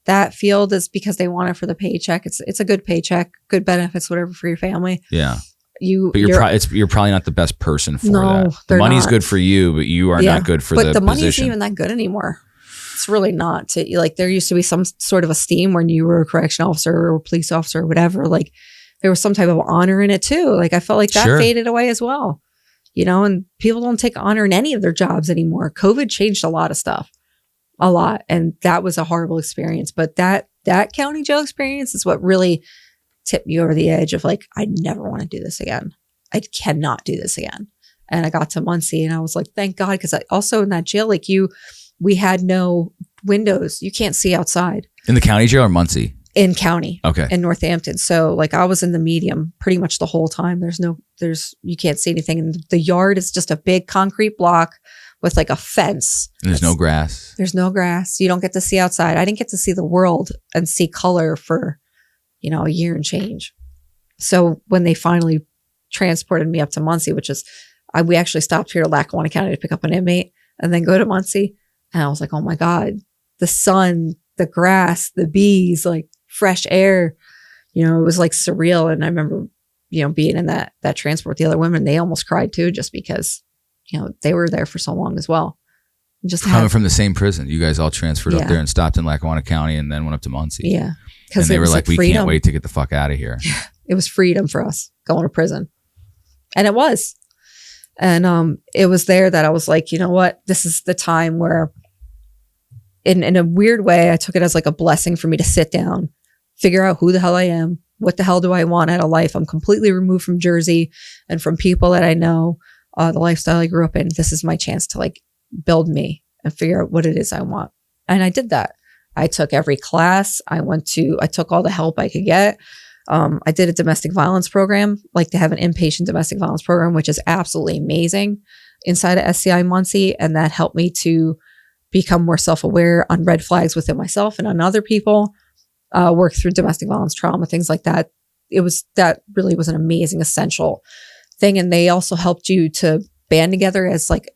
that field is because they want it for the paycheck. It's a good paycheck, good benefits, whatever for your family. Yeah. You're probably not the best person for that. The money's good for you, but you are not good for the position. But the money isn't even that good anymore. It's really not. Like there used to be some sort of esteem when you were a correctional officer or a police officer or whatever. Like there was some type of honor in it too. Like I felt like that faded away as well. You know, and people don't take honor in any of their jobs anymore. COVID changed a lot of stuff. A lot. And that was a horrible experience. But that county jail experience is what really tipped me over the edge of like, I never want to do this again. I cannot do this again. And I got to Muncie and I was like, thank God. Because I also in that jail, like we had no windows. You can't see outside. In the county jail or Muncie? In county. Okay. In Northampton. So like I was in the medium pretty much the whole time. You can't see anything. And the yard is just a big concrete block with like a fence. And there's no grass. There's no grass. You don't get to see outside. I didn't get to see the world and see color for, a year and change. So when they finally transported me up to Muncie, which is, we actually stopped here to Lackawanna County to pick up an inmate and then go to Muncie. And I was like, oh my God, the sun, the grass, the bees, like fresh air, it was like surreal. And I remember, being in that transport with the other women, they almost cried too, just because they were there for so long as well. Just coming from the same prison. You guys all transferred up there and stopped in Lackawanna County and then went up to Muncie. Yeah. And they were like, we can't wait to get the fuck out of here. It was freedom for us going to prison. And it was. And it was there that I was like, you know what? This is the time where in a weird way, I took it as like a blessing for me to sit down, figure out who the hell I am. What the hell do I want out of life? I'm completely removed from Jersey and from people that I know. The lifestyle I grew up in, this is my chance to like build me and figure out what it is I want. And I did that. I took every class. I took all the help I could get. I did a domestic violence program, like they have an inpatient domestic violence program, which is absolutely amazing inside of SCI Muncie. And that helped me to become more self-aware on red flags within myself and on other people, work through domestic violence trauma, things like that. That really was an amazing, essential thing. And they also helped you to band together as like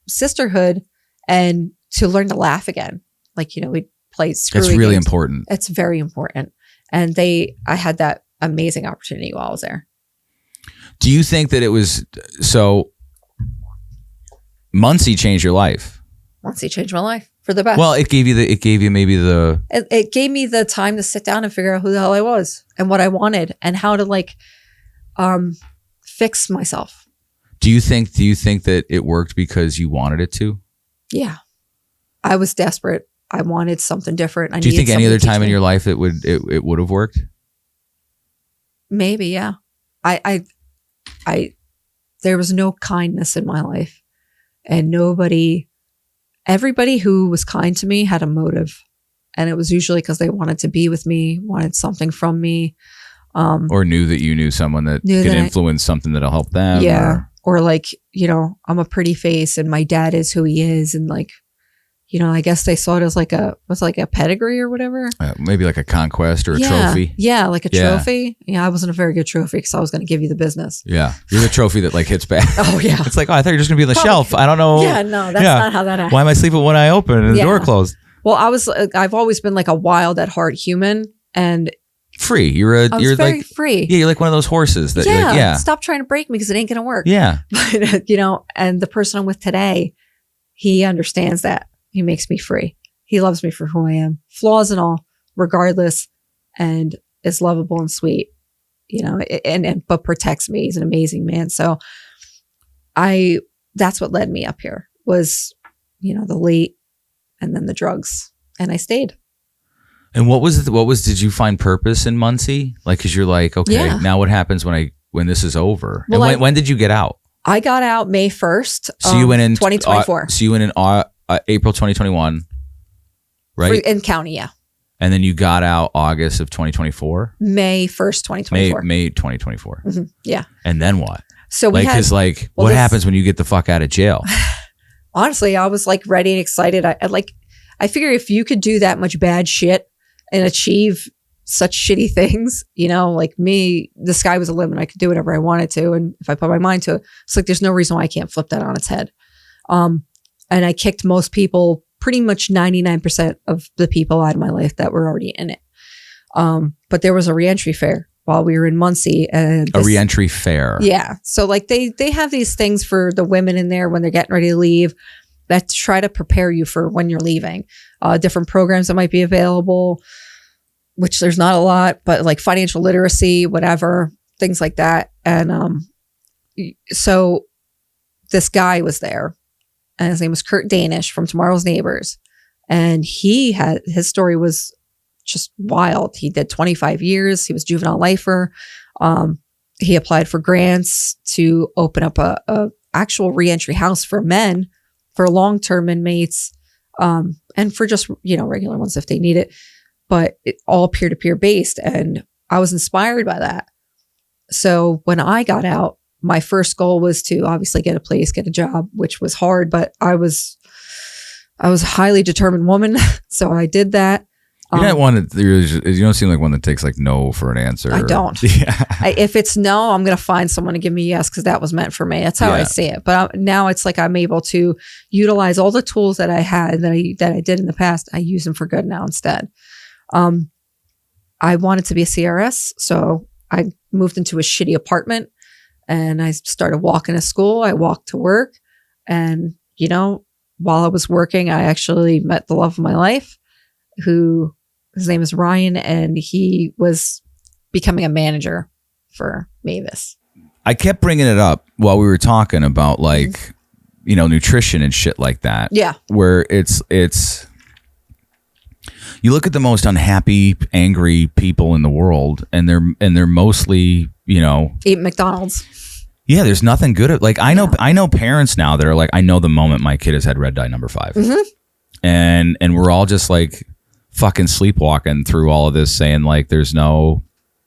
sisterhood and to learn to laugh again. Like, we'd play screwy It's really games. important. It's very important. And I had that amazing opportunity while I was there. Do you think that it was, so Muncie changed your life? Muncie changed my life for the best. Well, it gave you maybe the. It gave me the time to sit down and figure out who the hell I was and what I wanted and how to like fix myself. Do you think that it worked because you wanted it to? Yeah. I was desperate. I wanted something different. Do you think any other time in your life it would have worked? Maybe, yeah. I there was no kindness in my life, and everybody who was kind to me had a motive, and it was usually because they wanted to be with me, wanted something from me, or knew that you knew someone that could influence something that'll help them. Yeah, or like, you know, I'm a pretty face, and my dad is who he is, and like, you know, I guess they saw it as like a pedigree or whatever. Maybe like a conquest or a trophy. Yeah, like a trophy. Yeah, I wasn't a very good trophy because I was going to give you the business. Yeah, you're the trophy that like hits back. Oh yeah. It's like, oh, I thought you were just going to be on the shelf. I don't know. Yeah, no, that's not how that happened. Why am I sleeping with one eye open and the door closed? Well, I've always been like a wild at heart human and free. You're very like free. Yeah, you're like one of those horses that stop trying to break me because it ain't going to work. Yeah. But, you know, and the person I'm with today, he understands that. He makes me free. He loves me for who I am, flaws and all, regardless, and is lovable and sweet, you know, but protects me. He's an amazing man. So that's what led me up here was, you know, the late and then the drugs, and I stayed. And did you find purpose in Muncie? Like, cause you're like, okay, now what happens when this is over? Well, and when did you get out? I got out May 1st. So you went in 2024. So you went in April 2021, right? In county, yeah. And then you got out August of 2024? May 1st, 2024. May 2024. Mm-hmm. Yeah. And then what? So what happens when you get the fuck out of jail? Honestly, I was like ready and excited. I figure if you could do that much bad shit and achieve such shitty things, you know, like me, the sky was the limit. I could do whatever I wanted to. And if I put my mind to it, it's like, there's no reason why I can't flip that on its head. And I kicked most people, pretty much 99% of the people out of my life that were already in it. But there was a reentry fair while we were in Muncie. And a reentry fair. Yeah. So like they have these things for the women in there when they're getting ready to leave that try to prepare you for when you're leaving. Different programs that might be available, which there's not a lot, but like financial literacy, whatever, things like that. And so this guy was there, and his name was Kurt Danish from Tomorrow's Neighbors. And his story was just wild. He did 25 years. He was juvenile lifer. He applied for grants to open up a actual reentry house for men, for long-term inmates, and for just, you know, regular ones if they need it, but all peer-to-peer based. And I was inspired by that. So when I got out, my first goal was to obviously get a place, get a job, which was hard, but I was a highly determined woman. So I did that. You're not one that you don't seem like one that takes like no for an answer. I don't. Yeah. If it's no, I'm going to find someone to give me yes, because that was meant for me. That's how I see it. But now it's like I'm able to utilize all the tools that I had that I did in the past. I use them for good now instead. I wanted to be a CRS, so I moved into a shitty apartment, and I started walking to school. I walked to work, and you know, while I was working, I actually met the love of my life, his name is Ryan, and he was becoming a manager for Mavis. I kept bringing it up while we were talking about like, you know, nutrition and shit like that. Yeah. Where it's you look at the most unhappy, angry people in the world, and they're mostly, you know, eat McDonald's. Yeah, there's nothing good at like I know parents now that are like, I know the moment my kid has had red dye number 5. Mm-hmm. And we're all just like fucking sleepwalking through all of this, saying like there's no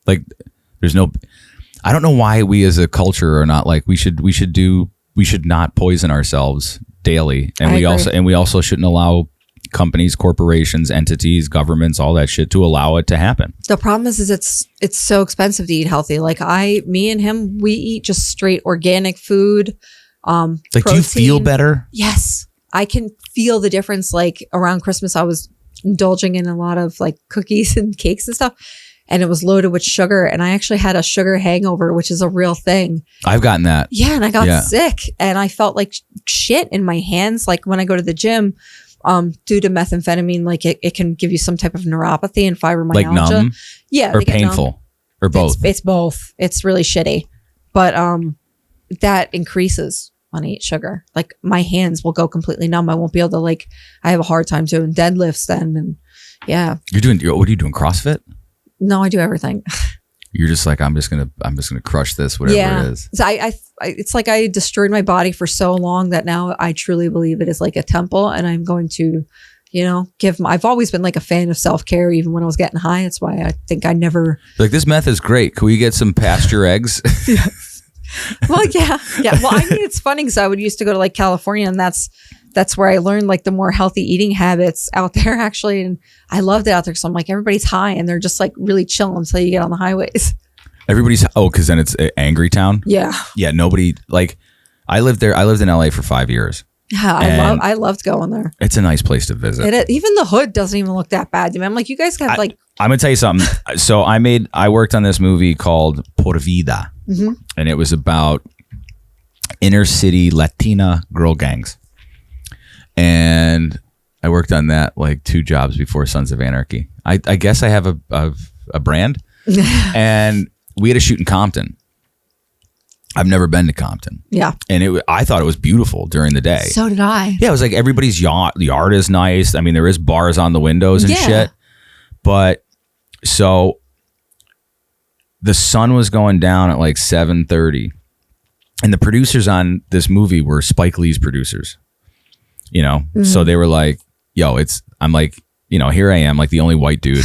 I don't know why we as a culture are not like we should not poison ourselves daily, and we also shouldn't allow companies, corporations, entities, governments, all that shit to allow it to happen. The problem is it's so expensive to eat healthy. Like me and him, we eat just straight organic food. Like protein. Do you feel better? Yes, I can feel the difference. Like around Christmas, I was indulging in a lot of like cookies and cakes and stuff, and it was loaded with sugar, and I actually had a sugar hangover, which is a real thing. I've gotten that. Yeah, and I got sick, and I felt like shit in my hands. Like when I go to the gym, due to methamphetamine, like it can give you some type of neuropathy and fibromyalgia. Like numb? Yeah. Or painful? Or both? It's both. It's really shitty. But that increases when I eat sugar. Like my hands will go completely numb. I won't be able to I have a hard time doing deadlifts then. And yeah. What are you doing? CrossFit? No, I do everything. You're just like, I'm just gonna crush this, whatever it is. So it's like I destroyed my body for so long that now I truly believe it is like a temple, and I'm going to, I've always been like a fan of self-care, even when I was getting high. That's why I think I never like this meth is great. Can we get some pasture eggs? Well, yeah. Well, I mean, it's funny because I would used to go to like California, and that's where I learned like the more healthy eating habits out there actually. And I loved it out there. So I'm like, everybody's high and they're just like really chill until you get on the highways. Because then it's an angry town. Yeah. Yeah. Nobody I lived there. I lived in LA for 5 years. Yeah. I loved going there. It's a nice place to visit. Even the hood doesn't even look that bad to me. I'm like, you guys have I'm going to tell you something. So I worked on this movie called Por Vida. Mm-hmm. And it was about inner city Latina girl gangs. And I worked on that like 2 jobs before Sons of Anarchy. I guess I have a brand. And we had a shoot in Compton. I've never been to Compton. Yeah. And I thought it was beautiful during the day. So did I. Yeah, it was like everybody's yard is nice. I mean, there is bars on the windows and shit. But so the sun was going down at like 7:30. And the producers on this movie were Spike Lee's producers. Mm-hmm. So they were like, yo, I'm like, here I am, like the only white dude.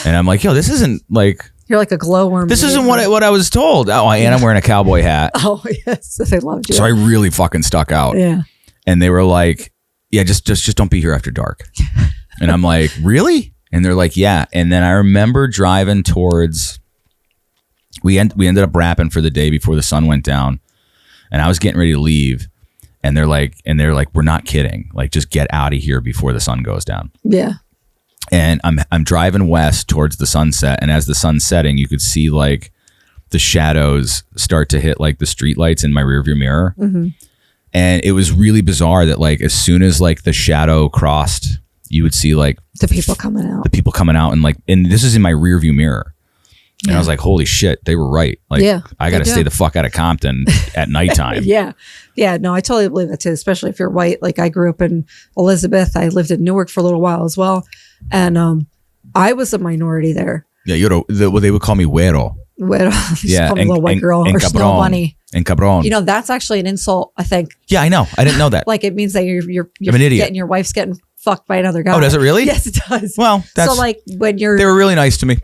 And I'm like, yo, this isn't like, you're like a glowworm. This isn't what I was told. Oh, and I'm wearing a cowboy hat. Oh, yes. They loved you. So I really fucking stuck out. Yeah. And they were like, yeah, just don't be here after dark. And I'm like, really? And they're like, yeah. And then I remember driving towards, we ended up wrapping for the day before the sun went down. And I was getting ready to leave. And they're like, we're not kidding. Like, just get out of here before the sun goes down. Yeah. And I'm driving west towards the sunset. And as the sun's setting, you could see like the shadows start to hit like the street lights in my rearview mirror. Mm-hmm. And it was really bizarre that like, as soon as like the shadow crossed, you would see like the people coming out. And this is in my rearview mirror. And I was like, holy shit, they were right. Like, I got to stay the fuck out of Compton at nighttime. Yeah. Yeah. No, I totally believe that too, especially if you're white. Like I grew up in Elizabeth. I lived in Newark for a little while as well. And I was a minority there. Yeah. They would call me güero. Güero. Yeah. And, little white girl or snow bunny. And cabrón. That's actually an insult, I think. Yeah, I know. I didn't know that. Like it means that you're I'm an idiot. Your wife's getting fucked by another guy. Oh, does it really? Yes, it does. Well, so like when they were really nice to me.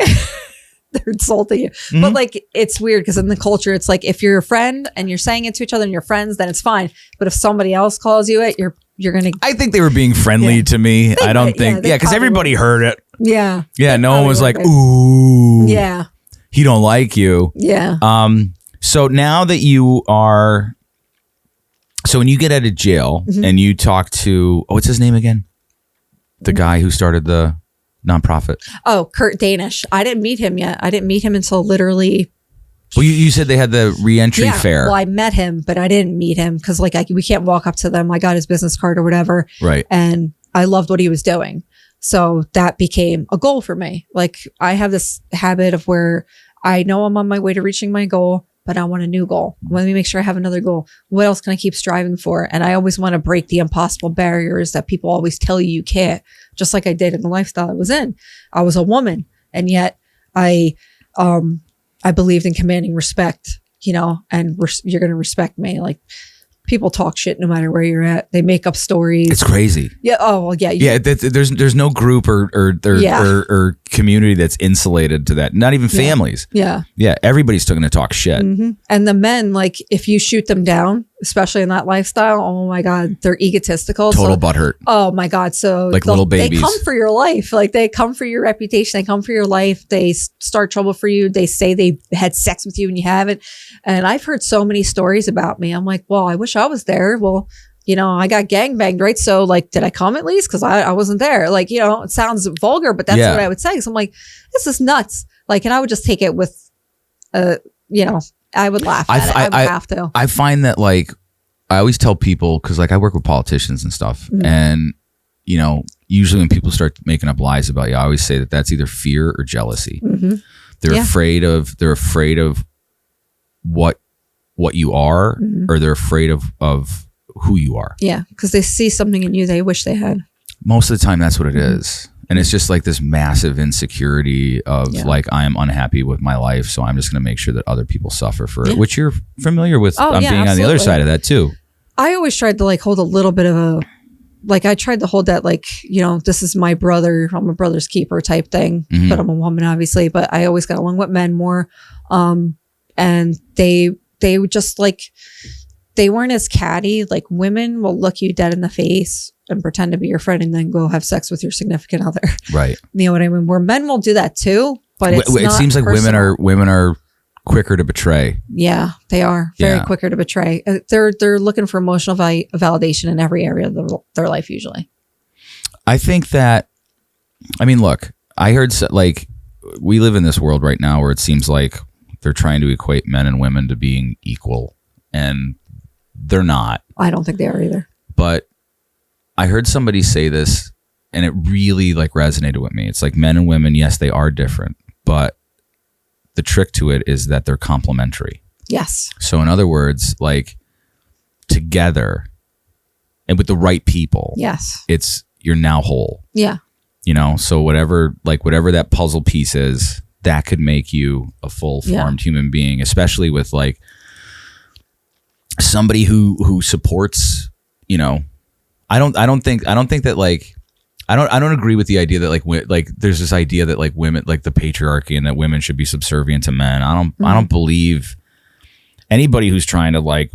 They're insulting you. Mm-hmm. But like, it's weird because in the culture, it's like if you're a friend and you're saying it to each other and you're friends, then it's fine. But if somebody else calls you it, you're going to. I think they were being friendly to me. I don't think. Yeah, because everybody heard it. Yeah. Yeah, no one was like, ooh. Yeah. He don't like you. Yeah. So now that you are. So when you get out of jail and you talk to. What's his name again? The guy who started the nonprofit. Oh, Kurt Danish. I didn't meet him yet. I didn't meet him until literally. Well, you said they had the Reentry fair. Well, I met him, but I didn't meet him because we can't walk up to them. I got his business card or whatever. Right. And I loved what he was doing. So that became a goal for me. Like I have this habit of where I know I'm on my way to reaching my goal, but I want a new goal. Let me make sure I have another goal. What else can I keep striving for? And I always want to break the impossible barriers that people always tell you can't, just like I did in the lifestyle I was in. I was a woman, and yet I believed in commanding respect, and you're going to respect me. Like people talk shit no matter where you're at. They make up stories. It's crazy. Yeah. Oh, well, yeah. Yeah. There's no group or community that's insulated to that. Not even families. Yeah. Yeah. Everybody's still going to talk shit. Mm-hmm. And the men, like if you shoot them down, especially in that lifestyle, oh my God, they're egotistical. Total butthurt. Oh my God. So like little babies. They come for your life. Like they come for your reputation. They come for your life. They start trouble for you. They say they had sex with you and you haven't. And I've heard so many stories about me. I'm like, well, I wish I was there. Well, I got gangbanged, right? So like, did I come at least? Because I wasn't there. Like, it sounds vulgar, but that's what I would say. So I'm like, this is nuts. Like, and I would just take it with, I would laugh at it. I would have to. I find that like, I always tell people, because like I work with politicians and stuff, and usually when people start making up lies about you, I always say that that's either fear or jealousy. Mm-hmm. They're afraid of what you are, mm-hmm. or they're afraid of who you are. Yeah, because they see something in you they wish they had. Most of the time, that's what it is. And it's just like this massive insecurity of like, I am unhappy with my life, so I'm just going to make sure that other people suffer for it, which you're familiar with being absolutely. On the other side of that too. I always tried to like hold a little bit of a, like I tried to hold that like, this is my brother, I'm a brother's keeper type thing, mm-hmm. but I'm a woman obviously, but I always got along with men more. And they would just like, they weren't as catty. Like women will look you dead in the face and pretend to be your friend and then go have sex with your significant other. Right. You know what I mean? Where men will do that too, but it seems like personal. women are quicker to betray. Yeah, they are very quicker to betray. They're looking for emotional validation in every area of their life usually. I think that, look, I heard like we live in this world right now where it seems like they're trying to equate men and women to being equal, and they're not. I don't think they are either. But I heard somebody say this and it really like resonated with me. It's like men and women, yes, they are different, but the trick to it is that they're complementary. Yes. So in other words, like together and with the right people, yes, you're now whole. Yeah. So whatever that puzzle piece is, that could make you a full formed human being, especially with like somebody who supports, I don't think that like, I don't agree with the idea that like there's this idea that like women, like the patriarchy and that women should be subservient to men. I don't believe anybody who's trying to like,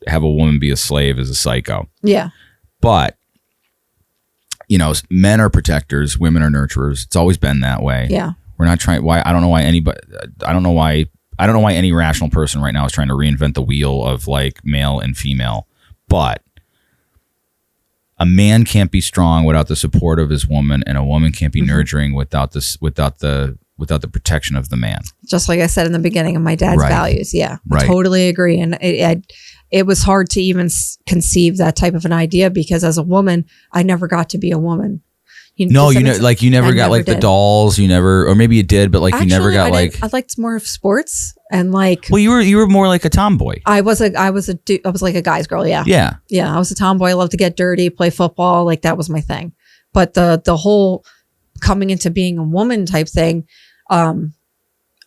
have a woman be a slave is a psycho. Yeah. But, men are protectors, women are nurturers. It's always been that way. Yeah. We're not trying, I don't know why any rational person right now is trying to reinvent the wheel of like male and female, but a man can't be strong without the support of his woman, and a woman can't be mm-hmm. nurturing without the protection of the man. Just like I said in the beginning of my dad's values. Yeah, right. Totally agree. And it was hard to even conceive that type of an idea because as a woman, I never got to be a woman. You never got like the dolls. You never, or maybe you did, but like actually, you never got like. I liked more of sports and like. Well, you were more like a tomboy. I was like a guy's girl. Yeah. Yeah. Yeah. I was a tomboy. I loved to get dirty, play football. Like that was my thing. But the whole coming into being a woman type thing, I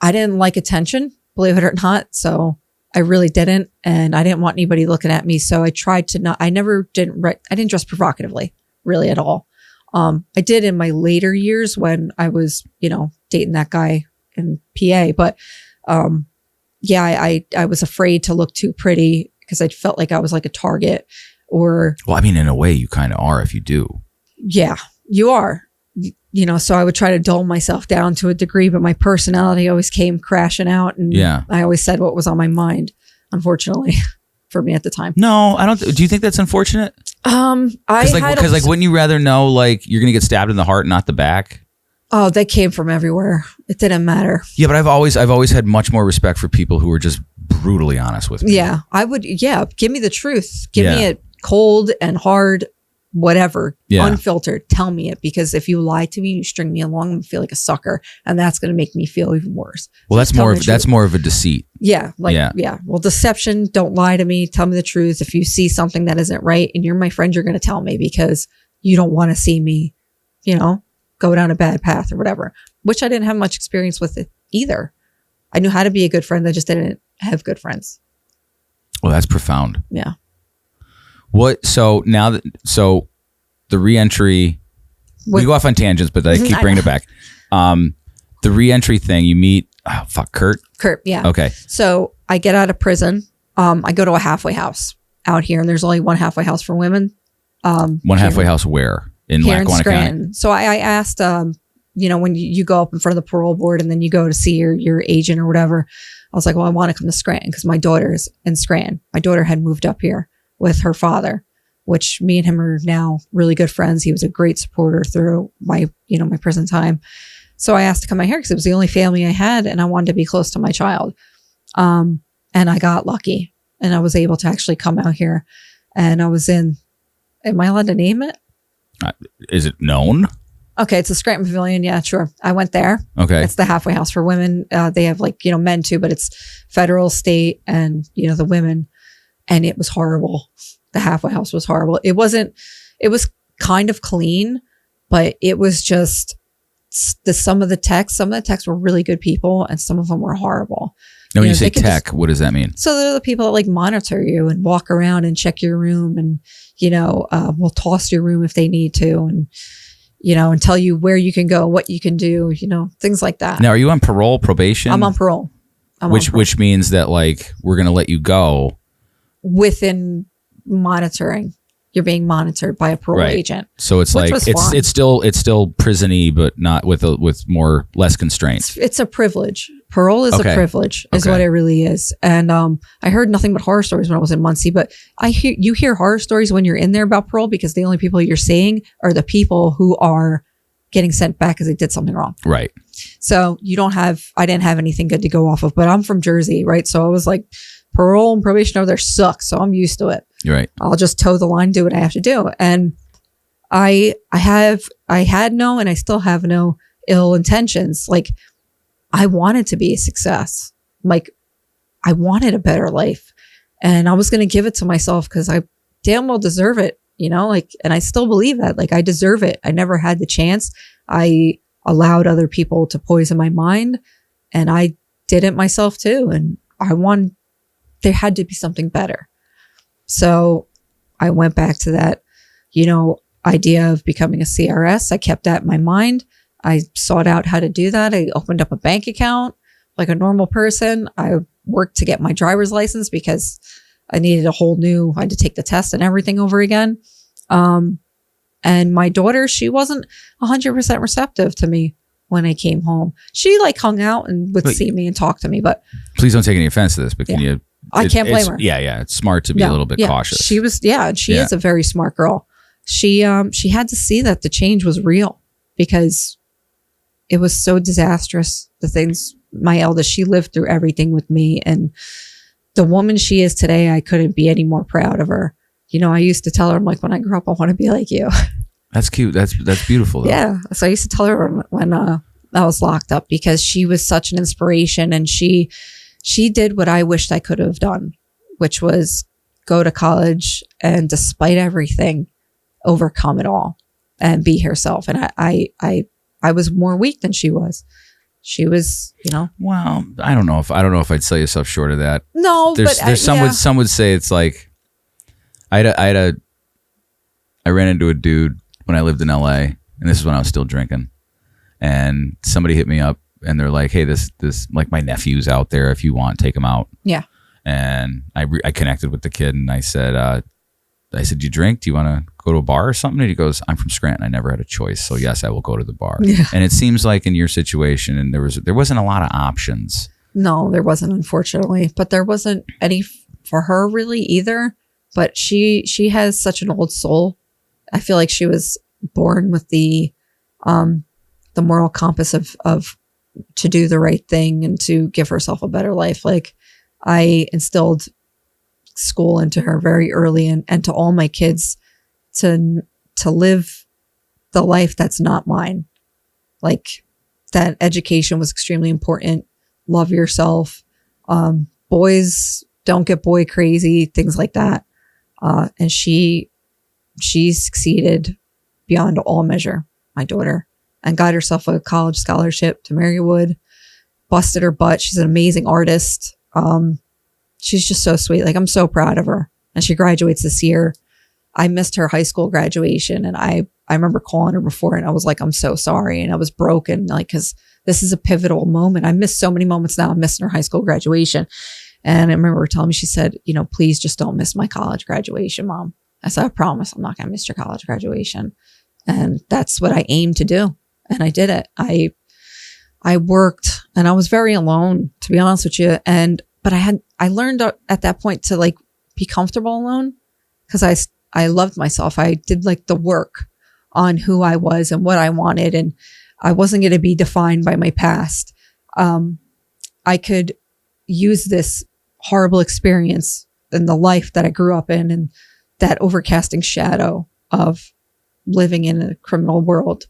didn't like attention, believe it or not. So I really didn't, and I didn't want anybody looking at me. So I tried to not. I didn't dress provocatively, really at all. I did in my later years when I was, dating that guy in PA, but, I was afraid to look too pretty because I felt like I was like a target or. Well, in a way you kind of are if you do. Yeah, you are, so I would try to dull myself down to a degree, but my personality always came crashing out. And I always said what was on my mind, unfortunately for me at the time. No, I don't. Do you think that's unfortunate? Because wouldn't you rather know like you're gonna get stabbed in the heart, not the back? Oh, they came from everywhere. It didn't matter. Yeah, but I've always had much more respect for people who were just brutally honest with me. Yeah, I would. Yeah, give me the truth. Give me it cold and hard, whatever, unfiltered. Tell me it, because if you lie to me, you string me along, I'm gonna feel like a sucker, and that's gonna make me feel even worse. Well, that's more of a deceit. Yeah, Well, deception. Don't lie to me. Tell me the truth. If you see something that isn't right, and you're my friend, you're gonna tell me because you don't want to see me, go down a bad path or whatever. Which I didn't have much experience with it either. I knew how to be a good friend. I just didn't have good friends. Well, that's profound. Yeah. So the reentry, we go off on tangents, but I keep bringing it back. The reentry thing, you meet, Kurt? Kurt, yeah. Okay. So I get out of prison. I go to a halfway house out here, and there's only one halfway house for women. One halfway house where? In Lackawanna County? So I asked, when you go up in front of the parole board and then you go to see your agent or whatever, I was like, well, I want to come to Scranton because my daughter's in Scranton. My daughter had moved up here with her father, which me and him are now really good friends. He was a great supporter through my prison time. So I asked to come out here because it was the only family I had and I wanted to be close to my child. And I got lucky and I was able to actually come out here, and I was am I allowed to name it? Is it known? Okay, it's the Scranton Pavilion. Yeah, sure. I went there. Okay. It's the halfway house for women. They have like, men too, but it's federal, state, and, the women. And it was horrible. The halfway house was horrible. It was kind of clean, but it was just some of the techs were really good people and some of them were horrible. Now, when you say tech, what does that mean? So they're the people that like monitor you and walk around and check your room and, will toss your room if they need to and, and tell you where you can go, what you can do, things like that. Now, are you on parole, probation? I'm on parole. Which means that like we're going to let you go within monitoring. You're being monitored by a parole agent. So it's like it's still prison-y, but not with less constraints. It's a privilege. Parole is a privilege, is what it really is. And I heard nothing but horror stories when I was in Muncie, but you hear horror stories when you're in there about parole because the only people you're seeing are the people who are getting sent back because they did something wrong. Right. So I didn't have anything good to go off of, but I'm from Jersey, right? So I was like, parole and probation over there sucks. So I'm used to it. You're right. I'll just toe the line, do what I have to do. And I had no, and I still have no ill intentions. Like I wanted to be a success. Like I wanted a better life and I was going to give it to myself because I damn well deserve it, and I still believe that like I deserve it. I never had the chance. I allowed other people to poison my mind and I did it myself too. And there had to be something better. So I went back to that, idea of becoming a CRS. I kept that in my mind. I sought out how to do that. I opened up a bank account like a normal person. I worked to get my driver's license because I needed I had to take the test and everything over again. And my daughter, she wasn't 100% receptive to me when I came home. She like hung out and would see me and talk to me, but please don't take any offense to this, but can you? I can't blame her. Yeah. It's smart to be a little bit cautious. She was, and she is a very smart girl. She had to see that the change was real because it was so disastrous. The things, my eldest, she lived through everything with me. And the woman she is today, I couldn't be any more proud of her. I used to tell her, I'm like, when I grow up, I want to be like you. That's cute. That's beautiful though. Yeah. So I used to tell her when I was locked up because she was such an inspiration and she did what I wished I could have done, which was go to college and despite everything, overcome it all and be herself. And I was more weak than she was. She was, Well, I don't know if I'd sell yourself short of that. No, there's some would say it's like I ran into a dude when I lived in LA, and this is when I was still drinking, and somebody hit me up. And they're like, hey, this like my nephew's out there. If you want, take him out. Yeah. And I connected with the kid and I said, do you drink? Do you want to go to a bar or something? And he goes, I'm from Scranton. I never had a choice. So yes, I will go to the bar. Yeah. And it seems like in your situation, and there wasn't a lot of options. No, there wasn't, unfortunately. But there wasn't any for her really either. But she has such an old soul. I feel like she was born with the moral compass of to do the right thing and to give herself a better life. Like I instilled school into her very early and to all my kids to live the life that's not mine. Like that education was extremely important. Love yourself. Boys don't get boy crazy, things like that. And she succeeded beyond all measure, my daughter. And got herself a college scholarship to Marywood, busted her butt. She's an amazing artist. She's just so sweet. Like I'm so proud of her. And she graduates this year. I missed her high school graduation. And I remember calling her before and I was like, I'm so sorry. And I was broken, like, cause this is a pivotal moment. I miss so many moments now. I'm missing her high school graduation. And I remember her telling me, she said, please just don't miss my college graduation, Mom. I said, I promise I'm not going to miss your college graduation. And that's what I aimed to do. And I did it. I worked and I was very alone, to be honest with you. But I learned at that point to like be comfortable alone because I loved myself. I did like the work on who I was and what I wanted. And I wasn't going to be defined by my past. I could use this horrible experience in the life that I grew up in and that overcasting shadow of living in a criminal world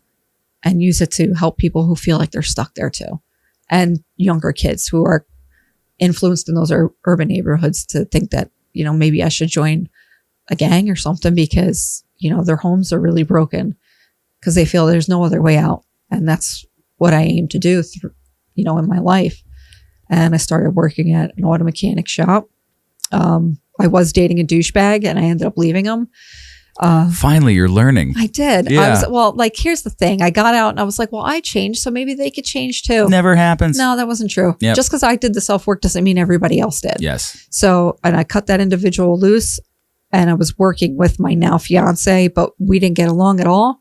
and use it to help people who feel like they're stuck there too. And younger kids who are influenced in those urban neighborhoods to think that, you know, maybe I should join a gang or something because, you know, their homes are really broken because they feel there's no other way out. And that's what I aim to do through, you know, in my life. And I started working at an auto mechanic shop. I was dating a douchebag and I ended up leaving him. Finally, you're learning. I did. Yeah. Here's the thing. I got out and I was like, well, I changed, so maybe they could change too. Never happens. No, that wasn't true. Yep. Just because I did the self-work doesn't mean everybody else did. Yes. So, and I cut that individual loose and I was working with my now fiance, but we didn't get along at all.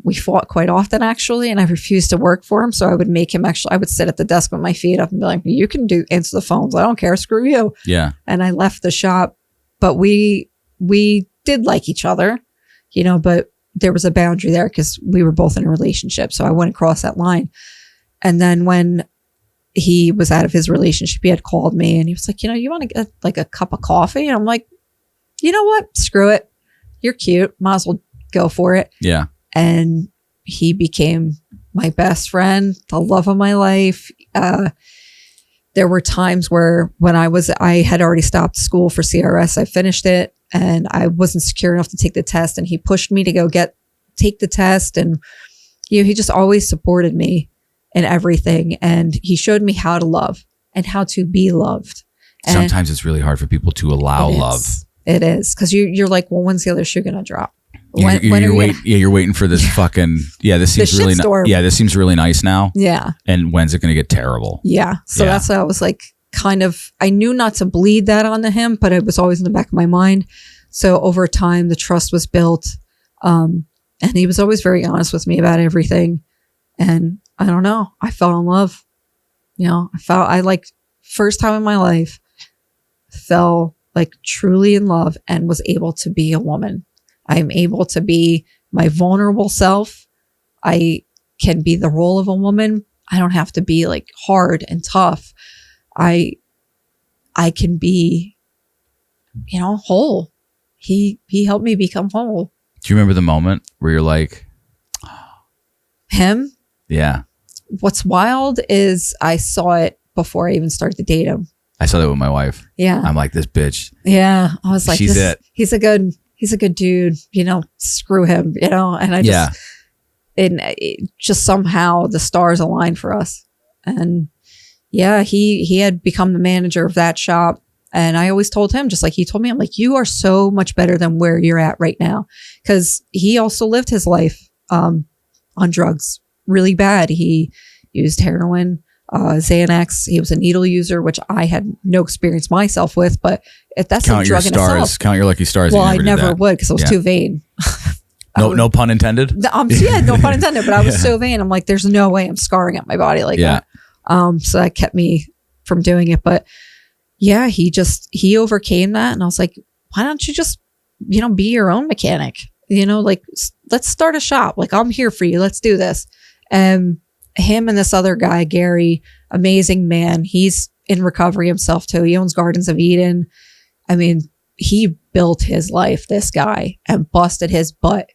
We fought quite often actually, and I refused to work for him. So I would make him I would sit at the desk with my feet up and be like, you can answer the phones. I don't care. Screw you. Yeah. And I left the shop, but we did like each other, you know, but there was a boundary there because we were both in a relationship. So I wouldn't cross that line. And then when he was out of his relationship, he had called me and he was like, you know, you want to get like a cup of coffee? And I'm like, you know what? Screw it. You're cute. Might as well go for it. Yeah. And he became my best friend, the love of my life. There were times where when I had already stopped school for CRS. I finished it and I wasn't secure enough to take the test. And he pushed me to go take the test. And, you know, he just always supported me in everything. And he showed me how to love and how to be loved. And sometimes it's really hard for people to allow love. It is. Because you're like, well, when's the other shoe going to drop? You're waiting for this fucking this seems really this seems really nice now. Yeah. And when's it going to get terrible? Yeah. So that's why I was like, I knew not to bleed that onto him, but it was always in the back of my mind. So over time, the trust was built. And he was always very honest with me about everything. And I don't know, I fell in love. You know, I like first time in my life, fell like truly in love and was able to be a woman. I'm able to be my vulnerable self. I can be the role of a woman. I don't have to be like hard and tough. I can be, you know, whole. He helped me become whole. Do you remember the moment where you're like, him? Yeah. What's wild is I saw it before I even started to date him. I saw that with my wife. Yeah. I'm like, this bitch. Yeah. I was like, she's it. He's a good dude, you know, screw him, you know, and I just, it just somehow the stars aligned for us. And yeah, he had become the manager of that shop. And I always told him, just like he told me, I'm like, you are so much better than where you're at right now. Cause he also lived his life, on drugs really bad. He used heroin, Xanax. He was a needle user, which I had no experience myself with, but if that's a drug in itself. Count your lucky stars. Well, I never would because I was too vain. No pun intended. No pun intended. But I was so vain. I'm like, there's no way I'm scarring up my body like that. So that kept me from doing it. But yeah, he overcame that, and I was like, why don't you just, you know, be your own mechanic? You know, like let's start a shop. Like I'm here for you. Let's do this. And him and this other guy, Gary, amazing man. He's in recovery himself too. He owns Gardens of Eden. I mean, he built his life, this guy, and busted his butt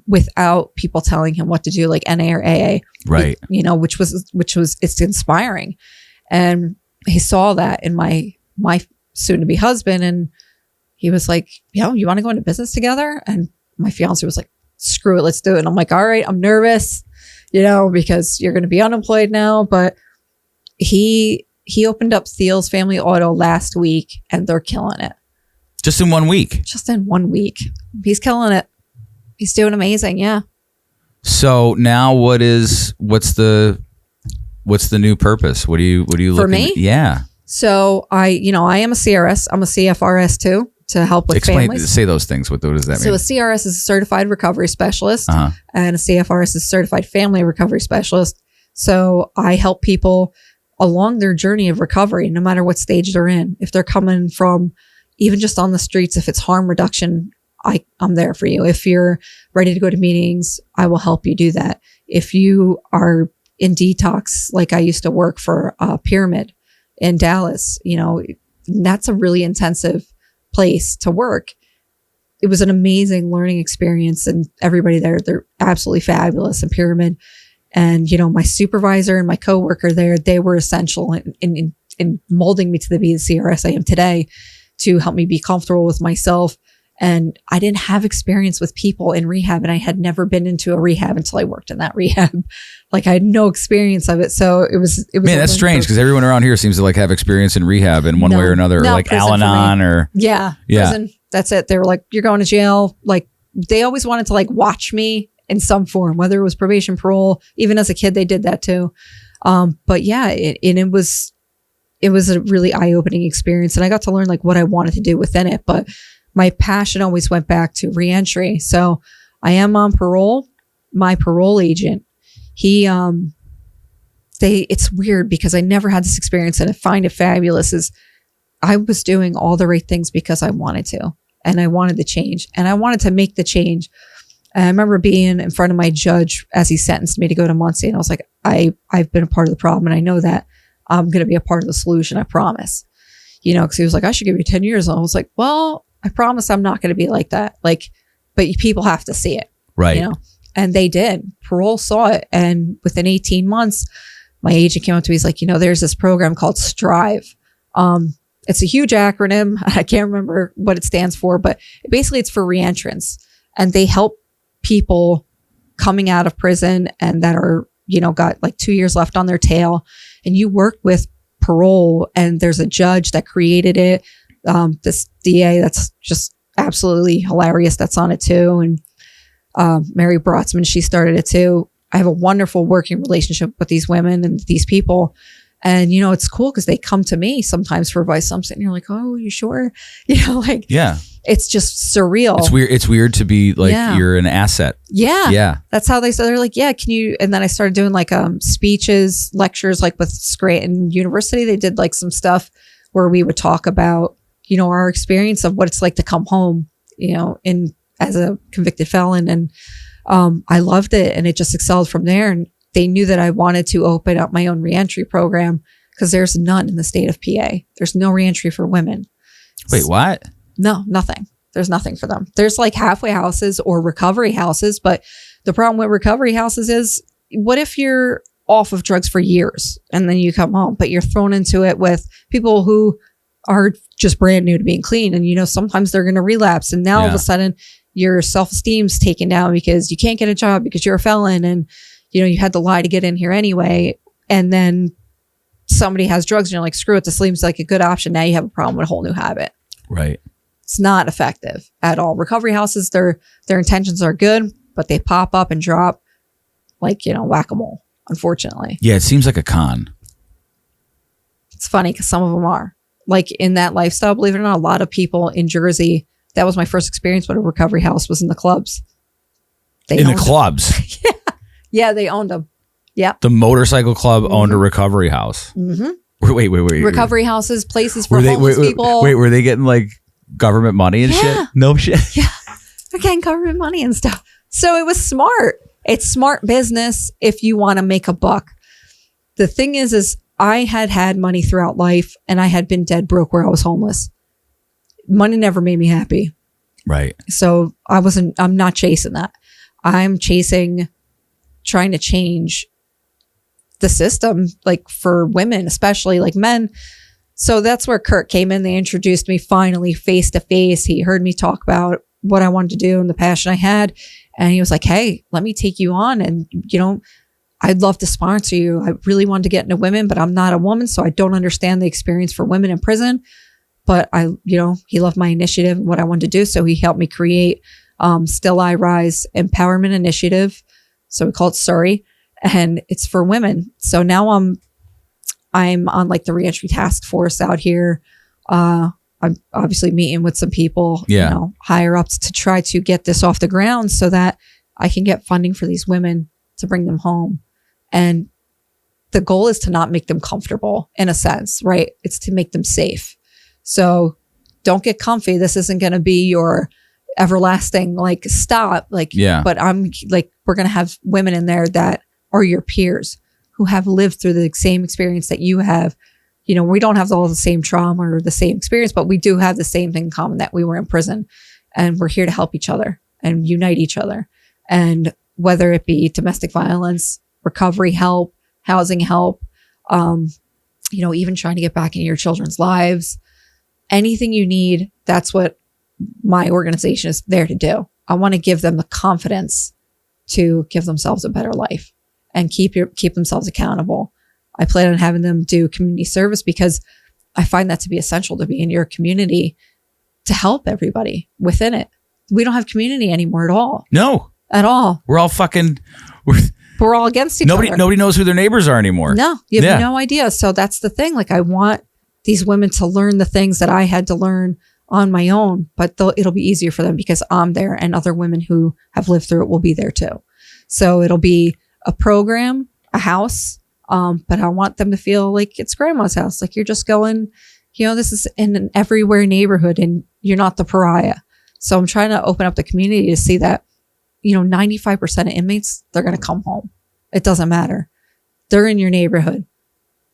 without people telling him what to do, like NA or AA. Right. You know, which was it's inspiring. And he saw that in my soon to be husband, and he was like, you know, you want to go into business together? And my fiance was like, screw it, let's do it. And I'm like, all right, I'm nervous, you know, because you're going to be unemployed now. But he opened up Thiel's Family Auto last week and they're killing it. Just in 1 week? Just in 1 week. He's killing it. He's doing amazing. Yeah. So now what's the new purpose? What do you For me? Yeah. So I am a CRS. I'm a CFRS too, to help with families. Say those things. What does that mean? So a CRS is a certified recovery specialist, and a CFRS is a certified family recovery specialist. So I help people along their journey of recovery, no matter what stage they're in. If they're coming from even just on the streets, if it's harm reduction, I'm there for you. If you're ready to go to meetings, I will help you do that. If you are in detox, like I used to work for Pyramid in Dallas, you know, that's a really intensive place to work. it was an amazing learning experience, and everybody there, they're absolutely fabulous. And Pyramid, and my supervisor and my coworker there, they were essential in molding me to be the CRS I am today, to help me be comfortable with myself. And I didn't have experience with people in rehab, and I had never been into a rehab until I worked in that rehab. Like, I had no experience of it. So it was. Man, that's strange, because everyone around here seems to like have experience in rehab in one way or another, like Al-Anon or. Yeah. Prison. That's it. They were like, you're going to jail. Like, they always wanted to like watch me in some form, whether it was probation, parole. Even as a kid, they did that too. But yeah, it was a really eye-opening experience, and I got to learn like what I wanted to do within it. But my passion always went back to reentry. So I am on parole. My parole agent, it's weird because I never had this experience, and I find it fabulous, is I was doing all the right things because I wanted to, and I wanted to change, and I wanted to make the change. And I remember being in front of my judge as he sentenced me to go to Muncie, and I was like, I've been a part of the problem, and I know that I'm going to be a part of the solution. I promise, because he was like, I should give you 10 years. And I was like, well, I promise I'm not going to be like that. Like, but people have to see it. Right. And they did. Parole saw it. And within 18 months, my agent came up to me. He's like, there's this program called Strive. It's a huge acronym. I can't remember what it stands for, but basically it's for reentrants. And they help people coming out of prison and that are, got like 2 years left on their tail. And you work with parole, and there's a judge that created it. This DA that's just absolutely hilarious, that's on it too. And Mary Brotzman, she started it too. I have a wonderful working relationship with these women and these people. And, it's cool because they come to me sometimes for advice. I'm sitting here like, oh, you sure? Yeah. It's just surreal. It's weird to be like, you're an asset. Yeah. Yeah. That's how they said. They're like, yeah, can you? And then I started doing like speeches, lectures, like with Scranton University. They did like some stuff where we would talk about, our experience of what it's like to come home, as a convicted felon. And I loved it, and it just excelled from there. And they knew that I wanted to open up my own reentry program, because there's none in the state of PA. There's no reentry for women. Wait, what? No, nothing. There's nothing for them. There's like halfway houses or recovery houses. But the problem with recovery houses is, what if you're off of drugs for years and then you come home, but you're thrown into it with people who are just brand new to being clean. And, sometimes they're going to relapse. And now all of a sudden your self-esteem's taken down because you can't get a job because you're a felon. And, you had to lie to get in here anyway. And then somebody has drugs and you're like, screw it. This seems like a good option. Now you have a problem with a whole new habit. Right. It's not effective at all. Recovery houses, their intentions are good, but they pop up and drop like, whack-a-mole, unfortunately. Yeah. It seems like a con. It's funny because some of them are. Like in that lifestyle, believe it or not, a lot of people in Jersey, that was my first experience with a recovery house, was in the clubs. In the clubs? Yeah, they owned them. Yeah. The motorcycle club owned a recovery house. Mm-hmm. Wait. Recovery houses, places for homeless people. Wait, were they getting like government money and shit? No shit. Yeah. They're getting government money and stuff. So it was smart. It's smart business if you want to make a buck. The thing is I had money throughout life, and I had been dead broke where I was homeless. Money never made me happy. Right. So I'm not chasing that. I'm trying to change the system, like for women, especially like men. So that's where Kurt came in. They introduced me finally face to face. He heard me talk about what I wanted to do and the passion I had. And he was like, hey, let me take you on. And, I'd love to sponsor you. I really wanted to get into women, but I'm not a woman, so I don't understand the experience for women in prison. But he loved my initiative and what I wanted to do. So he helped me create Still I Rise Empowerment Initiative. So we call it Surrey, and it's for women. So now I'm on like the reentry task force out here. I'm obviously meeting with some people, higher ups, to try to get this off the ground so that I can get funding for these women to bring them home. And the goal is to not make them comfortable, in a sense, right? It's to make them safe. So don't get comfy. This isn't going to be your everlasting like stop. Like, but I'm like, we're going to have women in there that are your peers who have lived through the same experience that you have. We don't have all the same trauma or the same experience, but we do have the same thing in common, that we were in prison. and we're here to help each other and unite each other. And whether it be domestic violence, recovery help, housing help, even trying to get back into your children's lives, anything you need, that's what my organization is there to do. I want to give them the confidence to give themselves a better life and keep themselves accountable. I plan on having them do community service because I find that to be essential, to be in your community to help everybody within it. We don't have community anymore at all. No. At all. We're all fucking... We're all against each other. Nobody knows who their neighbors are anymore. No, you have no idea. So that's the thing. Like, I want these women to learn the things that I had to learn on my own, but it'll be easier for them because I'm there, and other women who have lived through it will be there too. So it'll be a program, a house, but I want them to feel like it's grandma's house. Like, you're just going, this is in an everywhere neighborhood and you're not the pariah. So I'm trying to open up the community to see that, 95% of inmates, they're going to come home. It doesn't matter. They're in your neighborhood.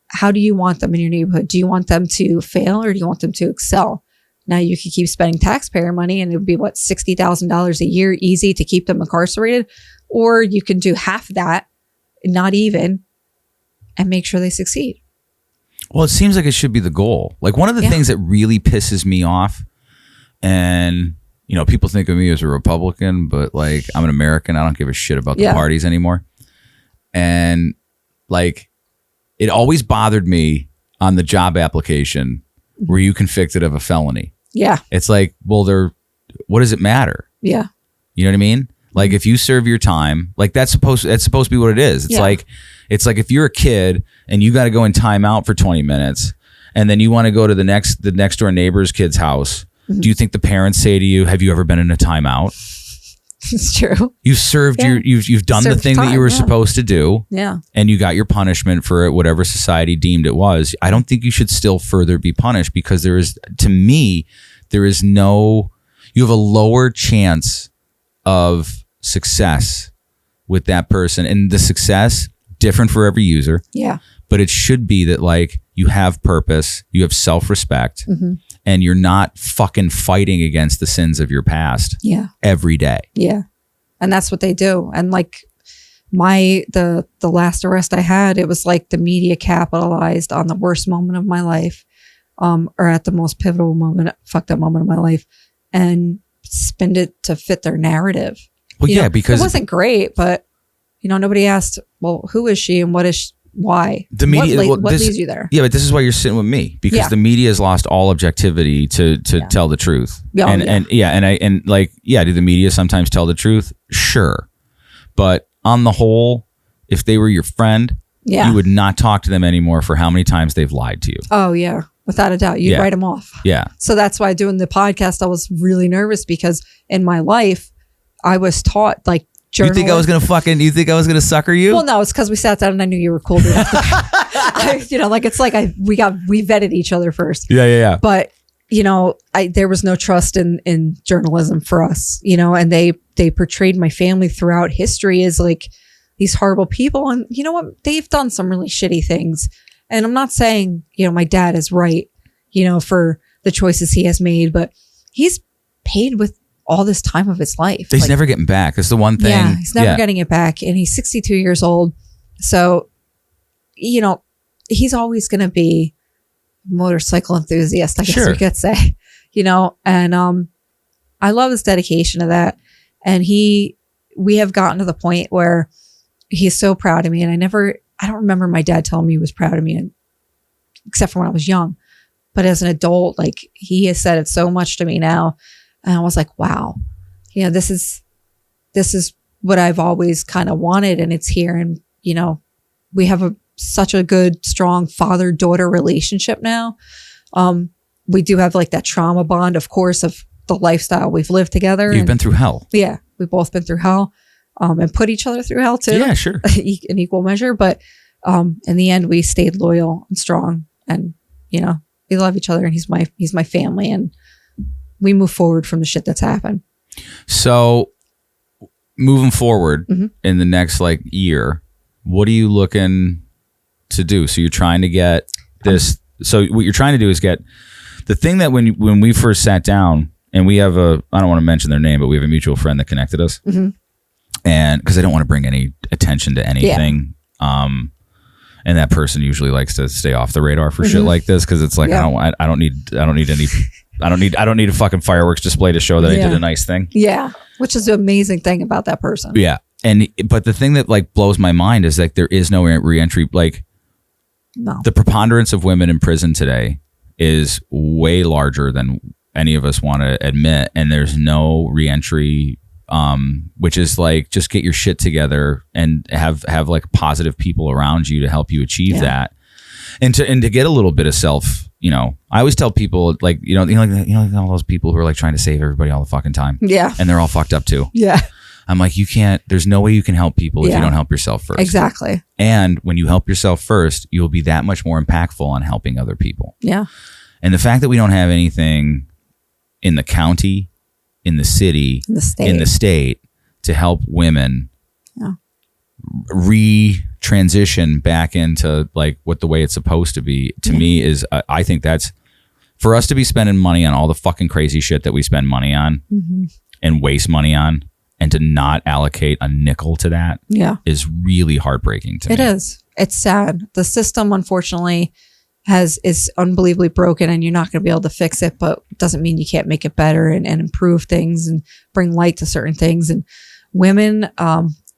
How do you want them in your neighborhood? Do you want them to fail or do you want them to excel? Now you could keep spending taxpayer money and it would be $60,000 a year easy to keep them incarcerated. Or you can do half that, not even, and make sure they succeed. Well, it seems like it should be the goal. Like, one of the things that really pisses me off, and people think of me as a Republican, but like, I'm an American. I don't give a shit about the parties anymore. And like, it always bothered me on the job application, were you convicted of a felony? Yeah. It's like, well, what does it matter? Yeah. You know what I mean? Like, if you serve your time, like that's supposed to be what it is. It's like if you're a kid and you got to go in timeout for 20 minutes and then you want to go to the next door neighbor's kid's house. Mm-hmm. Do you think the parents say to you, have you ever been in a timeout? It's true. You served you've done the thing that you were supposed to do. Yeah. And you got your punishment for it, whatever society deemed it was. I don't think you should still further be punished because you have a lower chance of success with that person. And the success, different for every user. Yeah. But it should be that like you have purpose, you have self-respect, and you're not fucking fighting against the sins of your past every day. Yeah. And that's what they do. And like the last arrest I had, it was like the media capitalized on the worst moment of my life, or at the most pivotal moment, fucked up moment of my life, and spin it to fit their narrative. Well, because it wasn't great, but nobody asked, well, who is she and what is she? Why? The media, what leads you there? Yeah, but this is why you're sitting with me, because the media has lost all objectivity to tell the truth. Do the media sometimes tell the truth? Sure. But on the whole, if they were your friend, you would not talk to them anymore for how many times they've lied to you. Oh, yeah. Without a doubt. You'd write them off. Yeah. So that's why doing the podcast, I was really nervous because in my life, I was taught like, you think I was gonna sucker you? Well, no, it's because we sat down and I knew you were cool enough. It's like we vetted each other first. Yeah. But there was no trust in journalism for us. And they portrayed my family throughout history as like these horrible people. And you know what? They've done some really shitty things. And I'm not saying my dad is right, for the choices he has made, but he's paid with all this time of his life. He's never getting back. That's the one thing. Yeah, he's never getting it back. And he's 62 years old. So, he's always going to be a motorcycle enthusiast, I guess we could say, and I love his dedication to that. And we have gotten to the point where he's so proud of me. And I don't remember my dad telling me he was proud of me, except for when I was young. But as an adult, like he has said it so much to me now. And I was like, wow, this is what I've always kind of wanted. And it's here. And, we have such a good, strong father-daughter relationship now. We do have like that trauma bond, of course, of the lifestyle we've lived together. You've been through hell. Yeah. We've both been through hell, and put each other through hell too. Yeah, sure. In equal measure. But in the end, we stayed loyal and strong, and, we love each other, and he's my family. And we move forward from the shit that's happened. So moving forward in the next like year, what are you looking to do? So you're trying to get this. So what you're trying to do is get the thing that when we first sat down and we have I don't want to mention their name, but we have a mutual friend that connected us. Mm-hmm. And because I don't want to bring any attention to anything. Yeah. And that person usually likes to stay off the radar for shit like this. Cause it's like, I don't need a fucking fireworks display to show that I did a nice thing. Yeah. Which is the amazing thing about that person. Yeah. But the thing that like blows my mind is like, there is no reentry. Like the preponderance of women in prison today is way larger than any of us want to admit. And there's no reentry, which is like, just get your shit together and have like positive people around you to help you achieve that. And to get a little bit of self, you know, I always tell people like, you know, all those people who are like trying to save everybody all the fucking time. Yeah. And they're all fucked up too. Yeah. I'm like, there's no way you can help people if you don't help yourself first. Exactly. And when you help yourself first, you'll be that much more impactful on helping other people. Yeah. And the fact that we don't have anything in the county, in the city, in the state to help women re-transition back into like what the way it's supposed to be, to me is, I think that's, for us to be spending money on all the fucking crazy shit that we spend money on and waste money on, and to not allocate a nickel to that is really heartbreaking to me. It is. It's sad. The system, unfortunately, is unbelievably broken, and you're not going to be able to fix it, but it doesn't mean you can't make it better and improve things and bring light to certain things. And women,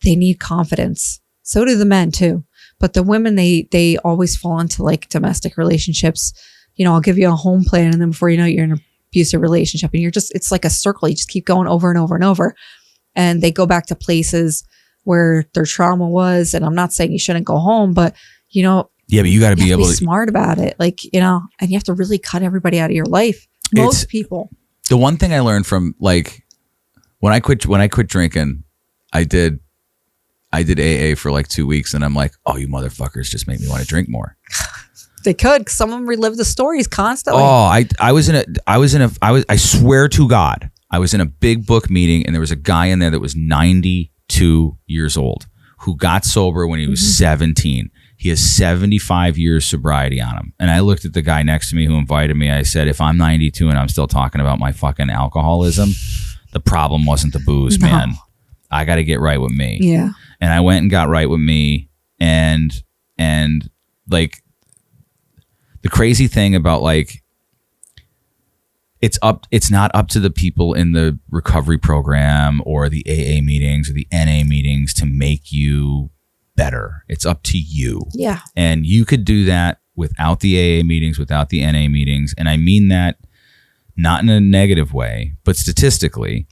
they need confidence. So do the men too. But the women, they always fall into like domestic relationships. You know, I'll give you a home plan, and then before you know it, you're in an abusive relationship, and it's like a circle. You just keep going over and over and over. And they go back to places where their trauma was. And I'm not saying you shouldn't go home, but you know, yeah, but you got to be able to be smart about it. Like, you know, and you have to really cut everybody out of your life. Most people. The one thing I learned from like when I quit drinking, I did AA for like 2 weeks, and I'm like, oh, you motherfuckers just make me want to drink more. They could, because some of them relive the stories constantly. Oh, I swear to God, I was in a big book meeting, and there was a guy in there that was 92 years old who got sober when he was 17. He has 75 years sobriety on him. And I looked at the guy next to me who invited me. I said, if I'm 92 and I'm still talking about my fucking alcoholism, the problem wasn't the booze, man. I got to get right with me. Yeah. And I went and got right with me. And like the crazy thing about like, it's not up to the people in the recovery program or the AA meetings or the NA meetings to make you better. It's up to you. Yeah. And you could do that without the AA meetings, without the NA meetings. And I mean that not in a negative way, but statistically,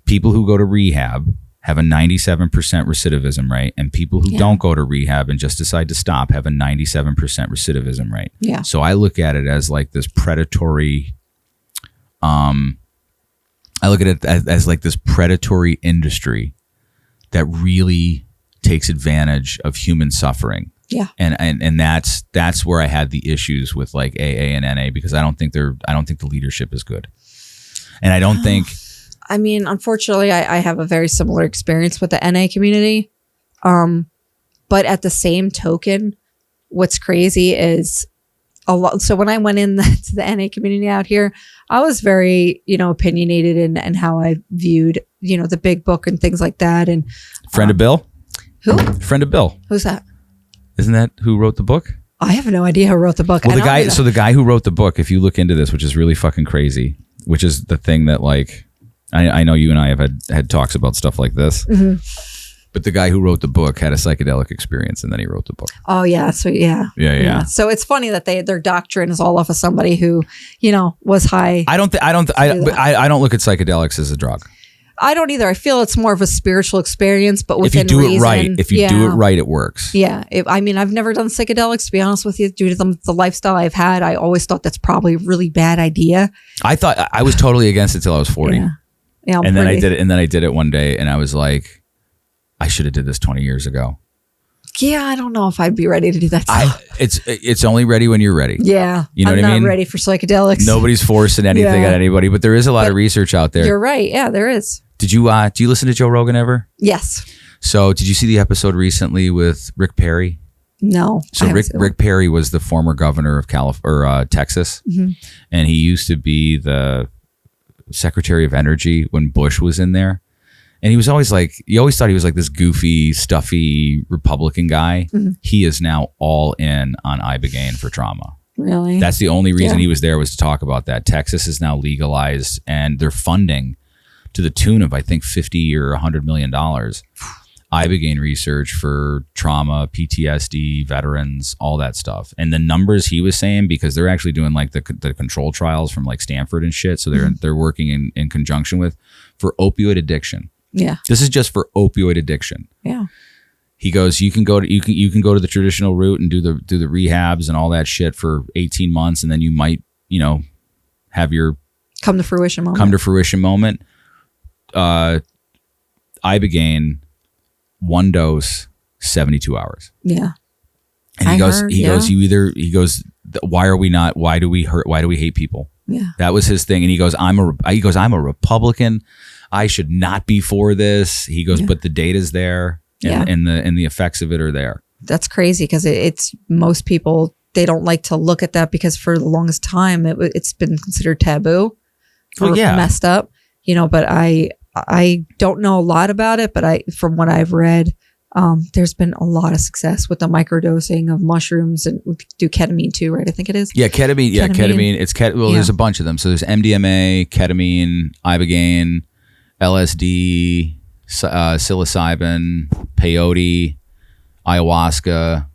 people who go to rehab have a 97% recidivism rate, and people who don't go to rehab and just decide to stop have a 97% recidivism rate. Yeah. So I look at it as like this predatory, I look at it as like this predatory industry that really takes advantage of human suffering. Yeah. And that's where I had the issues with like AA and NA, because I don't think the leadership is good. And I don't think, I mean, unfortunately, I have a very similar experience with the NA community. But at the same token, what's crazy is a lot. So when I went in to the NA community out here, I was very, you know, opinionated in how I viewed, you know, the big book and things like that. And friend of Bill? Who? Friend of Bill. Who's that? Isn't that who wrote the book? I have no idea who wrote the book. Well, the guy who wrote the book, if you look into this, which is really fucking crazy, which is the thing that like, I know you and I have had talks about stuff like this, but the guy who wrote the book had a psychedelic experience, and then he wrote the book. Oh yeah. So yeah. So it's funny that their doctrine is all off of somebody who, you know, was high. I don't look at psychedelics as a drug. I don't either. I feel it's more of a spiritual experience, but within reason. If you do it right, it works. Yeah. I mean, I've never done psychedelics, to be honest with you, due to the lifestyle I've had. I always thought that's probably a really bad idea. I thought I was totally against it till I was 40. Yeah. And then I did it one day, and I was like, I should have did this 20 years ago. Yeah, I don't know if I'd be ready to do that. It's only ready when you're ready. Yeah. You know what I mean? I'm not ready for psychedelics. Nobody's forcing anything at anybody, but there is a lot of research out there. You're right. Yeah, there is. Do you listen to Joe Rogan ever? Yes. So did you see the episode recently with Rick Perry? No. So Rick Perry was the former governor of Texas, and he used to be Secretary of Energy when Bush was in there. And he was always like, you always thought he was like this goofy, stuffy Republican guy. He is now all in on Ibogaine for trauma. Really? That's the only reason he was there, was to talk about that. Texas is now legalized, and they're funding to the tune of, I think, $50 or $100 million Ibogaine research for trauma, PTSD, veterans, all that stuff. And the numbers he was saying, because they're actually doing like the control trials from like Stanford and shit. So they're working in conjunction with, for opioid addiction. Yeah. This is just for opioid addiction. Yeah. He goes, you can go to the traditional route and do the rehabs and all that shit for 18 months, and then you might, have your come to fruition moment. Ibogaine, 1 dose, 72 hours. Yeah. And he goes, why do we hate people? Yeah. That was his thing. And he goes, I'm a Republican. I should not be for this. He goes, but the data's there, and the effects of it are there. That's crazy, because it's most people, they don't like to look at that, because for the longest time it's been considered taboo or messed up, but I don't know a lot about it, but from what I've read, there's been a lot of success with the microdosing of mushrooms, and we do ketamine too, right? I think it is. Yeah, ketamine. Yeah, ketamine. It's there's a bunch of them. So there's MDMA, ketamine, Ibogaine, LSD, psilocybin, peyote, ayahuasca.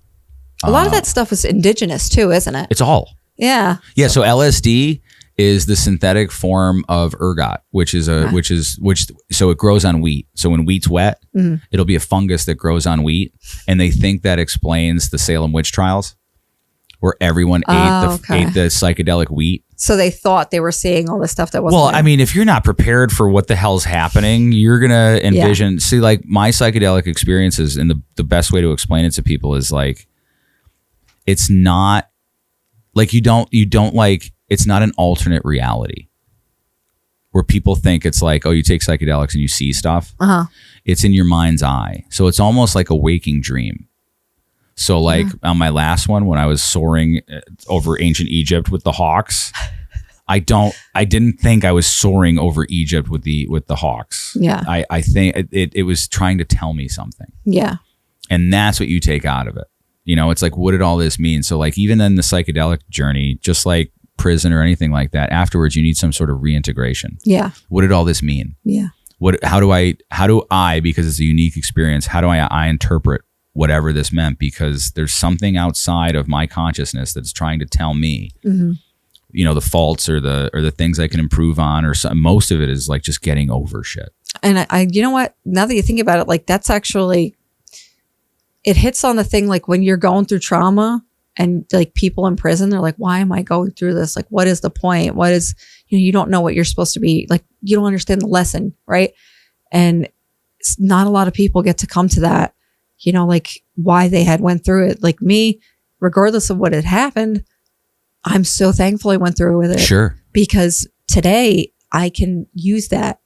A lot of that stuff is indigenous too, isn't it? It's all. Yeah. Yeah. So LSD is the synthetic form of ergot, which so it grows on wheat. So when wheat's wet, it'll be a fungus that grows on wheat, and they think that explains the Salem witch trials, where everyone ate the psychedelic wheat. So they thought they were seeing all this stuff that wasn't. Well, I mean, if you're not prepared for what the hell's happening, you're gonna envision. See, like my psychedelic experiences, and the best way to explain it to people is like, it's not like you don't like. It's not an alternate reality where people think it's like, oh, you take psychedelics and you see stuff. It's in your mind's eye. So it's almost like a waking dream. So like on my last one, when I was soaring over ancient Egypt with the hawks, I didn't think I was soaring over Egypt with the hawks. Yeah. I think it was trying to tell me something. Yeah. And that's what you take out of it. It's like, what did all this mean? So like, even in the psychedelic journey, just like prison or anything like that, afterwards you need some sort of reintegration. Yeah. What did all this mean? Yeah. How do I, because it's a unique experience, how do I interpret whatever this meant? Because there's something outside of my consciousness that's trying to tell me, the faults or the things I can improve on, or some, most of it is like just getting over shit. And I you know what? Now that you think about it, like that's actually, it hits on the thing, like when you're going through trauma and like people in prison, they're like, why am I going through this? Like, what is the point? What is, you don't know what you're supposed to be, like, you don't understand the lesson. Right. And not a lot of people get to come to that, like why they had went through it. Like me, regardless of what had happened, I'm so thankful I went through with it. Sure. Because today I can use that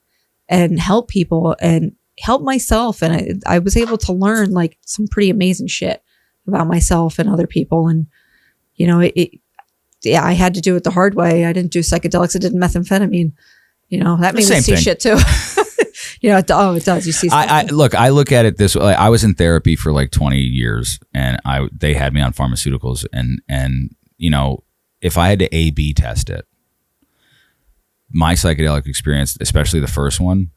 and help people and help myself. And I was able to learn like some pretty amazing shit about myself and other people. And, I had to do it the hard way. I didn't do psychedelics. I did methamphetamine. That made me see shit too. It does. You see something. I look at it this way. I was in therapy for like 20 years, and they had me on pharmaceuticals, and if I had to A/B test it, my psychedelic experience, especially the first one,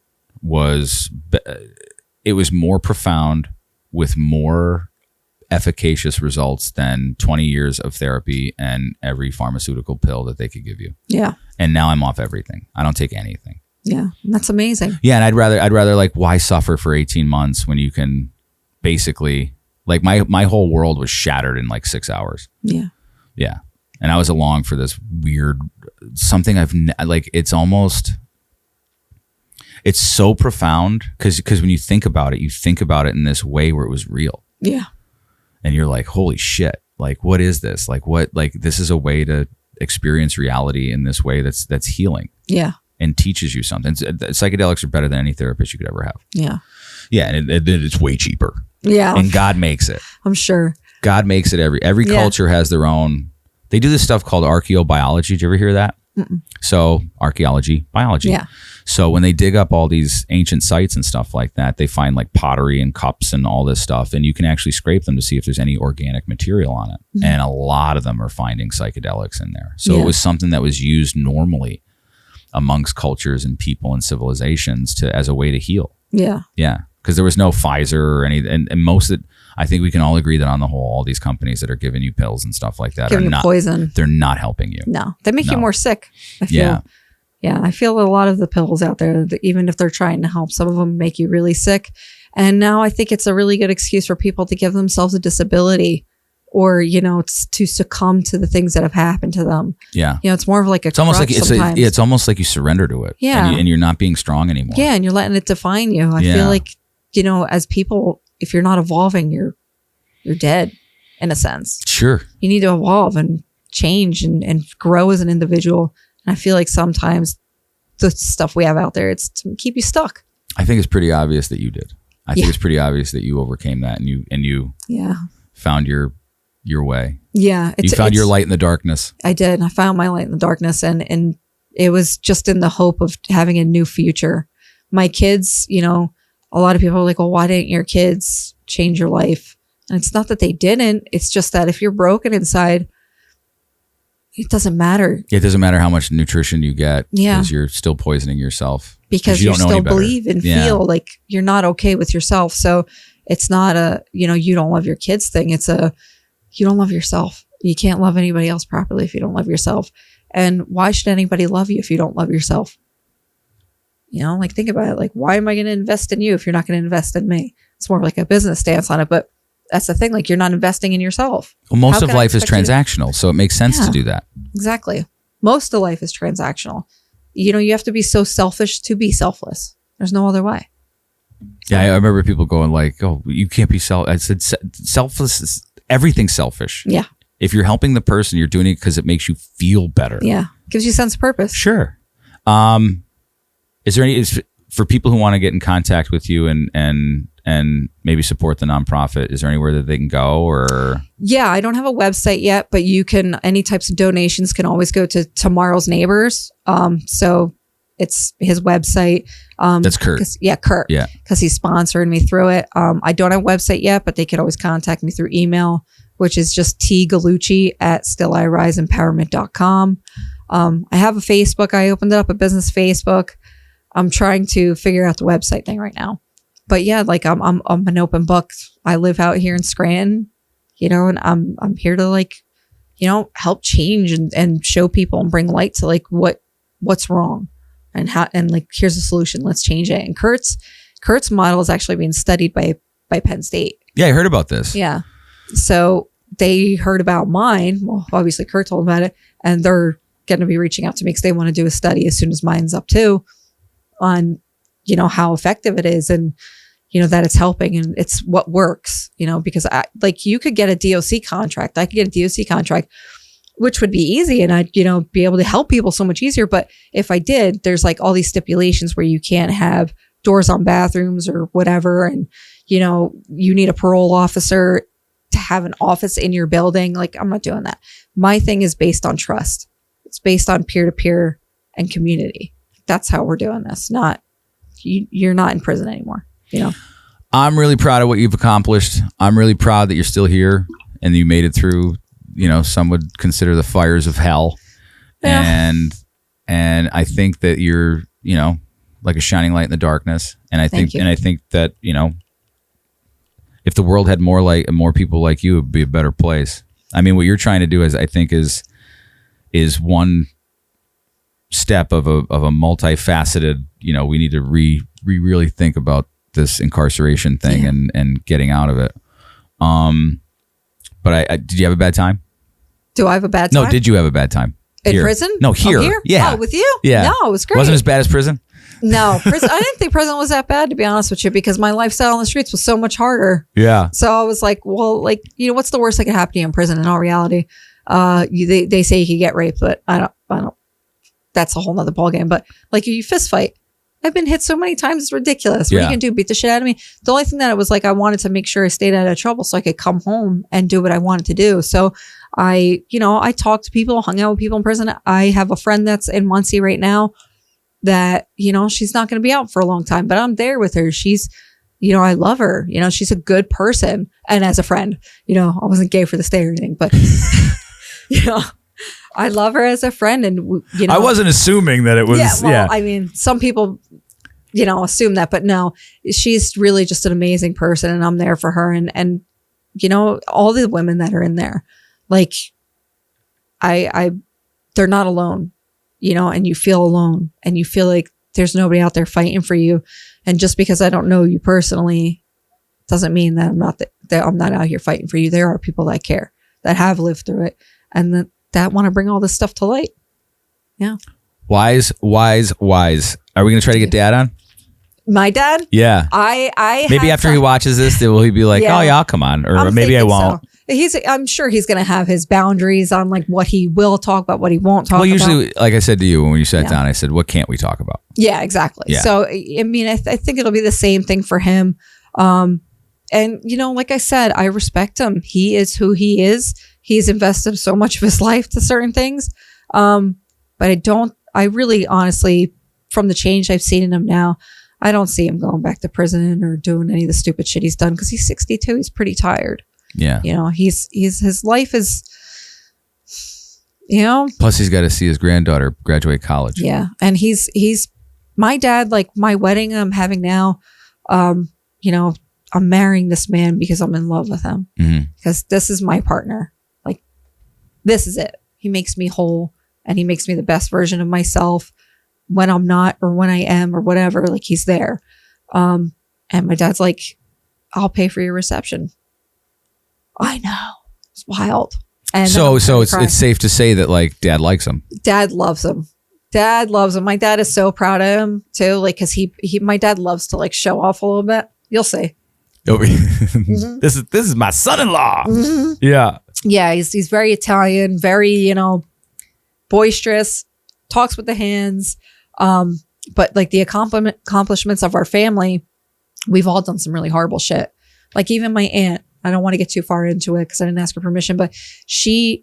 it was more profound with more efficacious results than 20 years of therapy and every pharmaceutical pill that they could give you. Yeah. And now I'm off everything. I don't take anything. Yeah. That's amazing. Yeah. And I'd rather like, why suffer for 18 months when you can basically, like my whole world was shattered in like 6 hours. Yeah. Yeah. And I was along for this weird, something it's so profound because when you think about it in this way where it was real. Yeah. And you're like, holy shit, like, what is this? Like, this is a way to experience reality in this way that's healing. Yeah. And teaches you something. Psychedelics are better than any therapist you could ever have. Yeah. Yeah. And it's way cheaper. Yeah. And God makes it. I'm sure. God makes it. Every culture has their own. They do this stuff called archaeobiology. Did you ever hear that? So archaeology, biology. Yeah. So when they dig up all these ancient sites and stuff like that, they find like pottery and cups and all this stuff. And you can actually scrape them to see if there's any organic material on it. And a lot of them are finding psychedelics in there. So it was something that was used normally amongst cultures and people and civilizations as a way to heal. Yeah. Yeah. Because there was no Pfizer or any, and most of it, I think we can all agree that on the whole, all these companies that are giving you pills and stuff like that Giving you poison. They're not helping you. No, they make you more sick. I feel. Yeah. I feel a lot of the pills out there, even if they're trying to help, some of them make you really sick. And now I think it's a really good excuse for people to give themselves a disability or, to succumb to the things that have happened to them. Yeah. It's more of like it's almost like it's almost like you surrender to it. Yeah. And you're not being strong anymore. Yeah. And you're letting it define you. I feel like, as people, if you're not evolving, you're dead in a sense. Sure. You need to evolve and change and grow as an individual. And I feel like sometimes the stuff we have out there, it's to keep you stuck. I think it's pretty obvious that you did. I think it's pretty obvious that you overcame that and you found your way. Yeah. You found your light in the darkness. I did. I found my light in the darkness and it was just in the hope of having a new future. My kids, a lot of people are like, well, why didn't your kids change your life? And it's not that they didn't. It's just that if you're broken inside, it doesn't matter. It doesn't matter how much nutrition you get because you're still poisoning yourself. Because you still believe and feel like you're not okay with yourself. So it's not a, you don't love your kids thing. It's a, you don't love yourself. You can't love anybody else properly if you don't love yourself. And why should anybody love you if you don't love yourself? Think about it. Like, why am I going to invest in you if you're not going to invest in me? It's more like a business stance on it, but that's the thing. Like, you're not investing in yourself. Well, most of life is transactional, so it makes sense to do that. Exactly. Most of life is transactional. You have to be so selfish to be selfless. There's no other way. Yeah, I remember people going like, "Oh, you can't be I said, "Selfless is everything's selfish." Yeah. If you're helping the person, you're doing it because it makes you feel better. Yeah, gives you a sense of purpose. Sure. Is there any for people who want to get in contact with you and maybe support the nonprofit? Is there anywhere that they can go or? Yeah, I don't have a website yet, but you can. Any types of donations can always go to Tomorrow's Neighbors. So it's his website. That's Kurt. Kurt. Yeah, because he's sponsoring me through it. I don't have a website yet, but they could always contact me through email, which is just tgallucci@stilliriseempowerment.com. I have a Facebook. I opened up a business Facebook. I'm trying to figure out the website thing right now. But yeah, like I'm an open book. I live out here in Scranton, and I'm here to help change and show people and bring light to what's wrong and how, and here's a solution. Let's change it. And Kurt's model is actually being studied by Penn State. Yeah, I heard about this. Yeah. So they heard about mine. Well, obviously Kurt told about it, and they're going to be reaching out to me because they want to do a study as soon as mine's up too on, how effective it is and, that it's helping and it's what works, because you could get a DOC contract. I could get a DOC contract, which would be easy. And I'd, be able to help people so much easier. But if I did, there's all these stipulations where you can't have doors on bathrooms or whatever. And, you need a parole officer to have an office in your building. I'm not doing that. My thing is based on trust. It's based on peer-to-peer and community. That's how we're doing this. Not you're not in prison anymore. I'm really proud of what you've accomplished. I'm really proud that you're still here and you made it through, some would consider the fires of hell. Yeah. And I think that you're, like a shining light in the darkness. And I think that, if the world had more people like you, it would be a better place. I mean, what you're trying to do is one step of a multifaceted, we need to really think about this incarceration thing and getting out of it. But did you have a bad time? Do I have a bad time? No, did you have a bad time? In prison? No, here. Oh, here? Yeah. Oh, with you? Yeah. No, it was great. Wasn't as bad as prison? No, prison. I didn't think prison was that bad, to be honest with you, because my lifestyle on the streets was so much harder. Yeah. So I was like, well, what's the worst that could happen to you in prison? In all reality, they say you could get raped, but I don't. That's a whole nother ballgame. But you fist fight, I've been hit so many times. It's ridiculous. What are you going to do? Beat the shit out of me? The only thing that it was like, I wanted to make sure I stayed out of trouble so I could come home and do what I wanted to do. So I talked to people, hung out with people in prison. I have a friend that's in Muncie right now that, she's not going to be out for a long time, but I'm there with her. She's, I love her. She's a good person. And as a friend, I wasn't gay for the stay or anything, but, I love her as a friend. And, I wasn't assuming that it was. I mean, some people, assume that, but no, she's really just an amazing person and I'm there for her. And, all the women that are in there, like, they're not alone, and you feel alone and you feel like there's nobody out there fighting for you. And just because I don't know you personally doesn't mean that I'm not out here fighting for you. There are people that care, that have lived through it, and that want to bring all this stuff to light. Yeah. Wise. Are we going to try to get Dad on? My dad? Yeah. I maybe after he watches this, will he be like, oh yeah, I'll come on, or maybe I won't. So. I'm sure he's going to have his boundaries on like what he will talk about, what he won't talk about. Well, usually, like I said to you when you sat down, I said, what can't we talk about? Yeah, exactly. Yeah. So, I mean, I think it'll be the same thing for him. And, like I said, I respect him. He is who he is. He's invested so much of his life to certain things. But I really honestly, from the change I've seen in him now, I don't see him going back to prison or doing any of the stupid shit he's done because he's 62. He's pretty tired. Yeah. His life is, Plus he's got to see his granddaughter graduate college. Yeah. And he's my dad, like my wedding I'm having now, I'm marrying this man because I'm in love with him. Mm-hmm. Because this is my partner. Like, this is it. He makes me whole and he makes me the best version of myself when I'm not or when I am or whatever. Like, he's there. And my dad's like, I'll pay for your reception. I know. It's wild. And so it's safe to say that like Dad likes him. Dad loves him. My dad is so proud of him too. Like, cause my dad loves to like show off a little bit. You'll see. Mm-hmm. This is my son-in-law. Mm-hmm. Yeah. Yeah. He's very Italian, very, boisterous, talks with the hands. But like the accomplishments of our family, we've all done some really horrible shit. Like even my aunt, I don't want to get too far into it because I didn't ask her permission, but she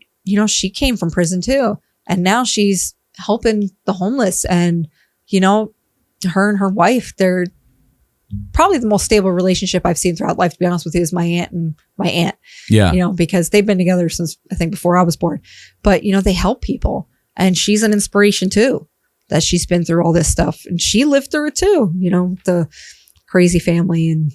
came from prison too. And now she's helping the homeless and, her and her wife, they're probably the most stable relationship I've seen throughout life, to be honest with you, is my aunt and my aunt. Yeah. Because they've been together since I think before I was born, but they help people and she's an inspiration too, that she's been through all this stuff and she lived through it too, the crazy family and,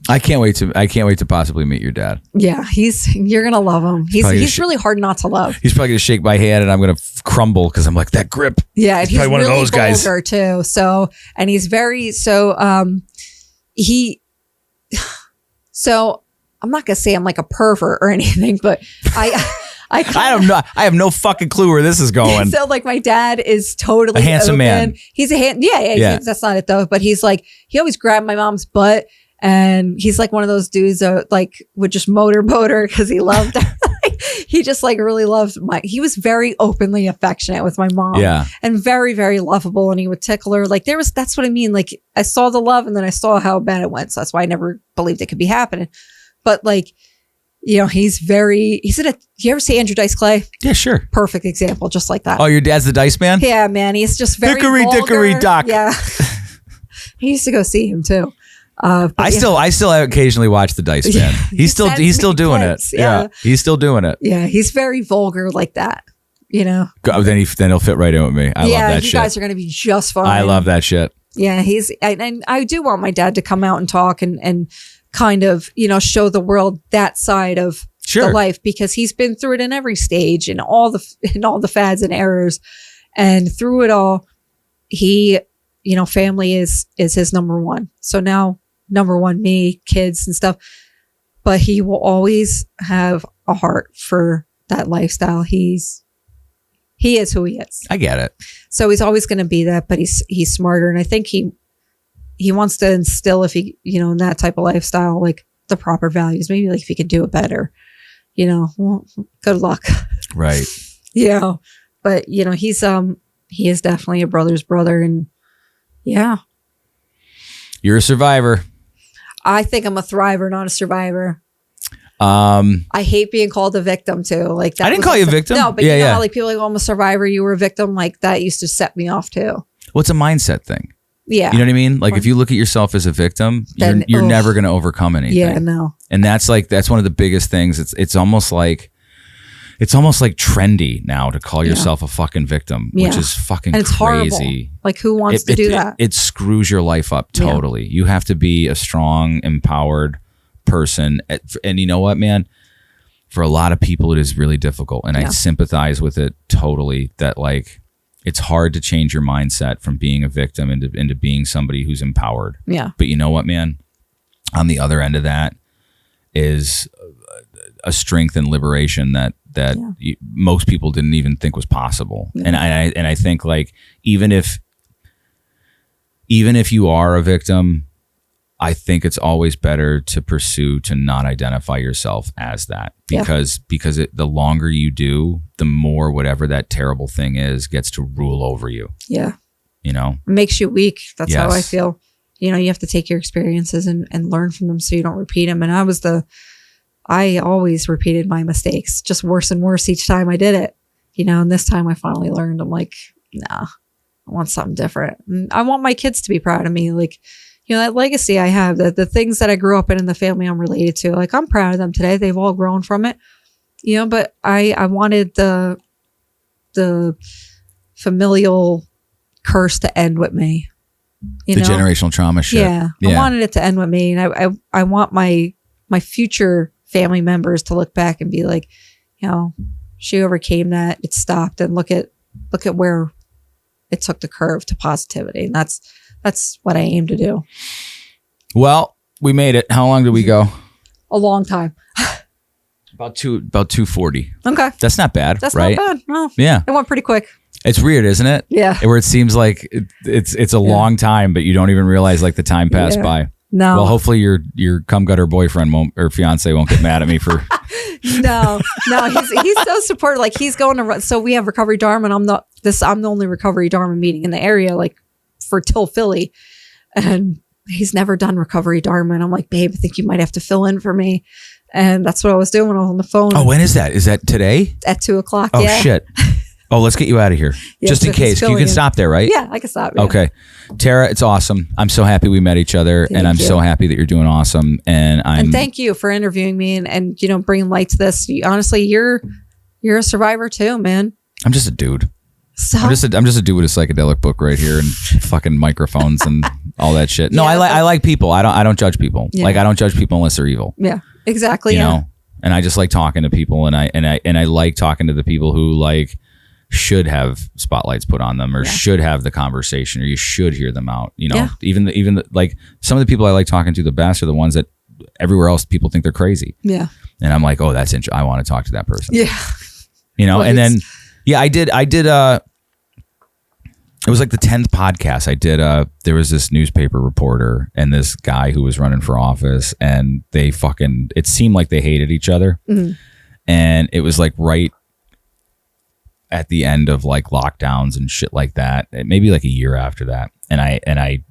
I can't wait to possibly meet your dad. Yeah, you're going to love him. He's really hard not to love. He's probably going to shake my hand and I'm going to crumble because I'm like, that grip. Yeah, he's probably one really of those guys too. So, and he's very, so I'm not going to say I'm like a pervert or anything, but I have no fucking clue where this is going. So like my dad is totally a handsome open. Man. He's a yeah. That's not it though. But he's like, he always grabbed my mom's butt. And he's like one of those dudes that like would just motorboat her because he loved her. He just like really loved he was very openly affectionate with my mom. Yeah. And very, very lovable. And he would tickle her. Like that's what I mean. Like I saw the love and then I saw how bad it went. So that's why I never believed it could be happening. But like, you ever see Andrew Dice Clay? Yeah, sure. Perfect example. Just like that. Oh, your dad's the dice man? Yeah, man. He's just very Dickory dock. Yeah. He used to go see him too. I still occasionally watch the Dice Man. He's still doing it. Yeah. He's still doing it. Yeah, he's very vulgar like that. Then he'll fit right in with me. I love that shit. You guys are gonna be just fine. I love that shit. Yeah, and I do want my dad to come out and talk and kind of show the world that side of the life because he's been through it in every stage and all the fads and errors, and through it all, he family is his number one. So now. Number one, me, kids and stuff. But he will always have a heart for that lifestyle. He is who he is. I get it. So he's always going to be that, but he's smarter. And I think he wants to instill in that type of lifestyle, like the proper values, maybe like if he could do it better, well, good luck. Right. But he is definitely a brother's brother. And, Yeah. You're a survivor. I think I'm a thriver, not a survivor. I hate being called a victim too. Like that I didn't call you a victim. No, but yeah, you know yeah. how like people are like, oh, I'm a survivor, you were a victim. Like that used to set me off too. Well, it's a mindset thing. Yeah. You know what I mean? Like if you look at yourself as a victim, Then, you're never going to overcome anything. Yeah, no. And that's one of the biggest things. It's almost like trendy now to call yourself a fucking victim, which is fucking and it's crazy. Horrible. Like who wants to do that? It screws your life up totally. Yeah. You have to be a strong, empowered person. And you know what, man? For a lot of people, it is really difficult. And I sympathize with it totally, that like it's hard to change your mindset from being a victim into being somebody who's empowered. Yeah. But you know what, man? On the other end of that is a strength and liberation that most people didn't even think was possible. Yeah. And I think like even if you are a victim, I think it's always better to pursue to not identify yourself as that, because the longer you do, the more whatever that terrible thing is gets to rule over you. Yeah. You know? It makes you weak. That's how I feel. You know, you have to take your experiences and learn from them so you don't repeat them. And I always repeated my mistakes, just worse and worse each time I did it. You know, and this time I finally learned, I'm like, nah, I want something different. And I want my kids to be proud of me. Like, you know, that legacy I have, the things that I grew up in the family I'm related to, like I'm proud of them today. They've all grown from it, you know, but I wanted the familial curse to end with me. You know? Generational trauma shit. Yeah. I wanted it to end with me. And I want my future family members to look back and be like, you know, she overcame that. It stopped, and look at where it took the curve to positivity. And that's what I aim to do. Well, we made it. How long did we go? A long time. About 240. Okay. That's not bad. That's right? not bad. No. Yeah. It went pretty quick. It's weird, isn't it? Yeah. Where it seems like it's a long time, but you don't even realize like the time passed by. No. Well, hopefully your cum gutter boyfriend or fiance won't get mad at me for. No, he's so supportive. Like he's going to so we have Recovery Dharma, and I'm the only Recovery Dharma meeting in the area, like for till Philly, and he's never done Recovery Dharma, and I'm like, babe, I think you might have to fill in for me, and that's what I was doing when I was on the phone. Oh, when is that? Is that today? At 2:00. Oh shit. Oh, let's get you out of here. Just in case. You can stop there, right? Yeah, I can stop. Yeah. Okay. Tara, it's awesome. I'm so happy we met each other, and I'm so happy that you're doing awesome. And thank you for interviewing me and you know, bringing light to this. Honestly, you're a survivor too, man. I'm just a dude. So I'm just a dude with a psychedelic book right here and fucking microphones and all that shit. No, I like people. I don't judge people. Yeah. Like I don't judge people unless they're evil. Yeah, exactly. You know, and I just like talking to people, and I like talking to the people who like should have spotlights put on them, or should have the conversation, or you should hear them out. You know, even the, like some of the people I like talking to the best are the ones that everywhere else people think they're crazy. Yeah. And I'm like, oh, that's interesting. I want to talk to that person. Yeah. You know, and then I did it was like the 10th podcast I did. There was this newspaper reporter and this guy who was running for office, and it seemed like they hated each other. Mm-hmm. And it was like right at the end of like lockdowns and shit like that, maybe like a year after that. And I,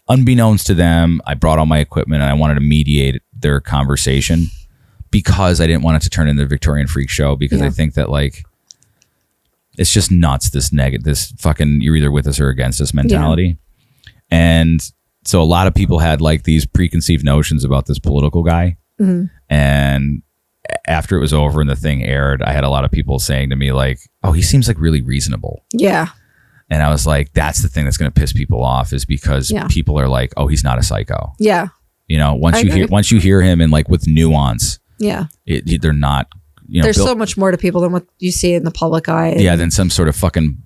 unbeknownst to them, I brought all my equipment and I wanted to mediate their conversation because I didn't want it to turn into the Victorian Freak Show, because I think that like, it's just nuts. This fucking, you're either with us or against us mentality. Yeah. And so a lot of people had like these preconceived notions about this political guy. Mm-hmm. And after it was over and the thing aired, I had a lot of people saying to me like, oh, he seems like really reasonable. Yeah. And I was like, that's the thing that's going to piss people off, is because people are like, oh, he's not a psycho. Yeah. You know, once you hear him and like with nuance, they're not, you know, there's so much more to people than what you see in the public eye. Than some sort of fucking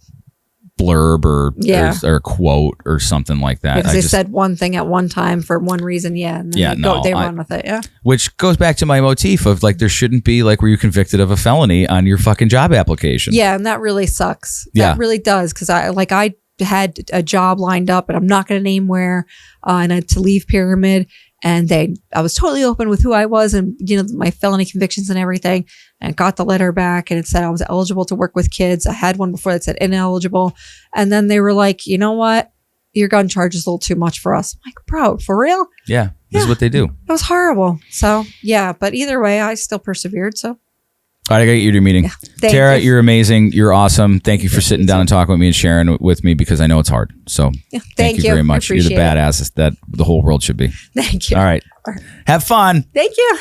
blurb or quote or something like that. Because they said one thing at one time for one reason, and then they run with it, Which goes back to my motif of like, there shouldn't be like, were you convicted of a felony on your fucking job application? Yeah, and that really sucks. That really does, because I had a job lined up, and I'm not going to name where, and I had to leave Pyramid. And I was totally open with who I was and, you know, my felony convictions and everything, and got the letter back, and it said I was eligible to work with kids. I had one before that said ineligible. And then they were like, you know what? your gun charge is a little too much for us. I'm like, bro, for real? Yeah. This is what they do. It was horrible. So yeah, but either way, I still persevered. So. All right, I got to get you to your meeting. Yeah. Tara, you're amazing. You're awesome. Thank you for sitting down and talking with me and sharing with me because I know it's hard. So thank you very much. You're the badass that the whole world should be. Thank you. All right. Have fun. Thank you.